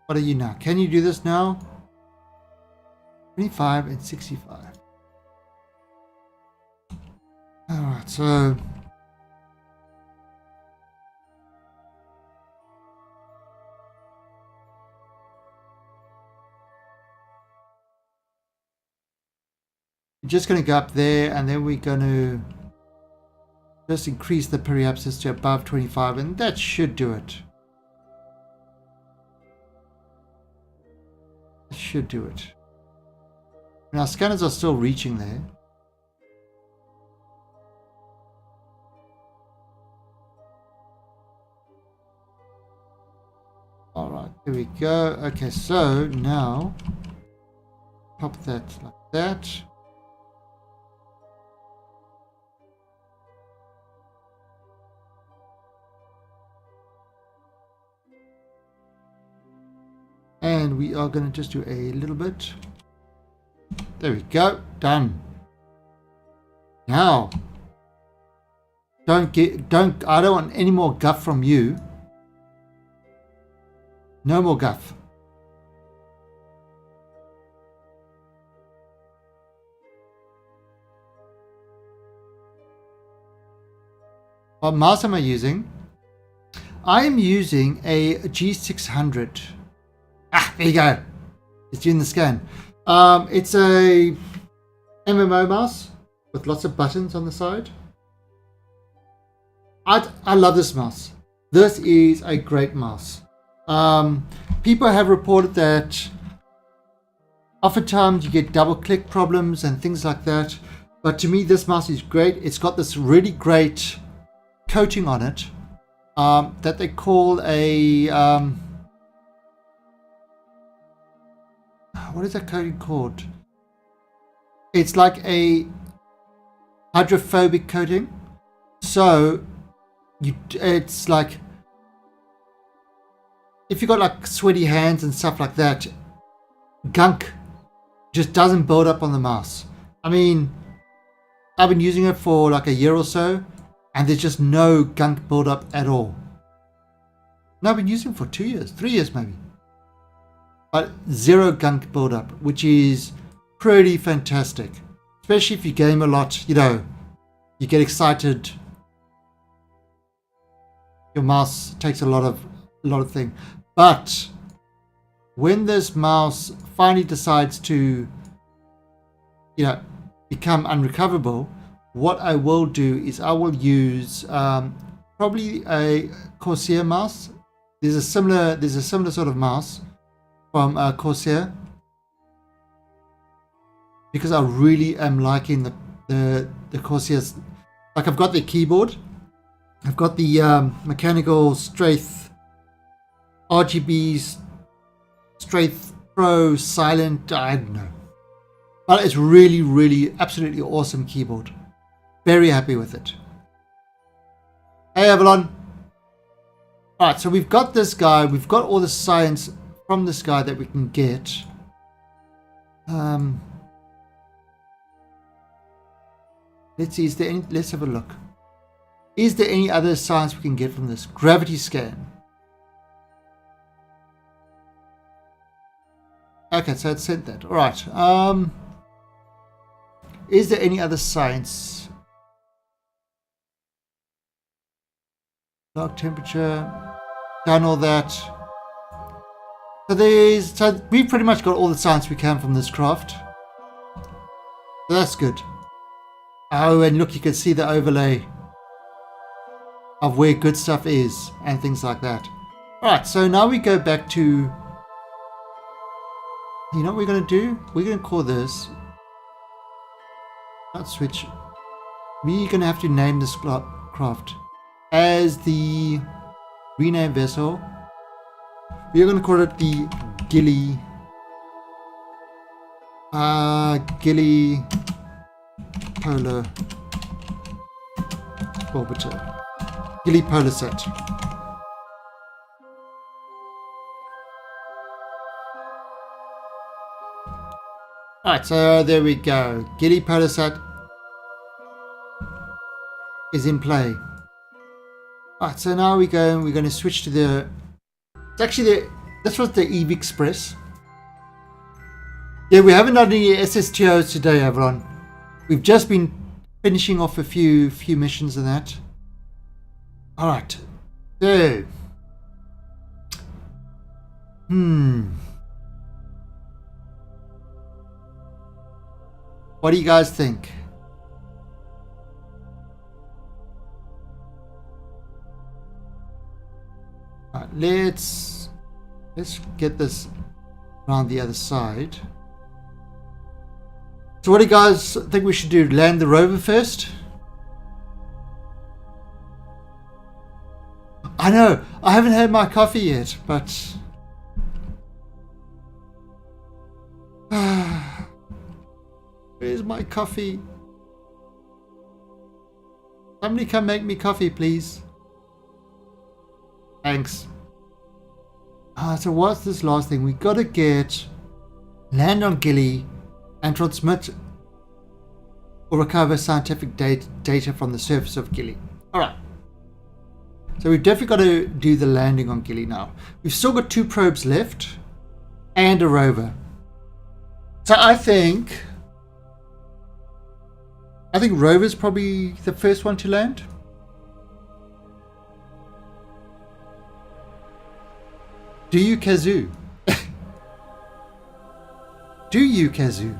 What are you now? Can you do this now? 25 and 65. Alright, so we're just going to go up there and then we're going to just increase the periapsis to above 25 and that should do it. Should do it. And our scanners are still reaching there. Alright, here we go. Okay, so now pop that like that. And we are going to just do a little bit. There we go. Done. Now, I don't want any more guff from you. No more guff. What mouse am I using? I am using a G600. Ah, there you go. It's doing the scan. It's a MMO mouse with lots of buttons on the side. I love this mouse. This is a great mouse. People have reported that oftentimes you get double click problems and things like that. But to me, this mouse is great. It's got this really great coating on it that they call a... what is that coating called? It's like a hydrophobic coating. So it's like if you've got like sweaty hands and stuff like that, gunk just doesn't build up on the mouse. I mean, I've been using it for like a year or so and there's just no gunk build up at all. No, I've been using it for 2 years, 3 years maybe. But zero gunk buildup, which is pretty fantastic. Especially if you game a lot, you know, you get excited. Your mouse takes a lot of thing. But when this mouse finally decides to, become unrecoverable, what I will do is I will use probably a Corsair mouse. There's a similar sort of mouse from Corsair, because I really am liking the Corsairs. Like, I've got the keyboard, I've got the mechanical Straith RGB Straith Pro Silent, I don't know, but it's really absolutely awesome keyboard. Very happy with it. Hey Avalon. Alright, so we've got this guy, we've got all the science from this guy that we can get. Let's see, let's have a look. Is there any other science we can get from this? Gravity scan. Okay, so it said that. Alright. Is there any other science? Log temperature. Done all that. So we've pretty much got all the science we can from this craft. So that's good. Oh, and look, you can see the overlay of where good stuff is and things like that. Alright, so now we go back to, you know what we're going to do? We're going to call this, not switch, we're going to have to name this craft as the rename vessel. We're going to call it the Gilly Polar Orbiter. Gilly Polar Set. Alright, so there we go. Gilly Polar Set is in play. Alright, so now we're going to switch to the, it's actually this was the Eve Express. Yeah, we haven't done any SSTOs today, everyone. We've just been finishing off a few missions and that. Alright. So. What do you guys think? Alright, let's get this around the other side. So what do you guys think we should do? Land the rover first? I know, I haven't had my coffee yet, but where's my coffee? Somebody come make me coffee, please. Thanks. So what's this last thing? We gotta land on Gilly and transmit or recover scientific data from the surface of Gilly. Alright. So we've definitely got to do the landing on Gilly now. We've still got 2 probes left and a rover. So I think rover's probably the first one to land. Do you, Kazoo? Do you, Kazoo?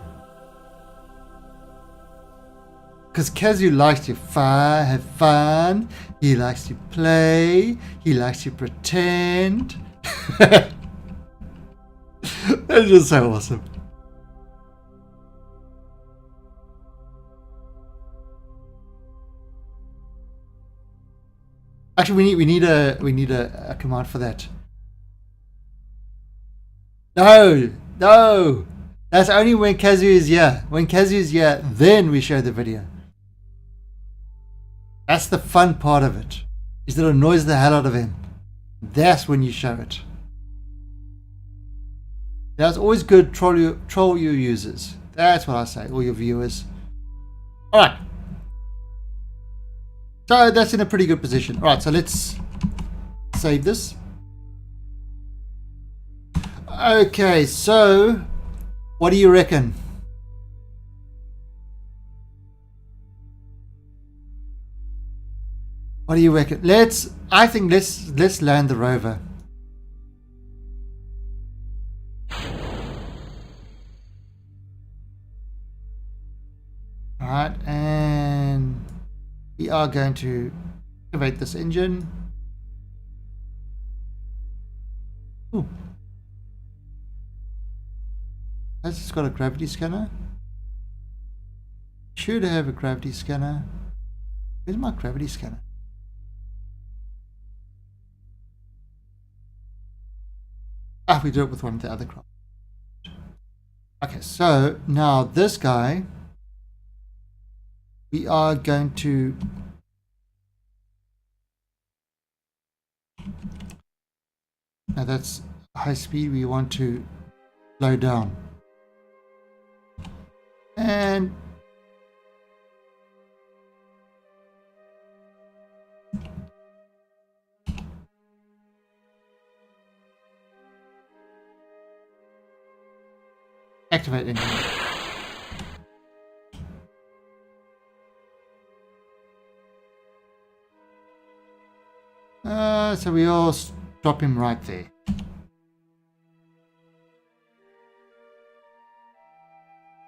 Because Kazoo likes to have fun, he likes to play, he likes to pretend. That's just so awesome. Actually, we need a command for that. No! That's only when Kazoo is here. When Kazoo is here, then we show the video. That's the fun part of it, is that it annoys the hell out of him. That's when you show it. That's always good. Troll your users. That's what I say, all your viewers. Alright. So that's in a pretty good position. Alright, so let's save this. Okay, so what do you reckon? What do you reckon? I think let's land the rover. Alright, and we are going to activate this engine. Ooh. Has this got a gravity scanner? Should have a gravity scanner. Where's my gravity scanner? Ah, we do it with one of the other craft. Okay, so now this guy, we are going to now that's high speed. We want to slow down and activate engine. So we all stop him right there.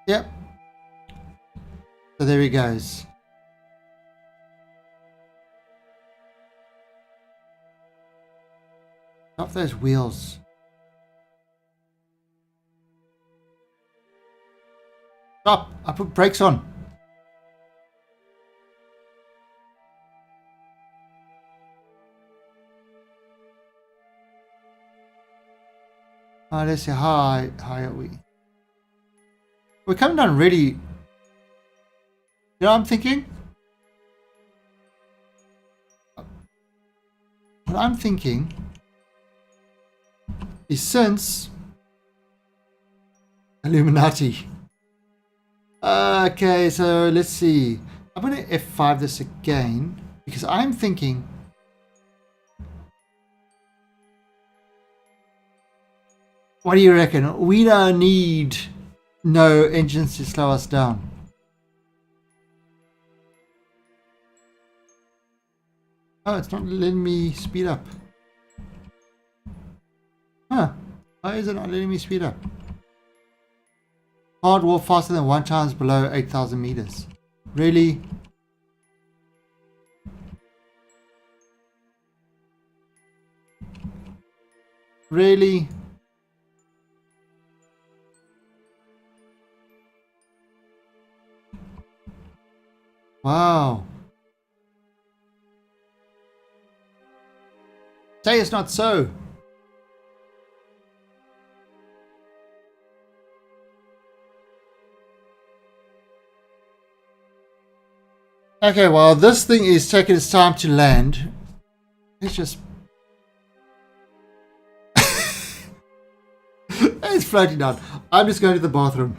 Yep. So there he goes. Stop those wheels. Stop! I put brakes on. Let's see, how high are we? We're coming down really... You know what I'm thinking? What I'm thinking is, since Illuminati. Okay, so let's see. I'm going to F5 this again because I'm thinking... What do you reckon? We don't need no engines to slow us down. Oh, it's not letting me speed up. Huh. Why is it not letting me speed up? Hard warp faster than 1 times below 8,000 meters. Really? Really? Wow. Say it's not so. Okay, well, this thing is taking its time to land. Let's just... It's floating down. I'm just going to the bathroom.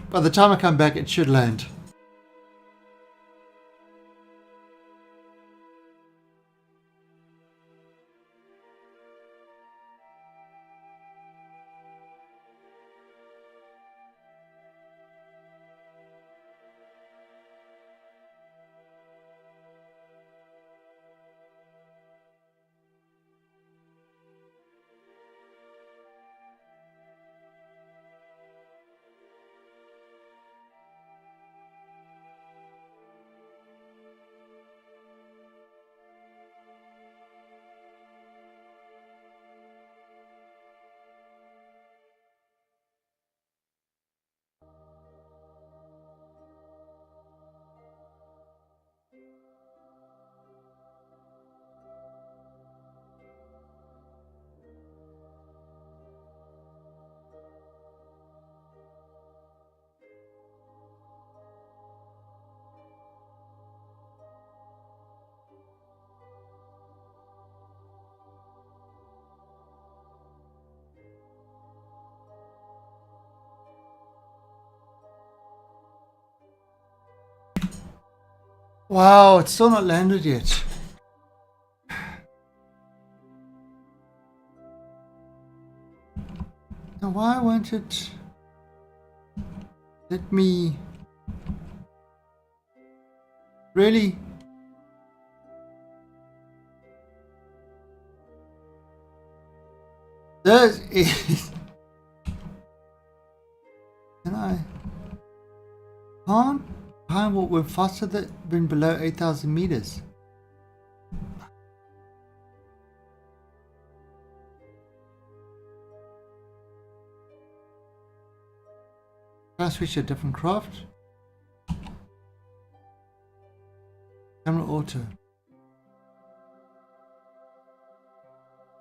By the time I come back, it should land. Wow, it's still not landed yet. Now why won't it let me... Really? This is... Can I... Can't time what went faster than below 8,000 meters. Can I switch to a different craft? Camera auto.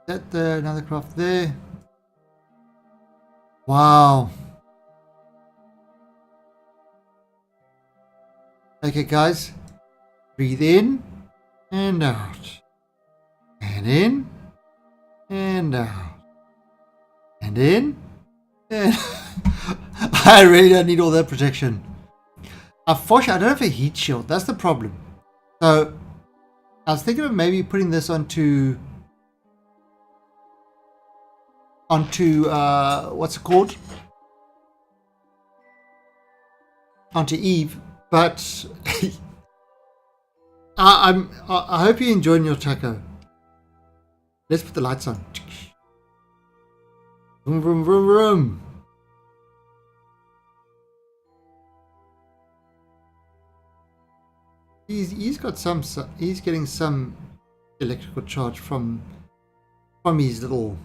That there, another craft there. Wow. Okay, guys. Breathe in and out. And in and out. And in and I really don't need all that protection. Unfortunately, I don't have a heat shield. That's the problem. So I was thinking of maybe putting this onto what's it called? Onto Eve, but I hope you're enjoying your taco. Let's put the lights on. Vroom, vroom, vroom, vroom. He's got some. He's getting some electrical charge from his little.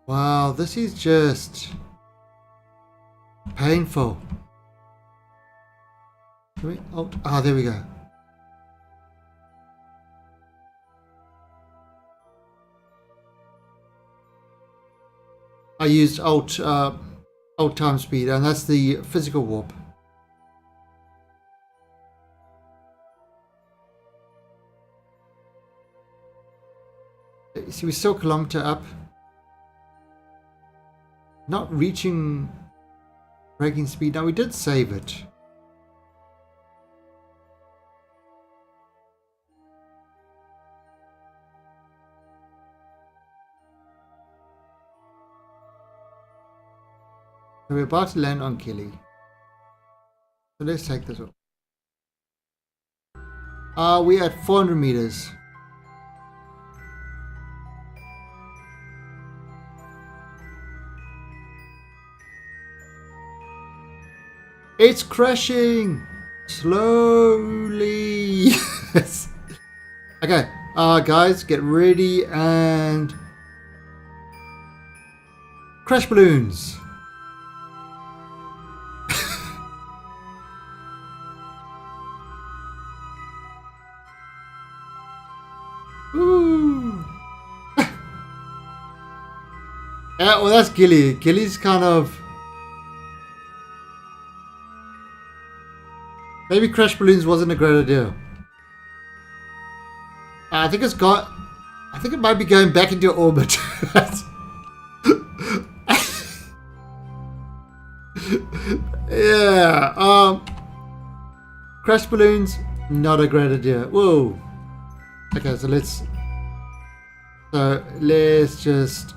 Wow, this is just painful. Oh, there we go. I used alt time speed, and that's the physical warp. See, we're still a kilometer up. Not reaching braking speed. Now we did save it. So we're about to land on Kelly. So let's take this off. We're at 400 meters. It's crashing slowly. Okay, guys, get ready and crash balloons. Ooh. Yeah, well, that's Gilly. Gilly's kind of. Maybe crash balloons wasn't a great idea. I think it's got. I think it might be going back into orbit. Yeah. Crash balloons, not a great idea. Whoa. Okay, so let's just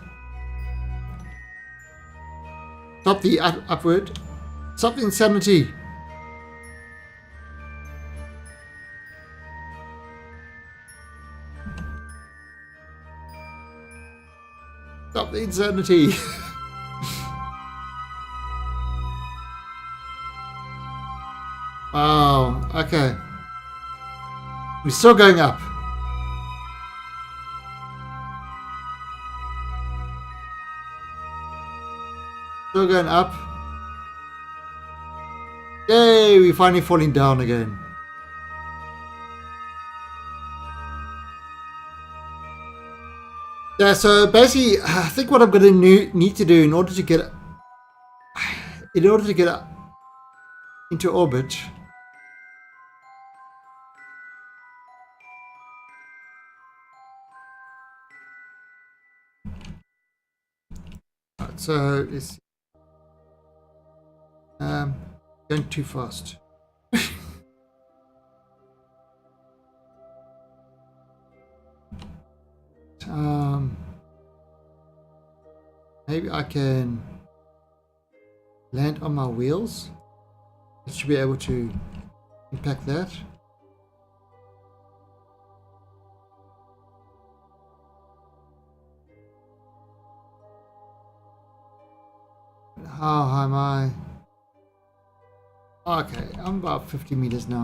stop the upward. Stop the insanity. Stop the insanity. Wow, okay. We're still going up. Still going up. Yay, we're finally falling down again. Yeah, so basically, I think what I'm going to need to do in order to get into orbit, so it's going too fast. Maybe I can land on my wheels. I should be able to impact that. How high am I? Okay, I'm about 50 meters now.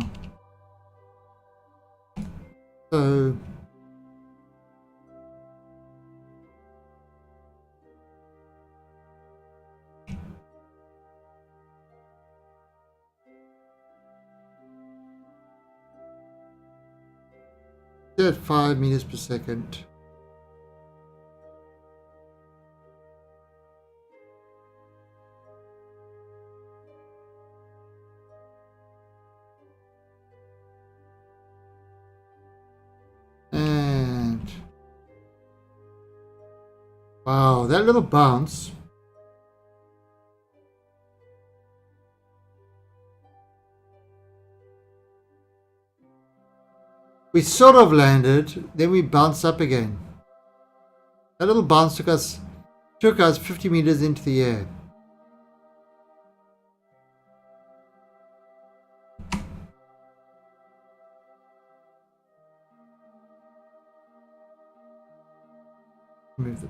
So at 5 meters per second. And wow, that little bounce. We sort of landed, then we bounced up again. That little bounce took us 50 meters into the air. Move the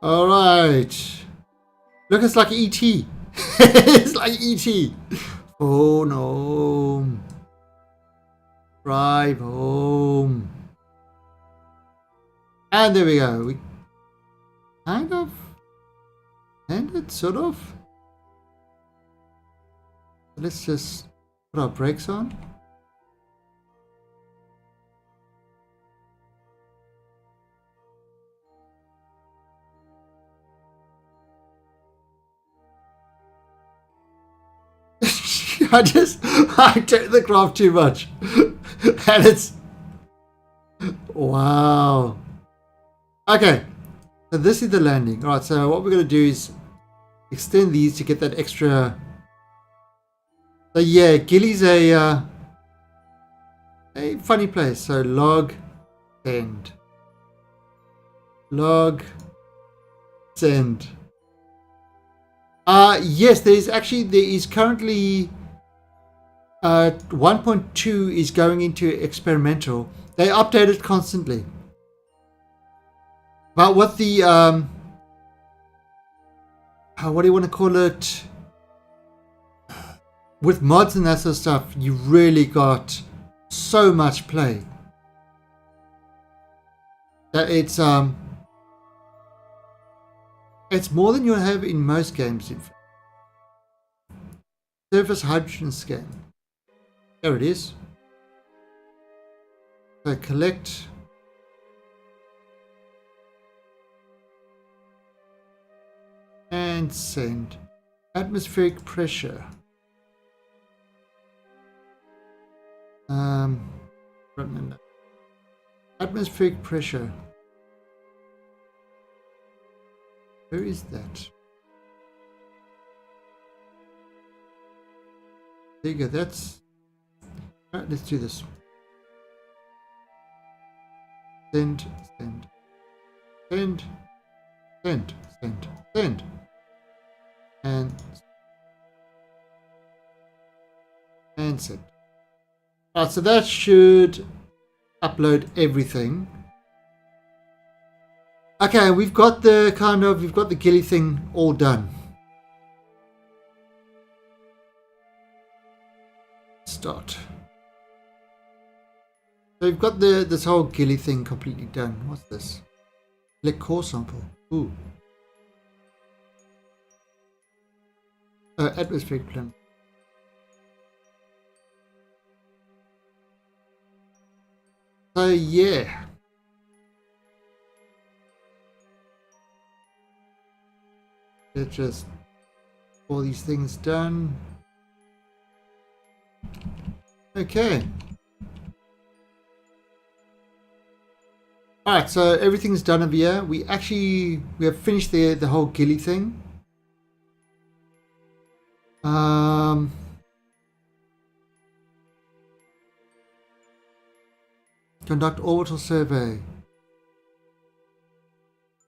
all right. Look, it's like E.T. It's like E.T. Oh no. Drive home. And there we go. We kind of landed, sort of. Let's just put our brakes on. I take the craft too much. And it's wow. Okay. So this is the landing. Alright, so what we're gonna do is extend these to get that extra. So yeah, Gilly's a funny place. So log send. Log send. Yes, there is currently 1.2 is going into experimental. They update it constantly. But what the what do you want to call it? With mods and that sort of stuff, you really got so much play that it's more than you'll have in most games. In fact. Surface hydrogen scan. There it is. So collect. And send. Atmospheric pressure. Atmospheric pressure. Where is that? There you go. That's all right. Let's do this. Send, send, send, send, send, send, and send. Alright, so that should upload everything. Okay, we've got the Gilly thing all done. Start. So we've got this whole Gilly thing completely done. What's this? Select core sample. Ooh. Atmospheric plan. So yeah. Let's just all these things done. Okay. Alright, so everything's done over here. We have finished the whole ghillie thing. Conduct orbital survey.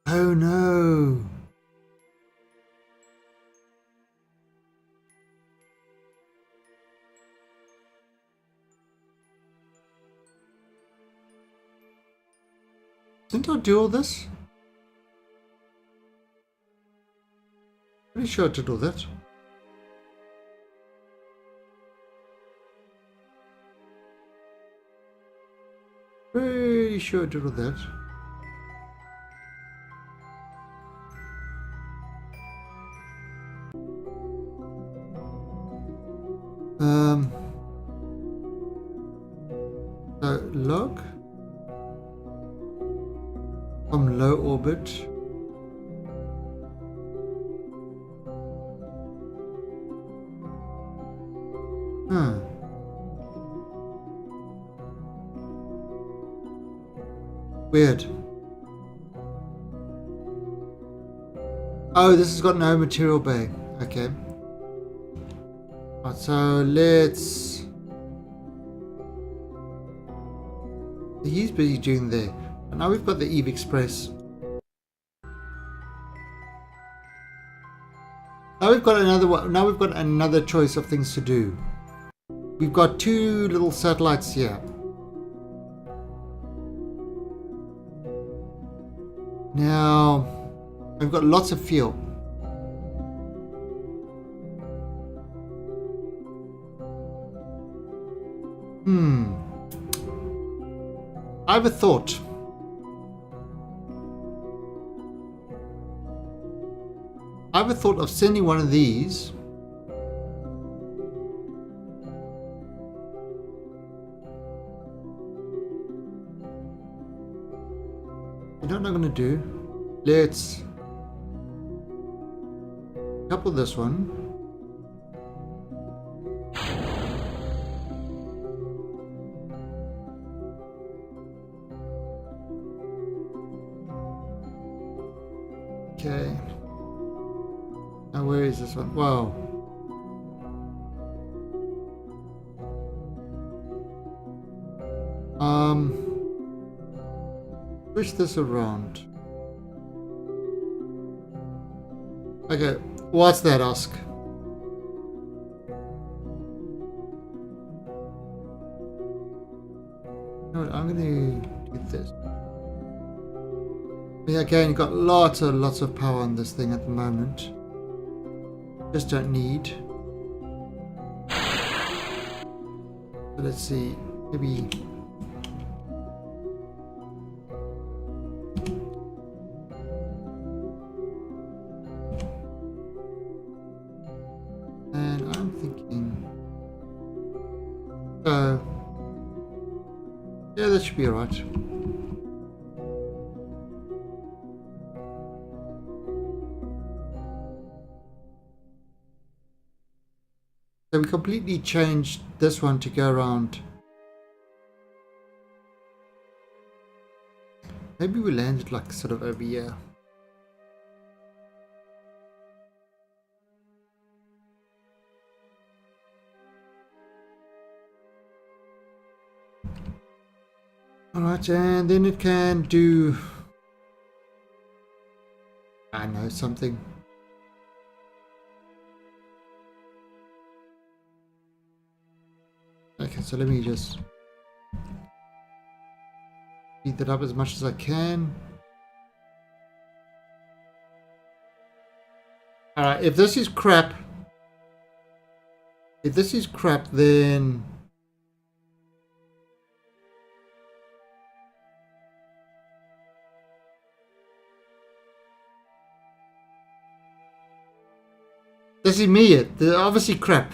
Oh no. Didn't I do all this? Pretty sure I did all that. Pretty sure I did all that. Log from low orbit. Huh. Weird. Oh, this has got no material bay. Okay. Right, so let's... He's busy doing there. And now we've got the Eve Express. Now we've got another one. Now we've got another choice of things to do. We've got two little satellites here. Now we've got lots of fuel. I have a thought. I have a thought of sending one of these you know what I'm going to do? Let's couple this one. Okay. Now where is this one? Wow. Push this around. Okay, what's that, ask? No, I'm gonna do this. Yeah, again, you've got lots of power on this thing at the moment. Just don't need. So let's see, maybe. And I'm thinking. Yeah, that should be alright. So we completely changed this one to go around. Maybe we landed like sort of over here. Alright, and then it can do... I know, something. Okay, so let me just speed that up as much as I can. Alright, if this is crap, then this is me. They're obviously crap.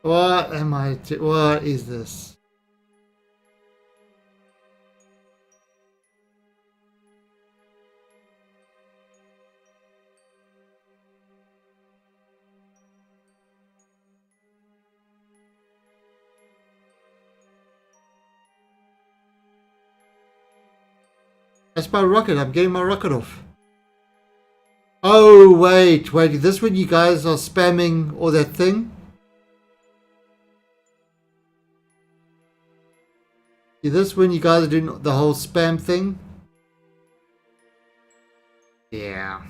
What am I? What is this? That's my rocket. I'm getting my rocket off. Oh, wait. Is this when you guys are spamming all that thing? Is this when you guys are doing the whole spam thing? Yeah.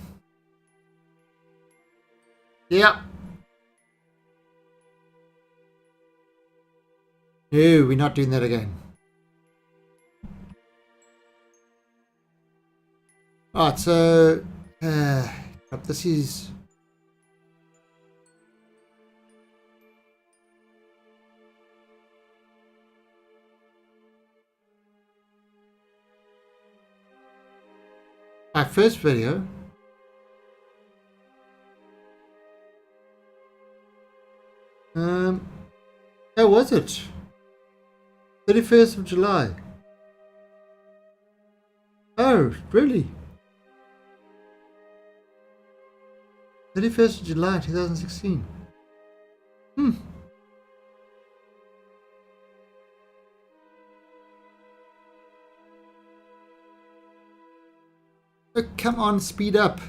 Yeah. No, we're not doing that again. Alright, so this is my first video. How was it? 31st of July. Oh, really? 31st of July 2016. Oh, come on, speed up.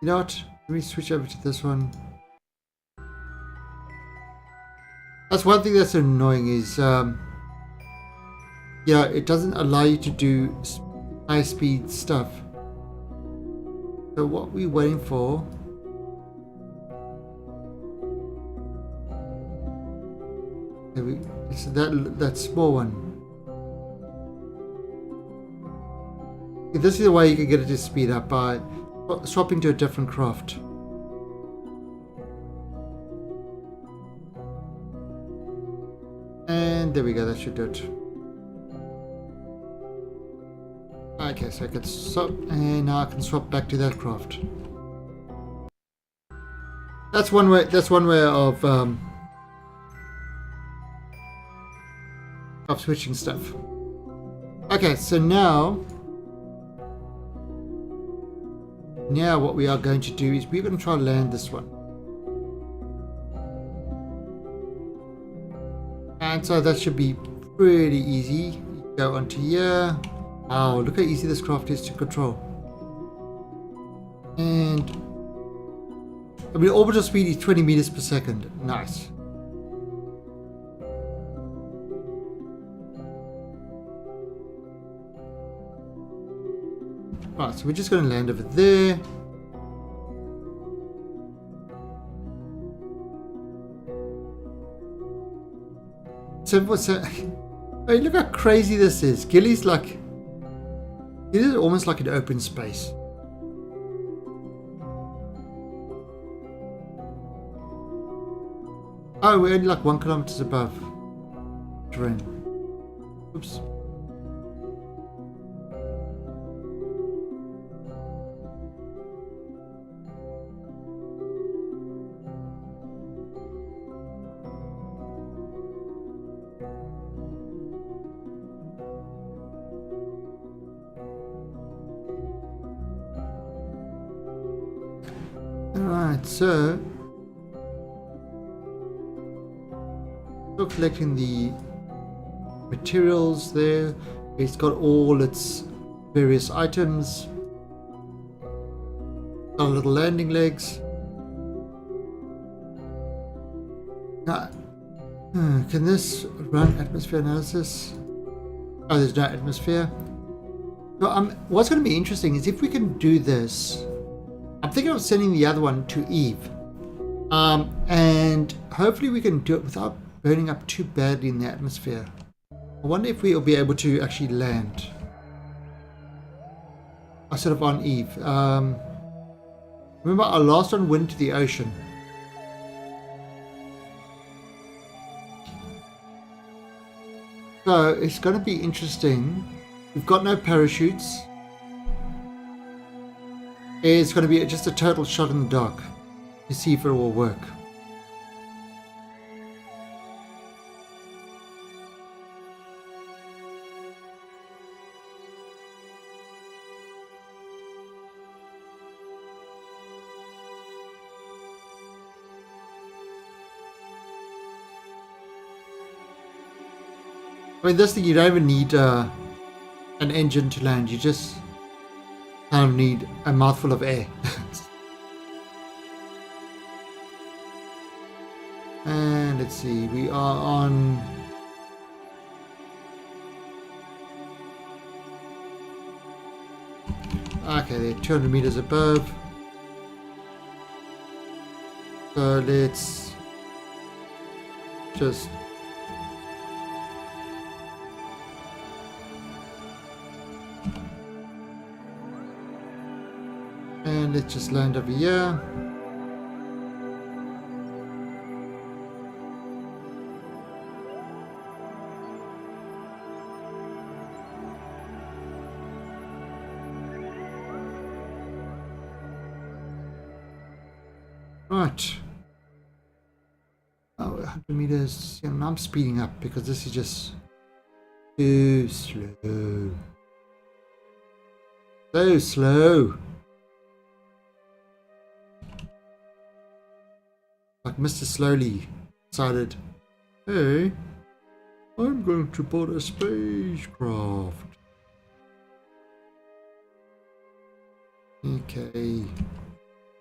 You know what? Let me switch over to this one. That's one thing that's annoying is, it doesn't allow you to do high speed stuff. So what we're waiting for? It's that small one. This is the way you can get it to speed up by swapping to a different craft. And there we go, that should do it. Okay, so I can swap, and now I can swap back to that craft. That's one way of switching stuff. Okay, so now what we are going to do is we're going to try to land this one. And so that should be pretty easy. You go onto here. Wow, look how easy this craft is to control. And I mean, orbital speed is 20 meters per second. Nice. Right, so we're just going to land over there. So hey, look how crazy this is. Gilly's almost like an open space. Oh, we're only like 1 kilometer above terrain. Oops. Alright, so still collecting the materials there. It's got all its various items. Got little landing legs. Now, can this run atmosphere analysis? Oh, there's no atmosphere. So, what's going to be interesting is if we can do this. I'm thinking of sending the other one to Eve. And hopefully we can do it without burning up too badly in the atmosphere. I wonder if we'll be able to actually land. Sort of on Eve. Remember our last one went into the ocean. So it's going to be interesting. We've got no parachutes. It's going to be just a total shot in the dark to see if it will work. I mean, this thing you don't even need an engine to land. You just kind of need a mouthful of air. And let's see, we are on okay, they're 200 meters above. So let's just land over here. Right. Oh, 100 meters. And I'm speeding up because this is just too slow. So slow. Like Mr. Slowly decided, hey, I'm going to build a spacecraft. Okay.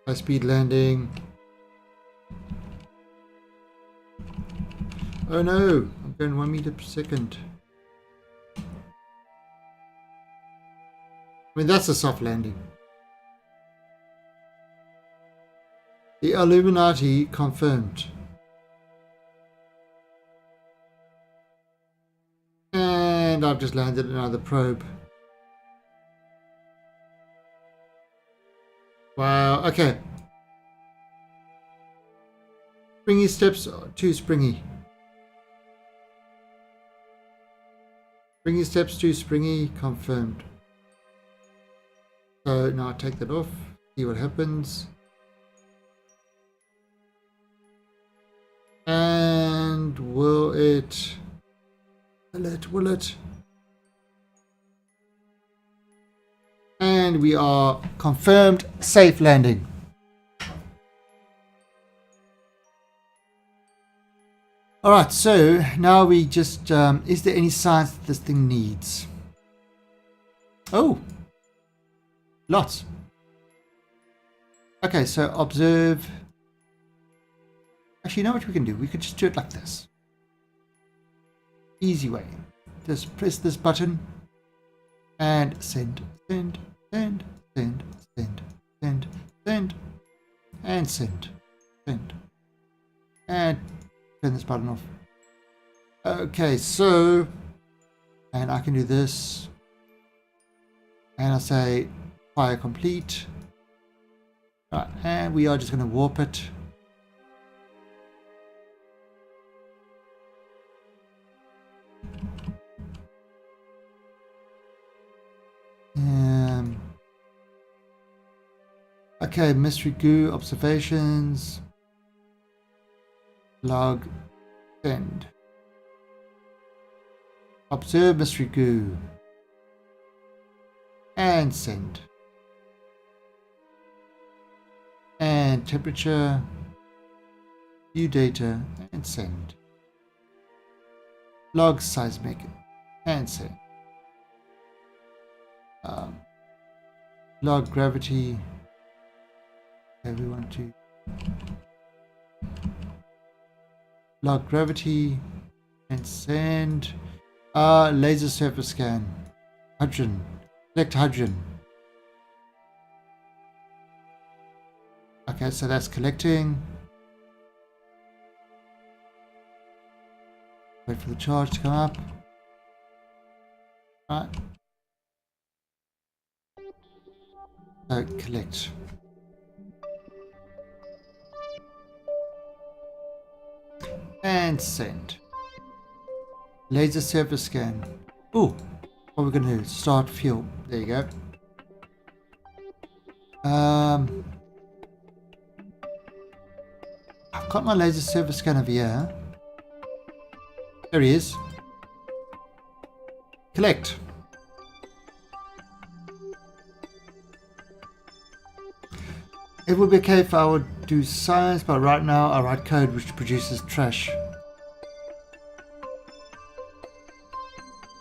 High speed landing. Oh no, I'm going 1 meter per second. I mean, that's a soft landing. The Illuminati confirmed. And I've just landed another probe. Wow, okay. Springy steps, too springy. Springy steps, too springy, confirmed. So now I take that off, see what happens. And will it? And we are confirmed safe landing. Alright, so now we just, is there any science that this thing needs? Oh, lots. Okay, so observe. Actually, you know what we can do? We could just do it like this. Easy way. Just press this button and send, send, send, send, send, send, send, and send, send, and turn this button off. Okay, so, and I can do this, and I'll say fire complete. Right, and we are just going to warp it. Okay, mystery goo observations. Log send. Observe mystery goo. And send. And temperature. View data and send. Log seismic and send. Log gravity. Okay, we want to log gravity and send. Laser surface scan. Hydrogen. Collect hydrogen. Okay, so that's collecting. Wait for the charge to come up. Right. So collect. And send. Laser surface scan. Oh, what we're going to do? Start fuel. There you go. I've got my laser surface scan over here. There he is. Collect. It would be okay if I would do science, but right now I write code which produces trash.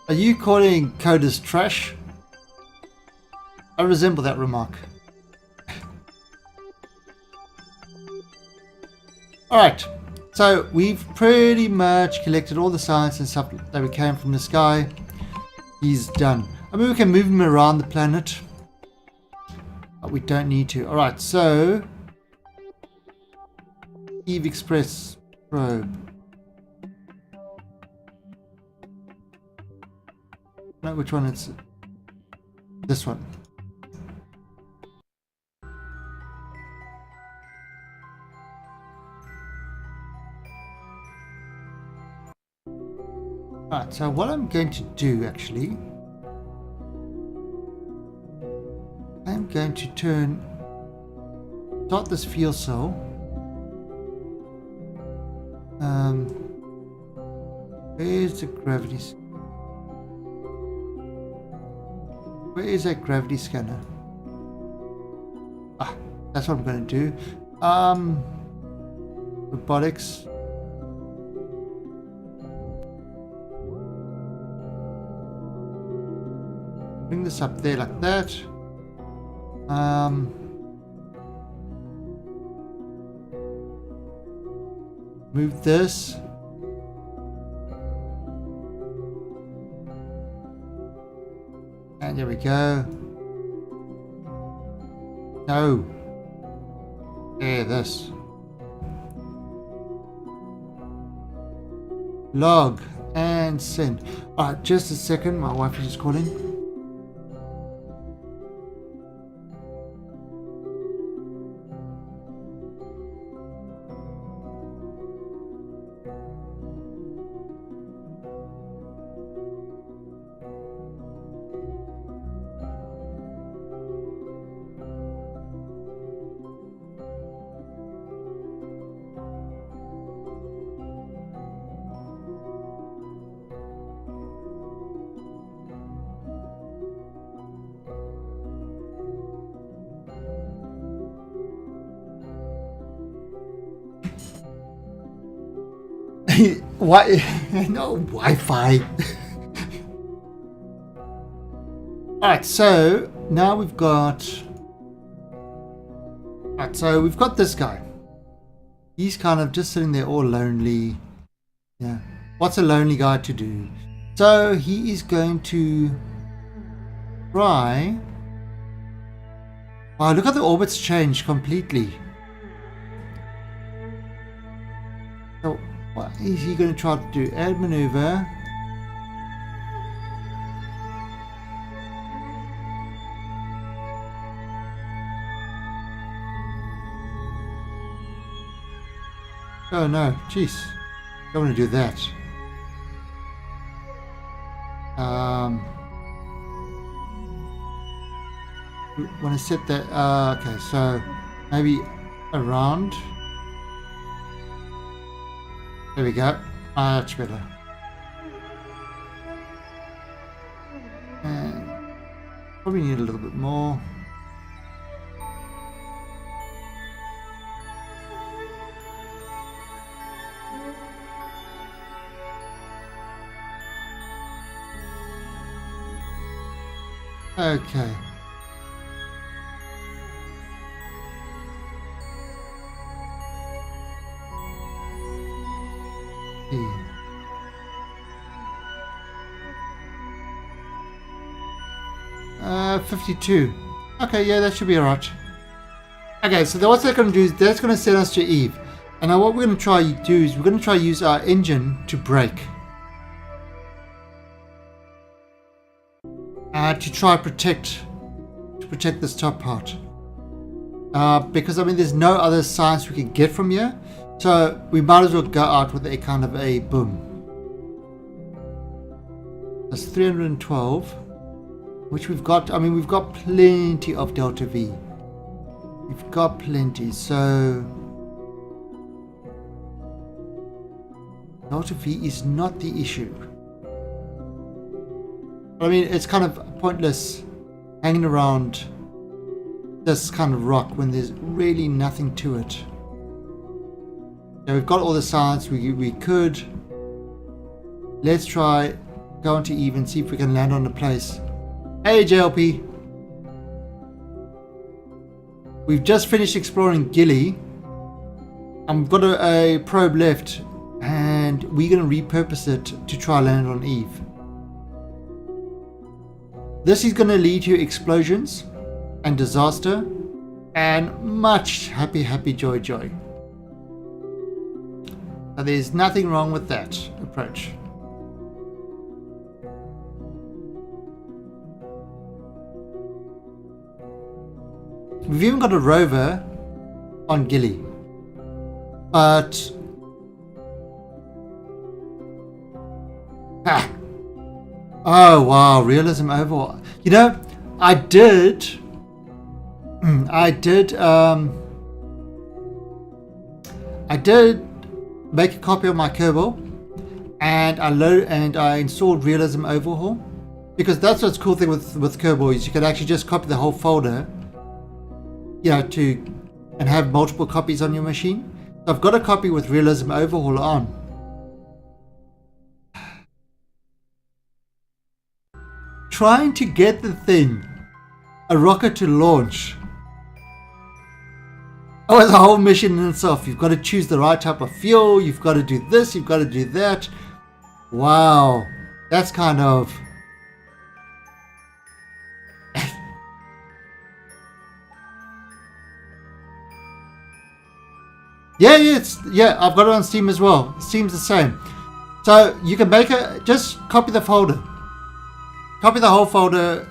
Are you calling coders trash? I resemble that remark. Alright, so we've pretty much collected all the science and stuff that we can from this guy. He's done. I mean, we can move him around the planet, but we don't need to. Alright, so Eve Express probe. No, which one is it? This one. Alright, so what I'm going to do actually, I'm going to start this fuel cell. Where's the gravity? Where is that gravity scanner? Ah, that's what I'm going to do. Robotics. Bring this up there like that. Move this. And there we go. No. There, this. Log and send. Alright, just a second. My wife is just calling. Why? No Wi-Fi. Alright, so now we've got... Alright, so we've got this guy. He's kind of just sitting there all lonely. Yeah. What's a lonely guy to do? So he is going to try... Wow, look how the orbits changed completely. So what is he going to try to do? Add maneuver. Oh no, jeez. Don't want to do that. Want to set that, okay, so maybe around. There we go. Much better. And probably need a little bit more. Okay. See. 52. Okay, yeah, that should be alright. Okay, so what's that going to do is that's going to send us to Eve. And now what we're going to try to do is we're going to try to use our engine to brake. To try to protect this top part. Because I mean there's no other science we can get from here. So we might as well go out with a kind of a boom. That's 312. Which we've got, I mean we've got plenty of delta V. We've got plenty, so delta V is not the issue. I mean, it's kind of pointless hanging around this kind of rock when there's really nothing to it. So we've got all the science we could. Let's try go on to Eve and see if we can land on a place. Hey JLP. We've just finished exploring Gilly. I've got a probe left and we're going to repurpose it to try land on Eve. This is going to lead to explosions and disaster and much happy joy. Now, there's nothing wrong with that approach. We've even got a rover on Gilly, but oh wow, realism overhaul. You know, I did make a copy of my Kerbal, and I installed realism overhaul, because that's what's cool thing with Kerbal is you can actually just copy the whole folder, you know, and have multiple copies on your machine. So I've got a copy with realism overhaul on. Trying to get the thing, a rocket to launch. Oh, it's a whole mission in itself. You've got to choose the right type of fuel. You've got to do this. You've got to do that. Wow. That's kind of... yeah, I've got it on Steam as well. Steam's the same. So you can just copy the folder. Copy the whole folder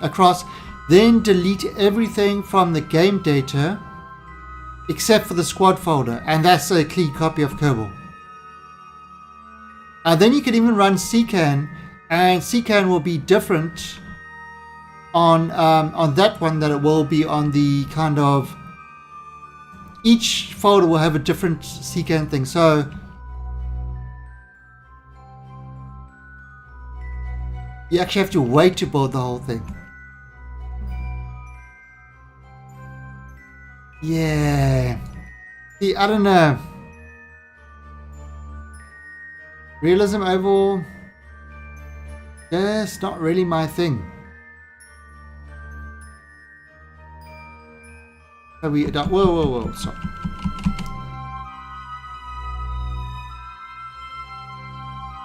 across. Then delete everything from the game data except for the squad folder, and that's a clean copy of Kerbal. Then you can even run CCAN, and CCAN will be different on that one than it will be on the kind of... Each folder will have a different CCAN thing, so you actually have to wait to build the whole thing. Yeah. See, I don't know. Realism overall, that's not really my thing. So we whoa, stop.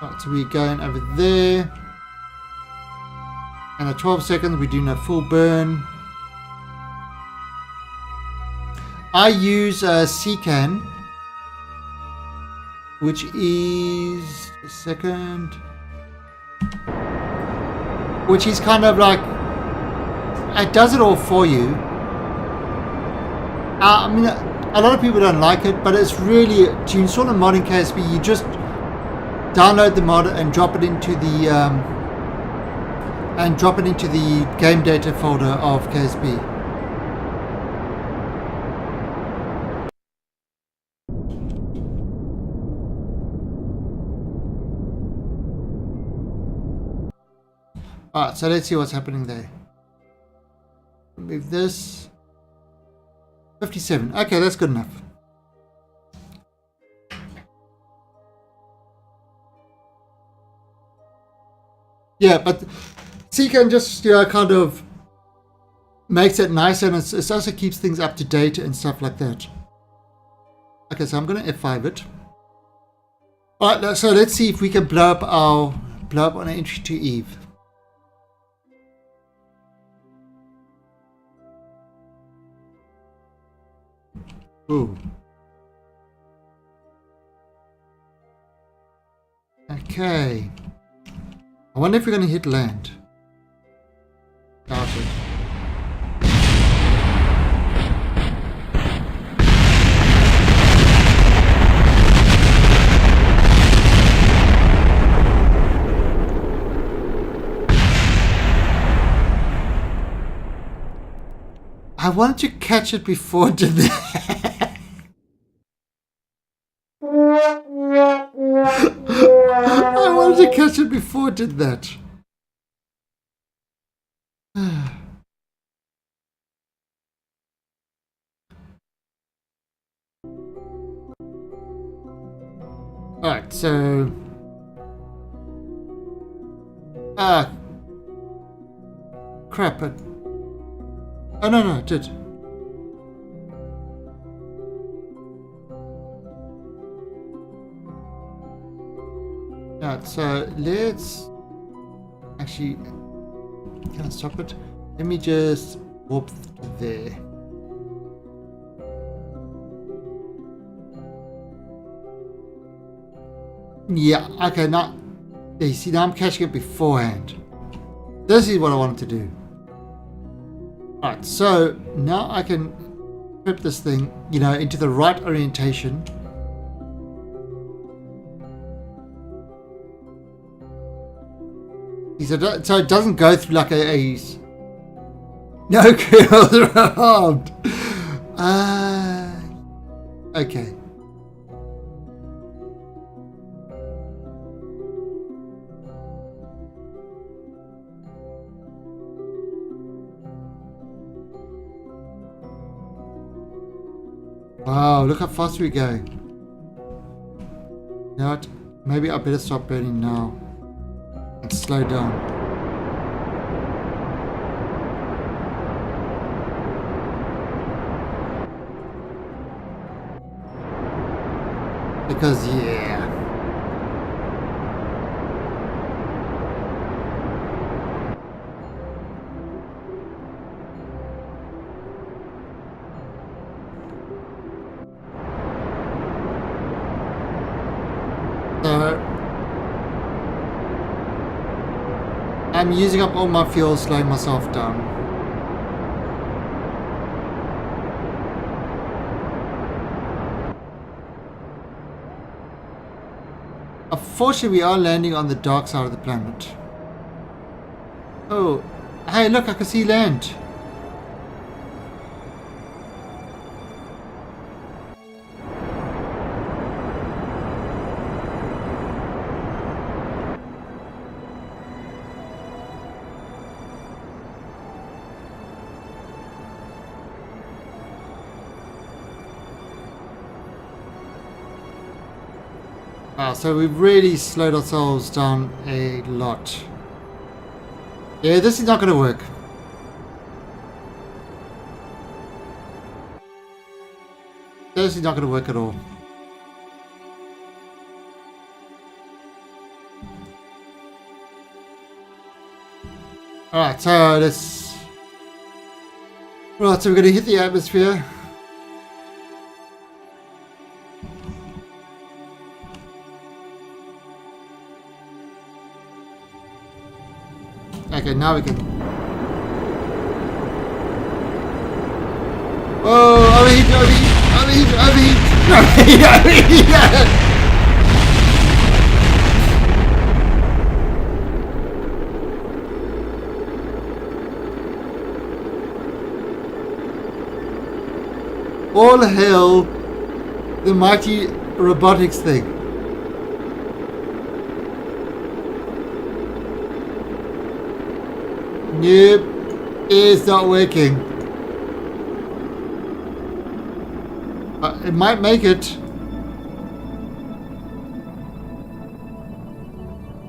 Right, so we're going over there. And at 12 seconds, we're doing a full burn. I use CCAN, which is a second, which is kind of like, it does it all for you. I mean, a lot of people don't like it, but it's really, to install a mod in KSP, you just download the mod and drop it into the game data folder of KSP. Alright, so let's see what's happening there. Move this. 57. Okay, that's good enough. Yeah, but CCAN just kind of makes it nice, and it also keeps things up to date and stuff like that. Okay, so I'm going to F5 it. Alright, so let's see if we can blow up on entry to Eve. Ooh. Okay. I wonder if we're going to hit land. Doubt it. I wanted to catch it before it did that. I wanted to catch it before it did that. Alright, so Ah, crap. Oh, no, it did. Right, so let's actually, can I stop it? Let me just warp there. Yeah, okay, now, you see, now I'm catching it beforehand. This is what I wanted to do. Alright, so now I can flip this thing, you know, into the right orientation. So it doesn't go through like a no criminals around. Okay. Wow, look how fast we're going. You know what? Maybe I better stop burning now and slow down. Because, yeah. So, I'm using up all my fuel, slowing myself down. Unfortunately, we are landing on the dark side of the planet. Oh, hey, look, I can see land. So we've really slowed ourselves down a lot. Yeah, this is not going to work. This is not going to work at all. Alright, so let's... Right, so we're going to hit the atmosphere. Okay, now we can... Oh, overheat! All hail the mighty robotics thing. Nope, it's not working. It might make it.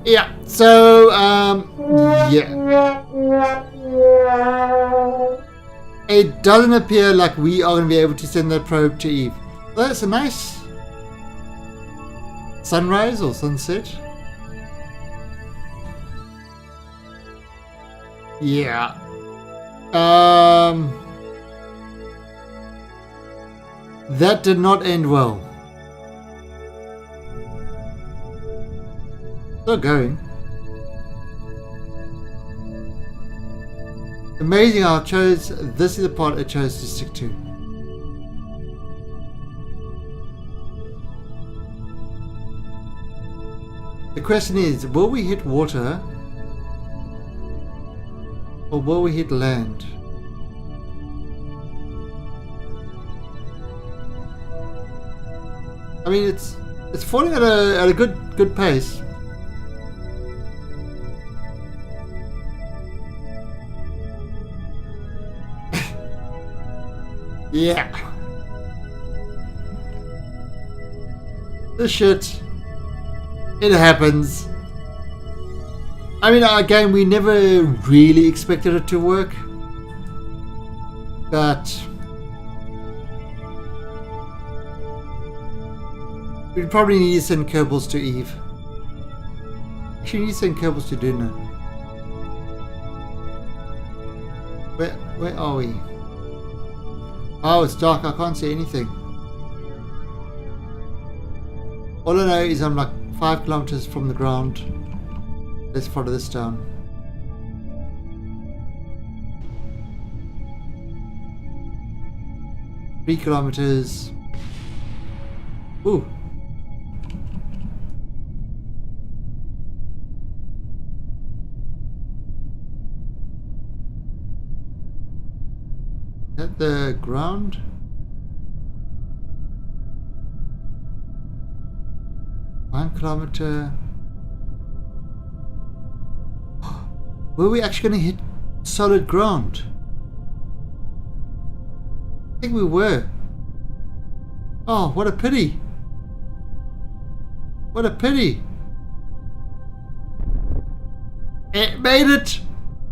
Yeah, so, yeah. It doesn't appear like we are going to be able to send that probe to Eve. Well, that's a nice sunrise or sunset. Yeah. That did not end well. Still going. Amazing how I chose, this is the part I chose to stick to. The question is, will we hit water? Or will we hit land? I mean, it's falling at a good pace. Yeah. This shit. It happens. I mean, again, we never really expected it to work. But we probably need to send Kerbals to Eve. Actually, we need to send Kerbals to Duna. Where are we? Oh, it's dark. I can't see anything. All I know is I'm like 5 kilometers from the ground. Let's follow this down. Three kilometers. Ooh. Is that the ground? One kilometer. Were we actually going to hit solid ground? I think we were. Oh, what a pity. What a pity. It made it.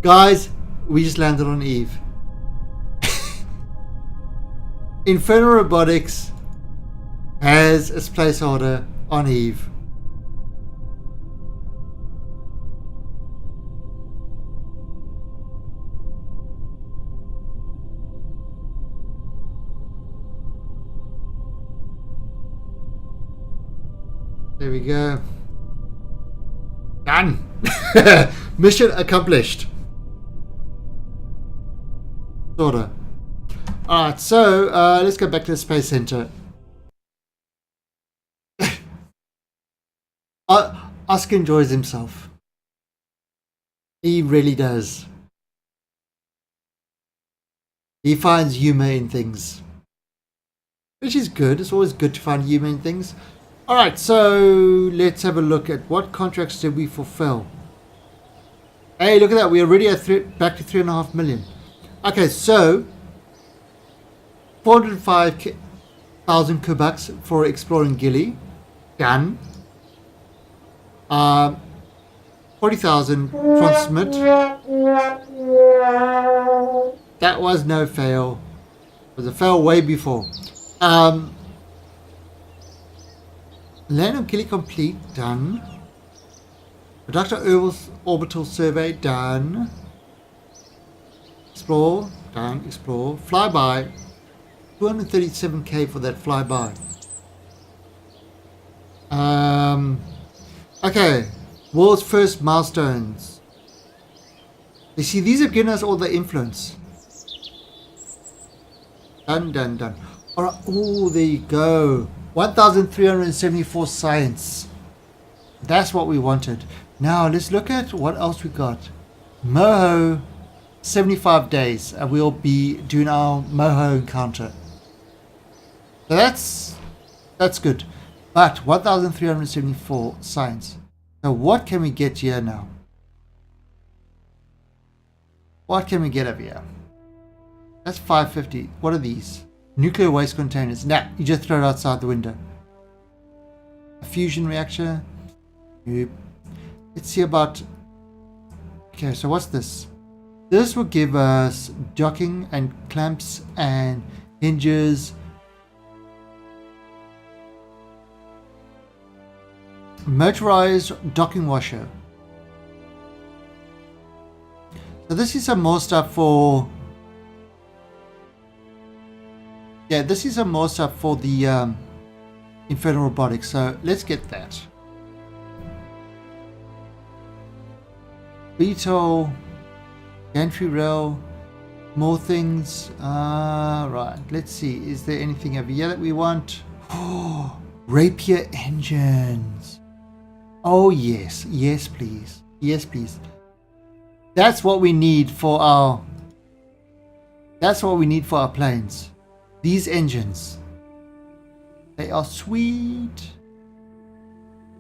Guys, we just landed on Eve. Infernal Robotics has its placeholder on Eve. There we go. Done. Mission accomplished. Sorta. Alright, so let's go back to the Space Center. Oscar enjoys himself. He really does. He finds humor in things. Which is good. It's always good to find humor in things. Alright, so let's have a look at what contracts did we fulfill. Hey, look at that. We're already at back to 3.5 million. Okay, so 405,000 kubaks for exploring Gilly. Done. 40,000 transmit. That was no fail. It was a fail way before. Land on Gilly complete. Done. Conduct orbital survey. Done. Explore. Done. Explore. Flyby. 237k for that flyby. Okay. World's first milestones. You see, these have given us all the influence. Done, done, done. Alright. Oh, there you go. 1,374 science. That's what we wanted. Now let's look at what else we got. Moho, 75 days, and we'll be doing our Moho encounter. So that's good. But 1,374 science. So what can we get here now? What can we get over here? That's 550. What are these? Nuclear waste containers. Nah, you just throw it outside the window. A fusion reactor. Nope. Let's see about... Okay, so what's this? This will give us docking and clamps and hinges. Motorized docking washer. So this is some more stuff for... Yeah, this is some more stuff for the Infernal Robotics. So let's get that. Beetle, gantry rail, more things. Right, let's see. Is there anything over here that we want? Oh, rapier engines. Oh yes, yes please, yes please. That's what we need for our. That's what we need for our planes. These engines. They are sweet.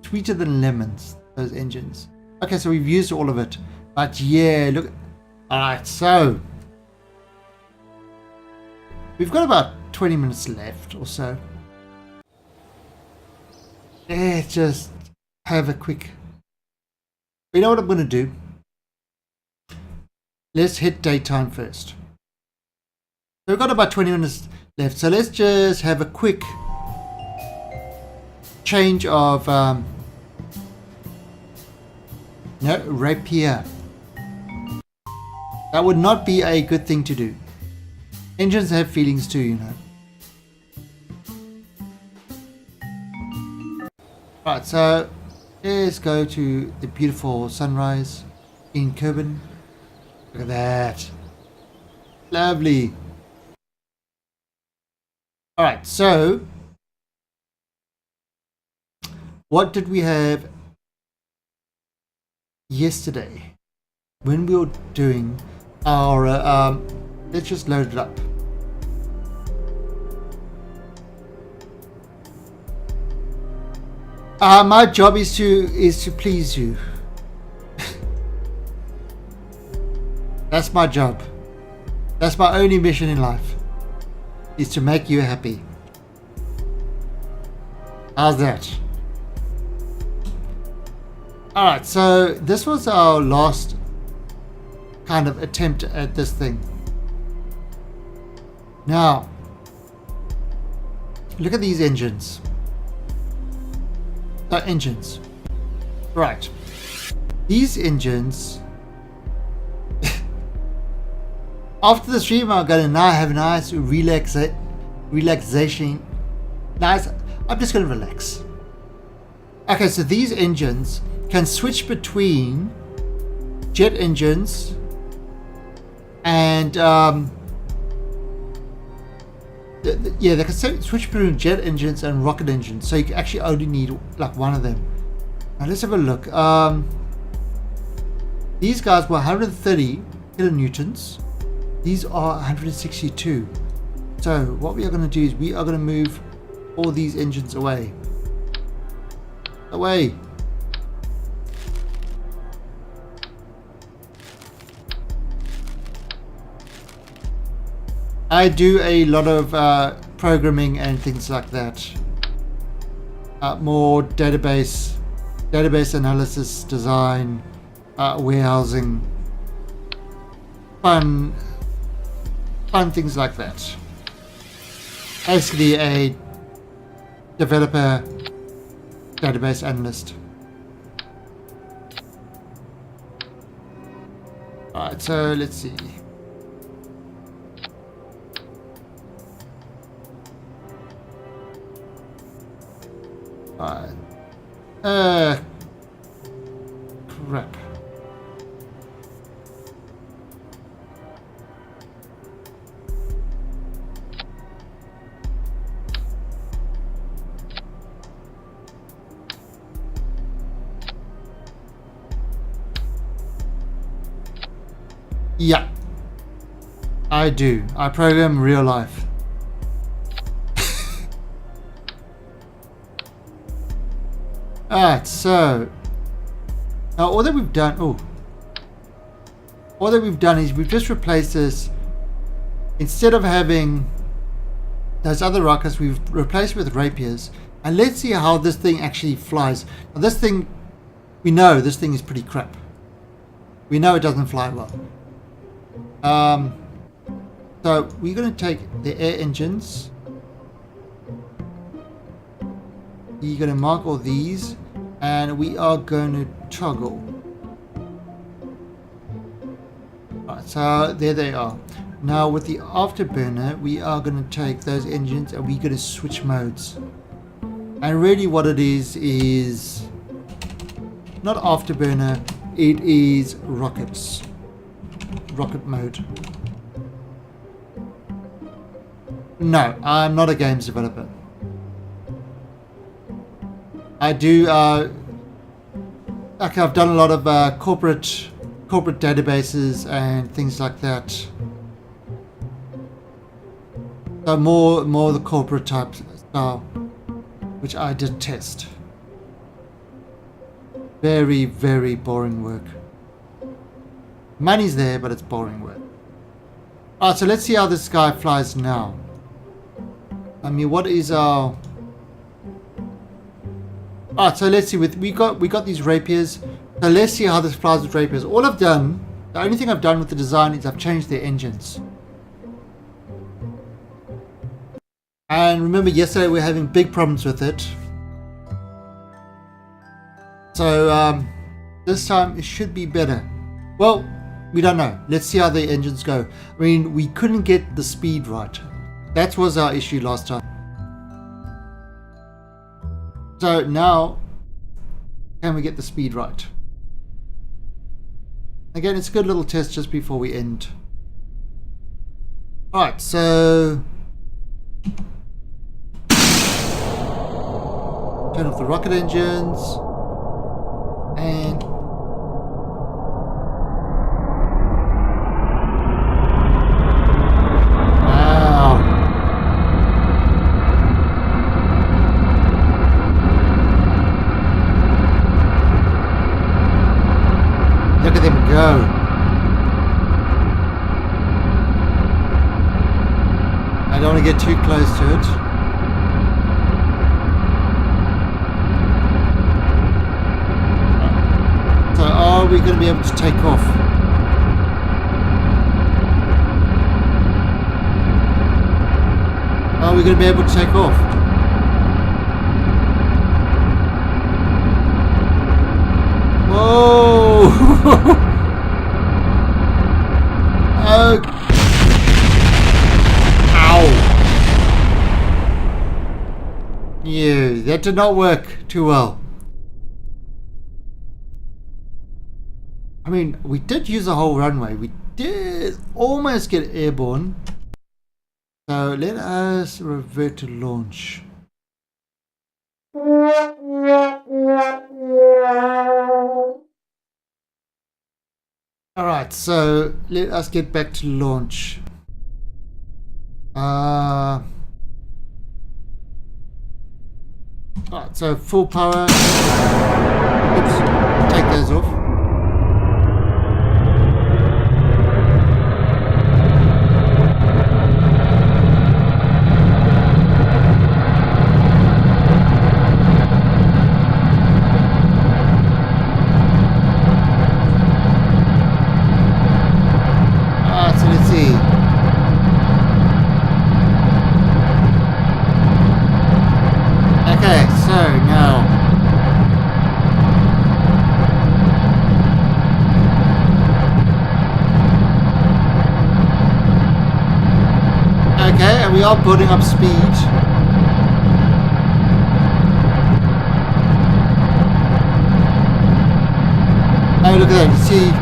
Sweeter than lemons. Those engines. Okay, so we've used all of it. But yeah, look. Alright, so. We've got about 20 minutes left or so. Let's just have a quick You know what I'm going to do? Let's hit daytime first. So we've got about 20 minutes left. So let's just have a quick change of no, rapier. That would not be a good thing to do. Engines have feelings too, you know. Right, so let's go to the beautiful sunrise in Kerbal. Look at that. Lovely. Alright, so what did we have yesterday when we were doing our let's just load it up. My job is to please you. That's my job. That's my only mission in life, is to make you happy. How's that? Alright, so this was our last kind of attempt at this thing. Now, look at these engines. Engines. Right. These engines, after the stream, I'm going to now have a nice relaxation. Nice. I'm just going to relax. Okay, so these engines can switch between jet engines and yeah, they can switch between jet engines and rocket engines, so you actually only need like one of them. Now let's have a look. These guys were 130 kilonewtons. These are 162. So what we are going to do is we are going to move all these engines away. Away. I do a lot of programming and things like that. More database analysis, design, warehousing, fun things like that. Basically a developer database analyst. Alright, so let's see. Crap. Yeah, I do. I program real life. Alright, so now all that we've done is we've just replaced this. Instead of having those other rockets, we've replaced with rapiers, and let's see how this thing actually flies. Now this thing, we know this thing is pretty crap. We know it doesn't fly well. So we're going to take the air engines. You're going to mark all these, and we are going to toggle. Right, so there they are. Now with the afterburner, we are going to take those engines and we're going to switch modes. And really what it is not afterburner, it is rockets. Rocket mode. No, I'm not a games developer. I do I've done a lot of corporate databases and things like that. So more the corporate type style, which I detest. Very, very boring work. Money's there, but it's boring work. Alright, so let's see how this guy flies now. I mean, what is our... Alright, so let's see. We got these rapiers. So let's see how this flies with Rapiers. All I've done, the only thing I've done with the design is I've changed their engines. And remember yesterday we were having big problems with it. So this time it should be better. Well, we don't know. Let's see how the engines go. I mean, we couldn't get the speed right. That was our issue last time. So now, can we get the speed right? Again, it's a good little test just before we end. Alright, so turn off the rocket engines and wow. Look at them go. I don't want to get too close to it. So are we going to be able to take off? Are we going to be able to take off? Whoa! Oh! Ow! Yeah, that did not work too well. I mean, we did use a whole runway. We did almost get airborne. So let us revert to launch. Alright, so let us get back to launch. Alright, so full power. Oops, take those off. So let's see. Okay, so now okay, and we are building up speed. Oh, look at that, you see.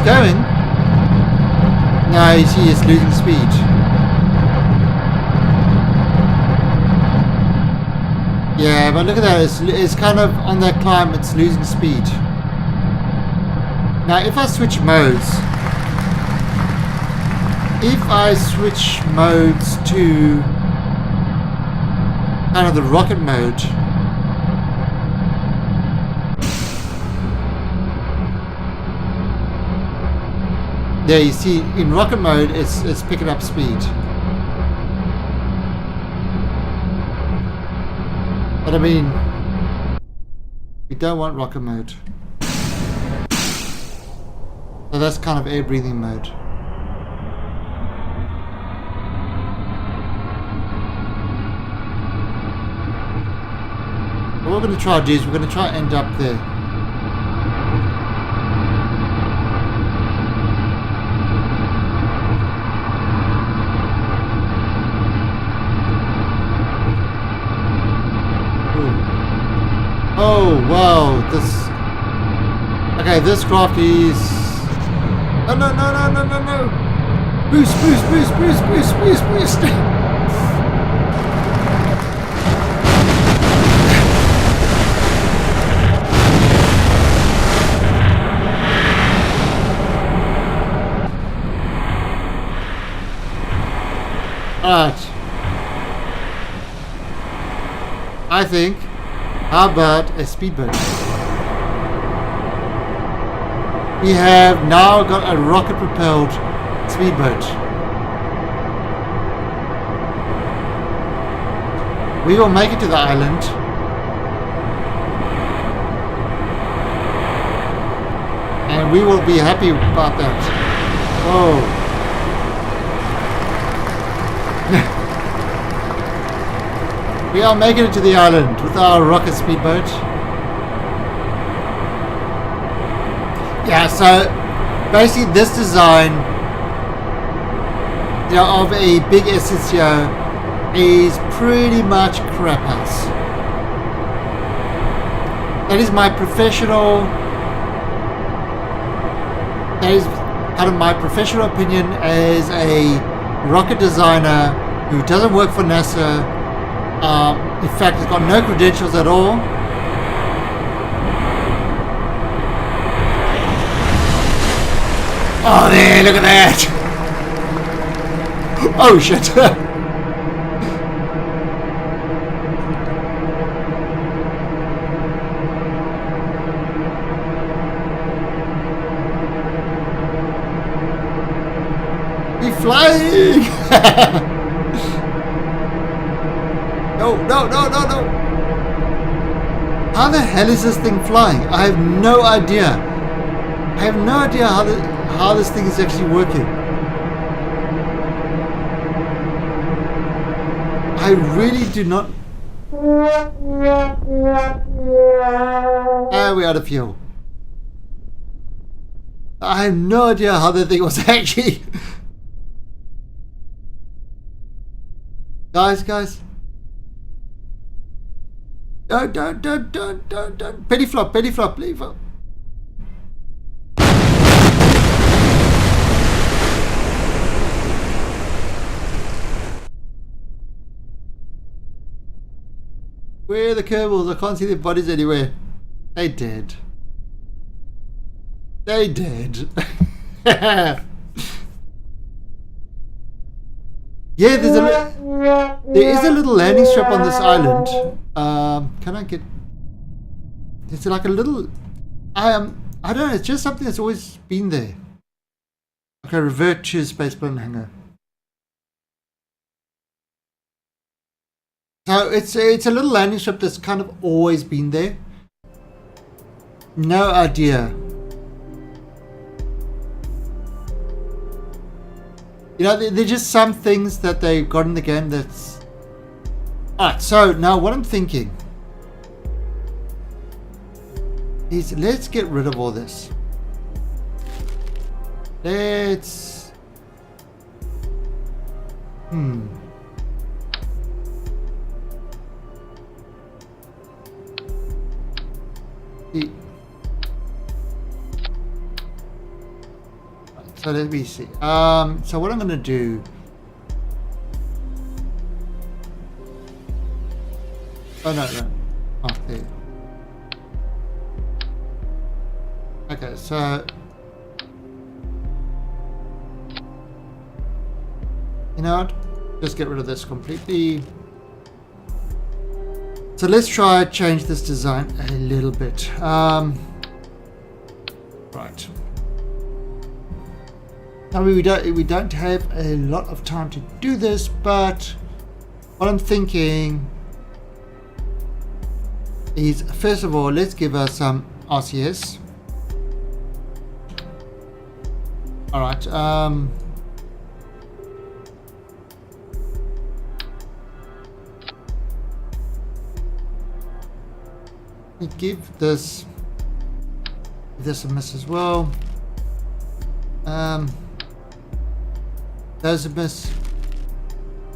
Going. Now you see it's losing speed. Yeah, but look at that. It's kind of on that climb. It's losing speed. Now, if I switch modes, to kind of the rocket mode. There you see, in rocket mode, it's picking up speed. But I mean, we don't want rocket mode. So that's kind of air breathing mode. What we're going to try to do is we're going to try to end up there. Oh wow, this craft is... Oh no. Boost. Alright. I think, how about a speedboat? We have now got a rocket-propelled speedboat. We will make it to the island. And we will be happy about that. Whoa. We are making it to the island with our rocket speedboat. Yeah, so basically this design, you know, of a big SSO is pretty much crap house. That is my professional, that is kind of my professional opinion as a rocket designer who doesn't work for NASA. In fact, has got no credentials at all. Oh, there, look at that. Oh, shit. He's flying. No. How the hell is this thing flying? I have no idea. I have no idea how this thing is actually working. I really do not. And we're out of fuel. I have no idea how the thing was actually. Guys. Don't. Penny flop. Where are the Kerbals? I can't see their bodies anywhere. They dead. Yeah, there is a little landing strip on this island. Can I get? It's like a little. I don't know. It's just something that's always been there. Okay, revert to spaceplane hangar. So it's a little landing strip that's kind of always been there. No idea. You know, there's just some things that they got in the game that's... Alright, so now what I'm thinking is let's get rid of all this. Let's... So let me see. So what I'm going to do... Oh, no. Oh, there. Okay, so... You know what? Just get rid of this completely. So let's try change this design a little bit. Right. I mean, we don't have a lot of time to do this, but what I'm thinking is, first of all, let's give her some RCS. All right. Give this a miss as well. There's a miss.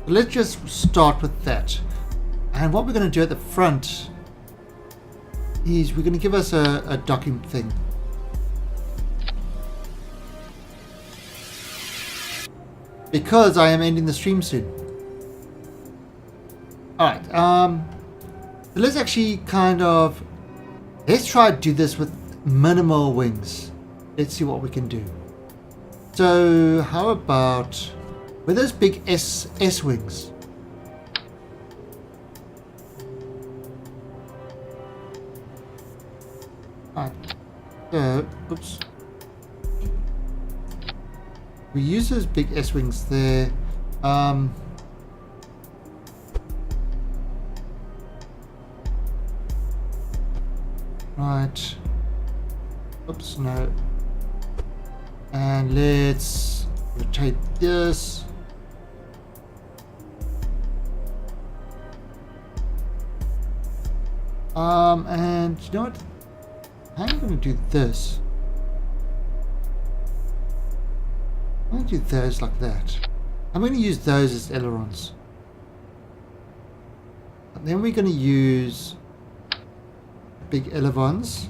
Let's just start with that. And what we're going to do at the front is we're going to give us a docking thing. Because I am ending the stream soon. Alright, so let's actually let's try to do this with minimal wings. Let's see what we can do. So how about with those big S wings? Right. So, oops. We use those big S-wings there. Right. Oops, no. And let's rotate this. And you know what? I'm going to do this. I'm going to do those like that. I'm going to use those as ailerons. And then we're going to use big elevons.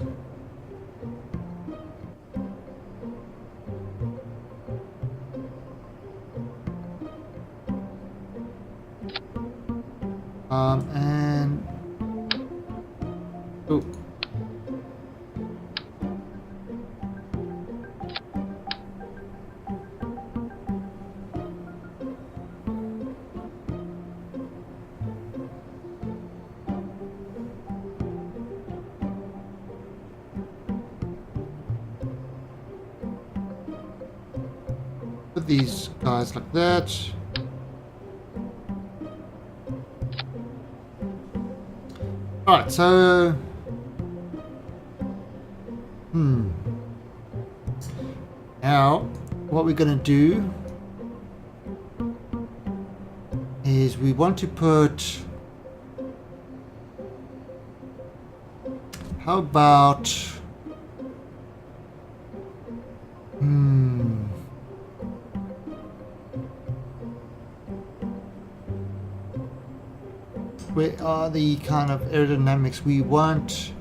And oh, put these guys like that. Alright, so now what we're going to do is we want to put, how about where are the kind of aerodynamics we want?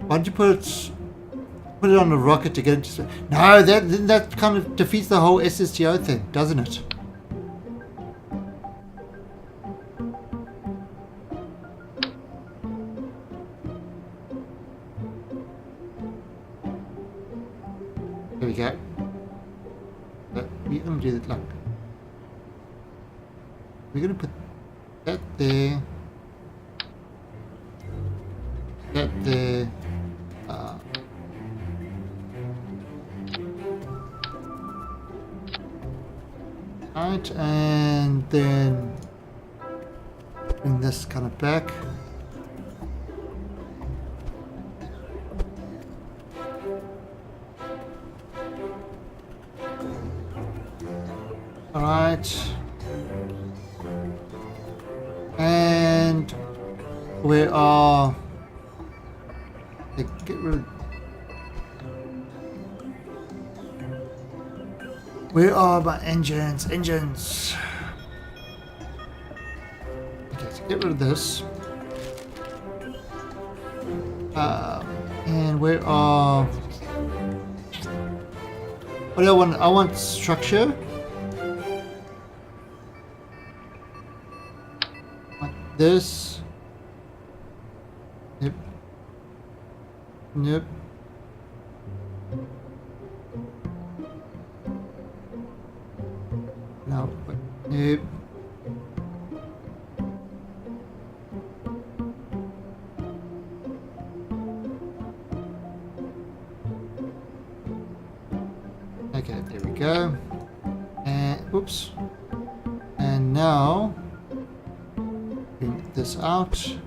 Why don't you put it on a rocket to get into? No, that kind of defeats the whole SSTO thing, doesn't it? There we go. But we're gonna do that like we're gonna put that there, that there. Right, and then bring this kind of back. All right, and we are get rid of. Where are my engines? Engines. Okay, so get rid of this. And where are? What do I want? I want structure. Like this. Yep. Yep. No, nope. Okay, there we go. And oops. And now bring this out.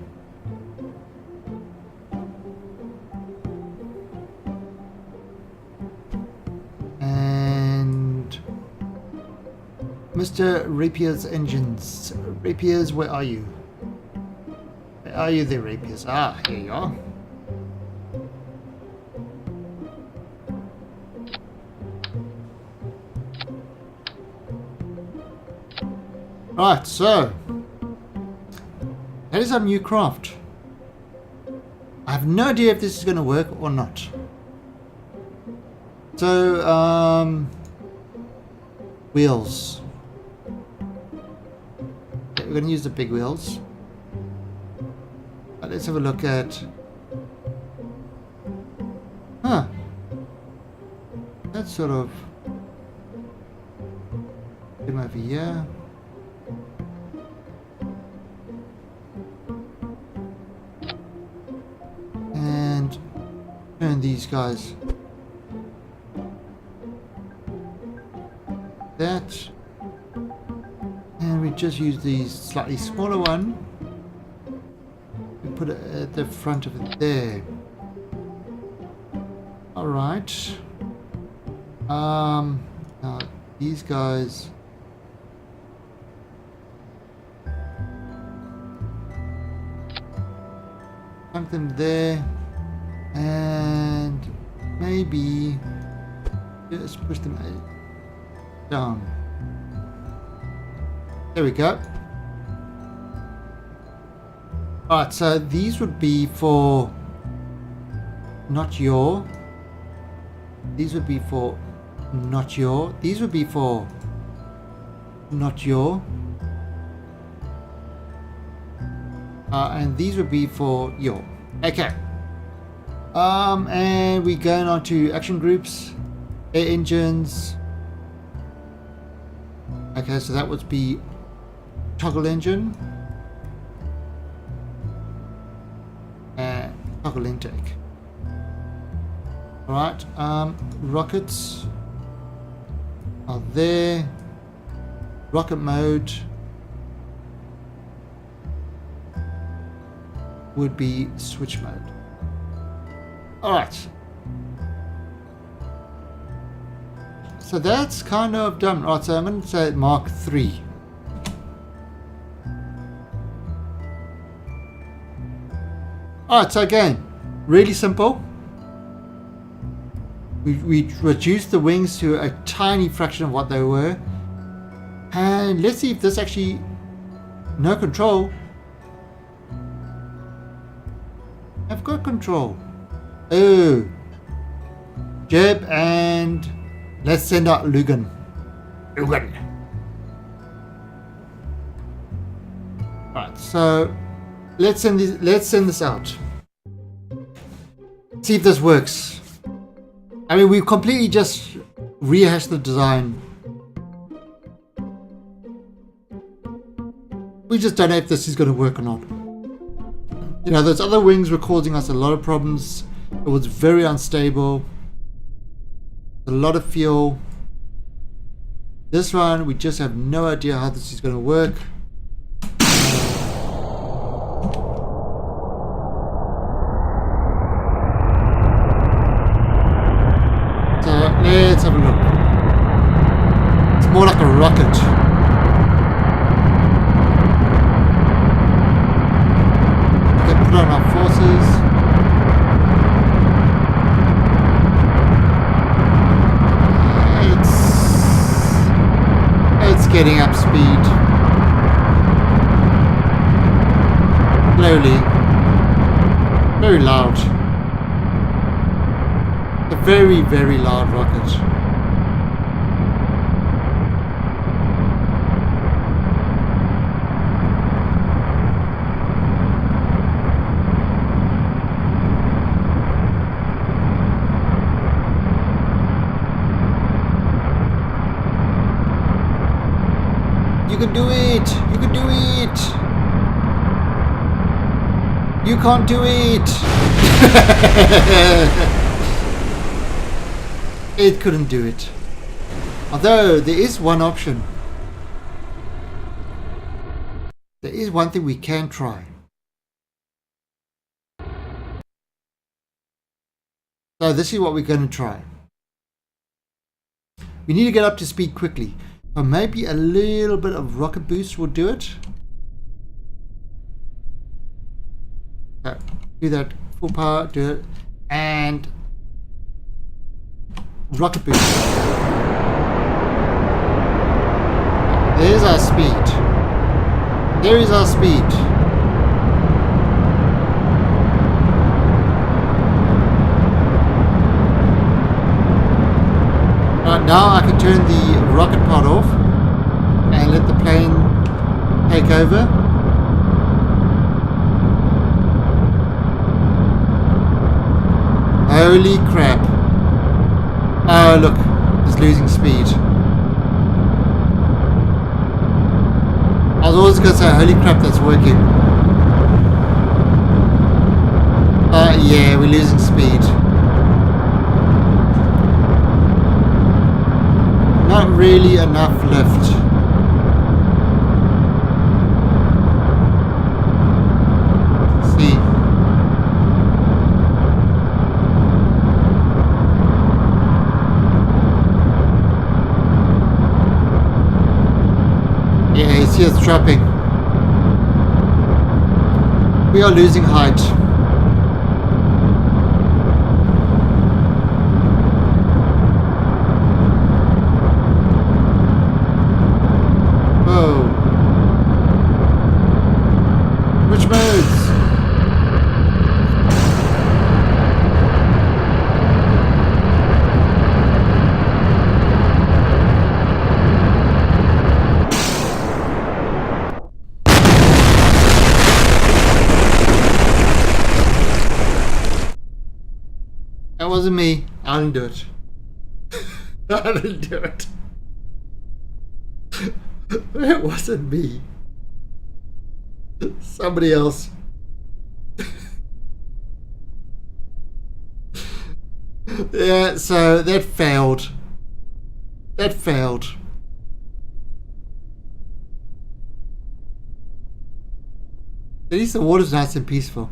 And Mr. Rapier's engines. Rapiers, where are you? Where are you there, Rapiers? Ah, here you are. Right, so that is our new craft. I have no idea if this is going to work or not. So, wheels. Okay, we're going to use the big wheels. Let's have a look at. Huh. That's sort of. Him over here. And turn these guys. That. And we just use the slightly smaller one. We put it at the front of it there. Alright. Now these guys. Plunk them there. And maybe just push them down. There we go. Alright, so these would be for not your. These would be for not your. These would be for not your. And these would be for your. Okay. And we're going on to action groups, air engines. Okay, so that would be toggle engine and toggle intake. Alright, rockets are there. Rocket mode would be switch mode. Alright. So that's kind of done. Right, so I'm going to say Mark 3. Alright, so again, really simple. We reduced the wings to a tiny fraction of what they were. And let's see if this actually... No control. I've got control. Oh. Jeb and... Let's send out Lugan. Lugan. Alright, so... Let's send this out. See if this works. I mean, we've completely just rehashed the design. We just don't know if this is going to work or not. You know, those other wings were causing us a lot of problems. It was very unstable. A lot of fuel. This one, we just have no idea how this is going to work. Let's have a look. It's more like a rocket. Okay, put on our forces. It's getting up speed. Slowly. Very loud. A very, very loud rocket. You can do it! You can do it! You can't do it! It couldn't do it. Although there is one option. There is one thing we can try. So this is what we're going to try. We need to get up to speed quickly. Or maybe a little bit of rocket boost will do it. So, do that full power, do it, and rocket boost. There's our speed. There is our speed. Right, now I can turn the rocket pod off and let the plane take over. Holy crap. Oh look, it's losing speed. was going to say, holy crap, that's working. Yeah, we're losing speed. Not really enough lift. See. Yeah, you see it's dropping. We are losing height. Oh. Which modes? That wasn't me. I didn't do it. I didn't do it. It wasn't me. Somebody else. Yeah, so that failed. That failed. At least the water's nice and peaceful.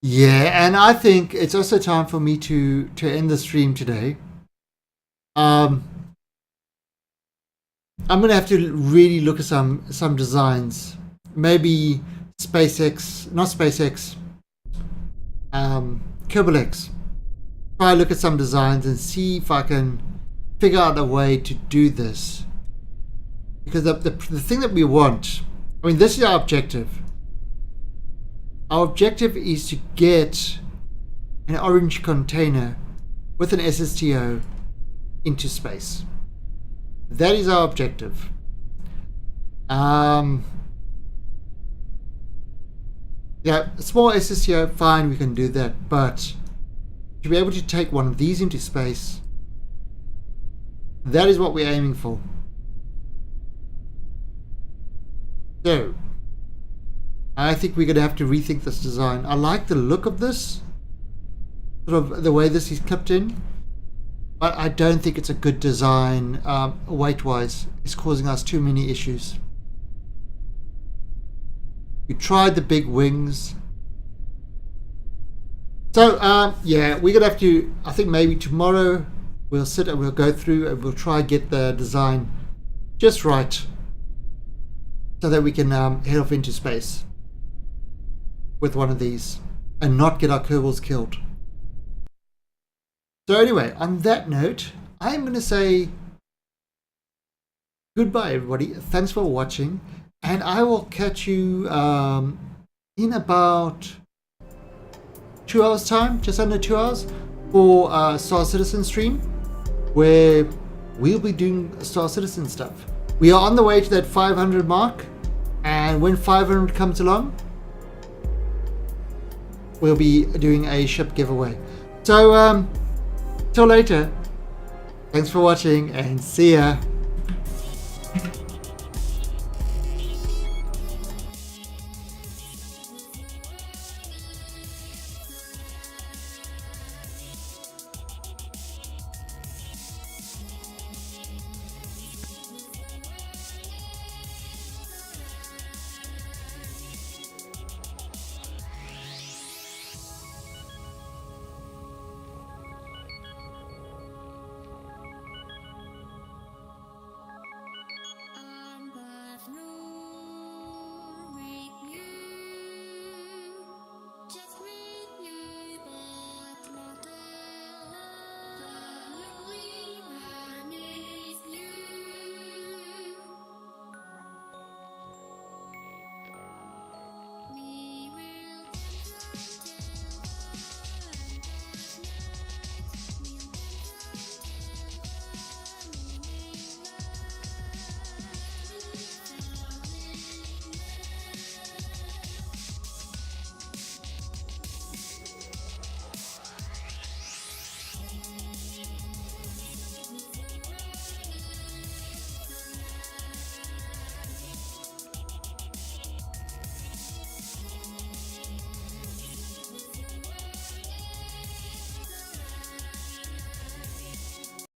Yeah, and I think it's also time for me to end the stream today. I'm gonna have to really look at some designs. Maybe SpaceX, not SpaceX. Kerbal X. Try look at some designs and see if I can figure out a way to do this. Because the thing that we want, I mean, this is our objective. Our objective is to get an orange container with an SSTO into space. That is our objective. Yeah, a small SSTO, fine, we can do that, but to be able to take one of these into space, that is what we're aiming for. So, I think we're going to have to rethink this design. I like the look of this, sort of the way this is clipped in, but I don't think it's a good design weight-wise. It's causing us too many issues. We tried the big wings. So, yeah, we're going to have to, I think maybe tomorrow we'll sit and we'll go through and we'll try and get the design just right so that we can head off into space with one of these and not get our Kerbals killed. So anyway, on that note, I'm going to say goodbye, everybody. Thanks for watching, and I will catch you in about 2 hours time, just under 2 hours, for Star Citizen stream, where we'll be doing Star Citizen stuff. We are on the way to that 500 mark, and when 500 comes along, we'll be doing a ship giveaway. So till later, thanks for watching and see ya.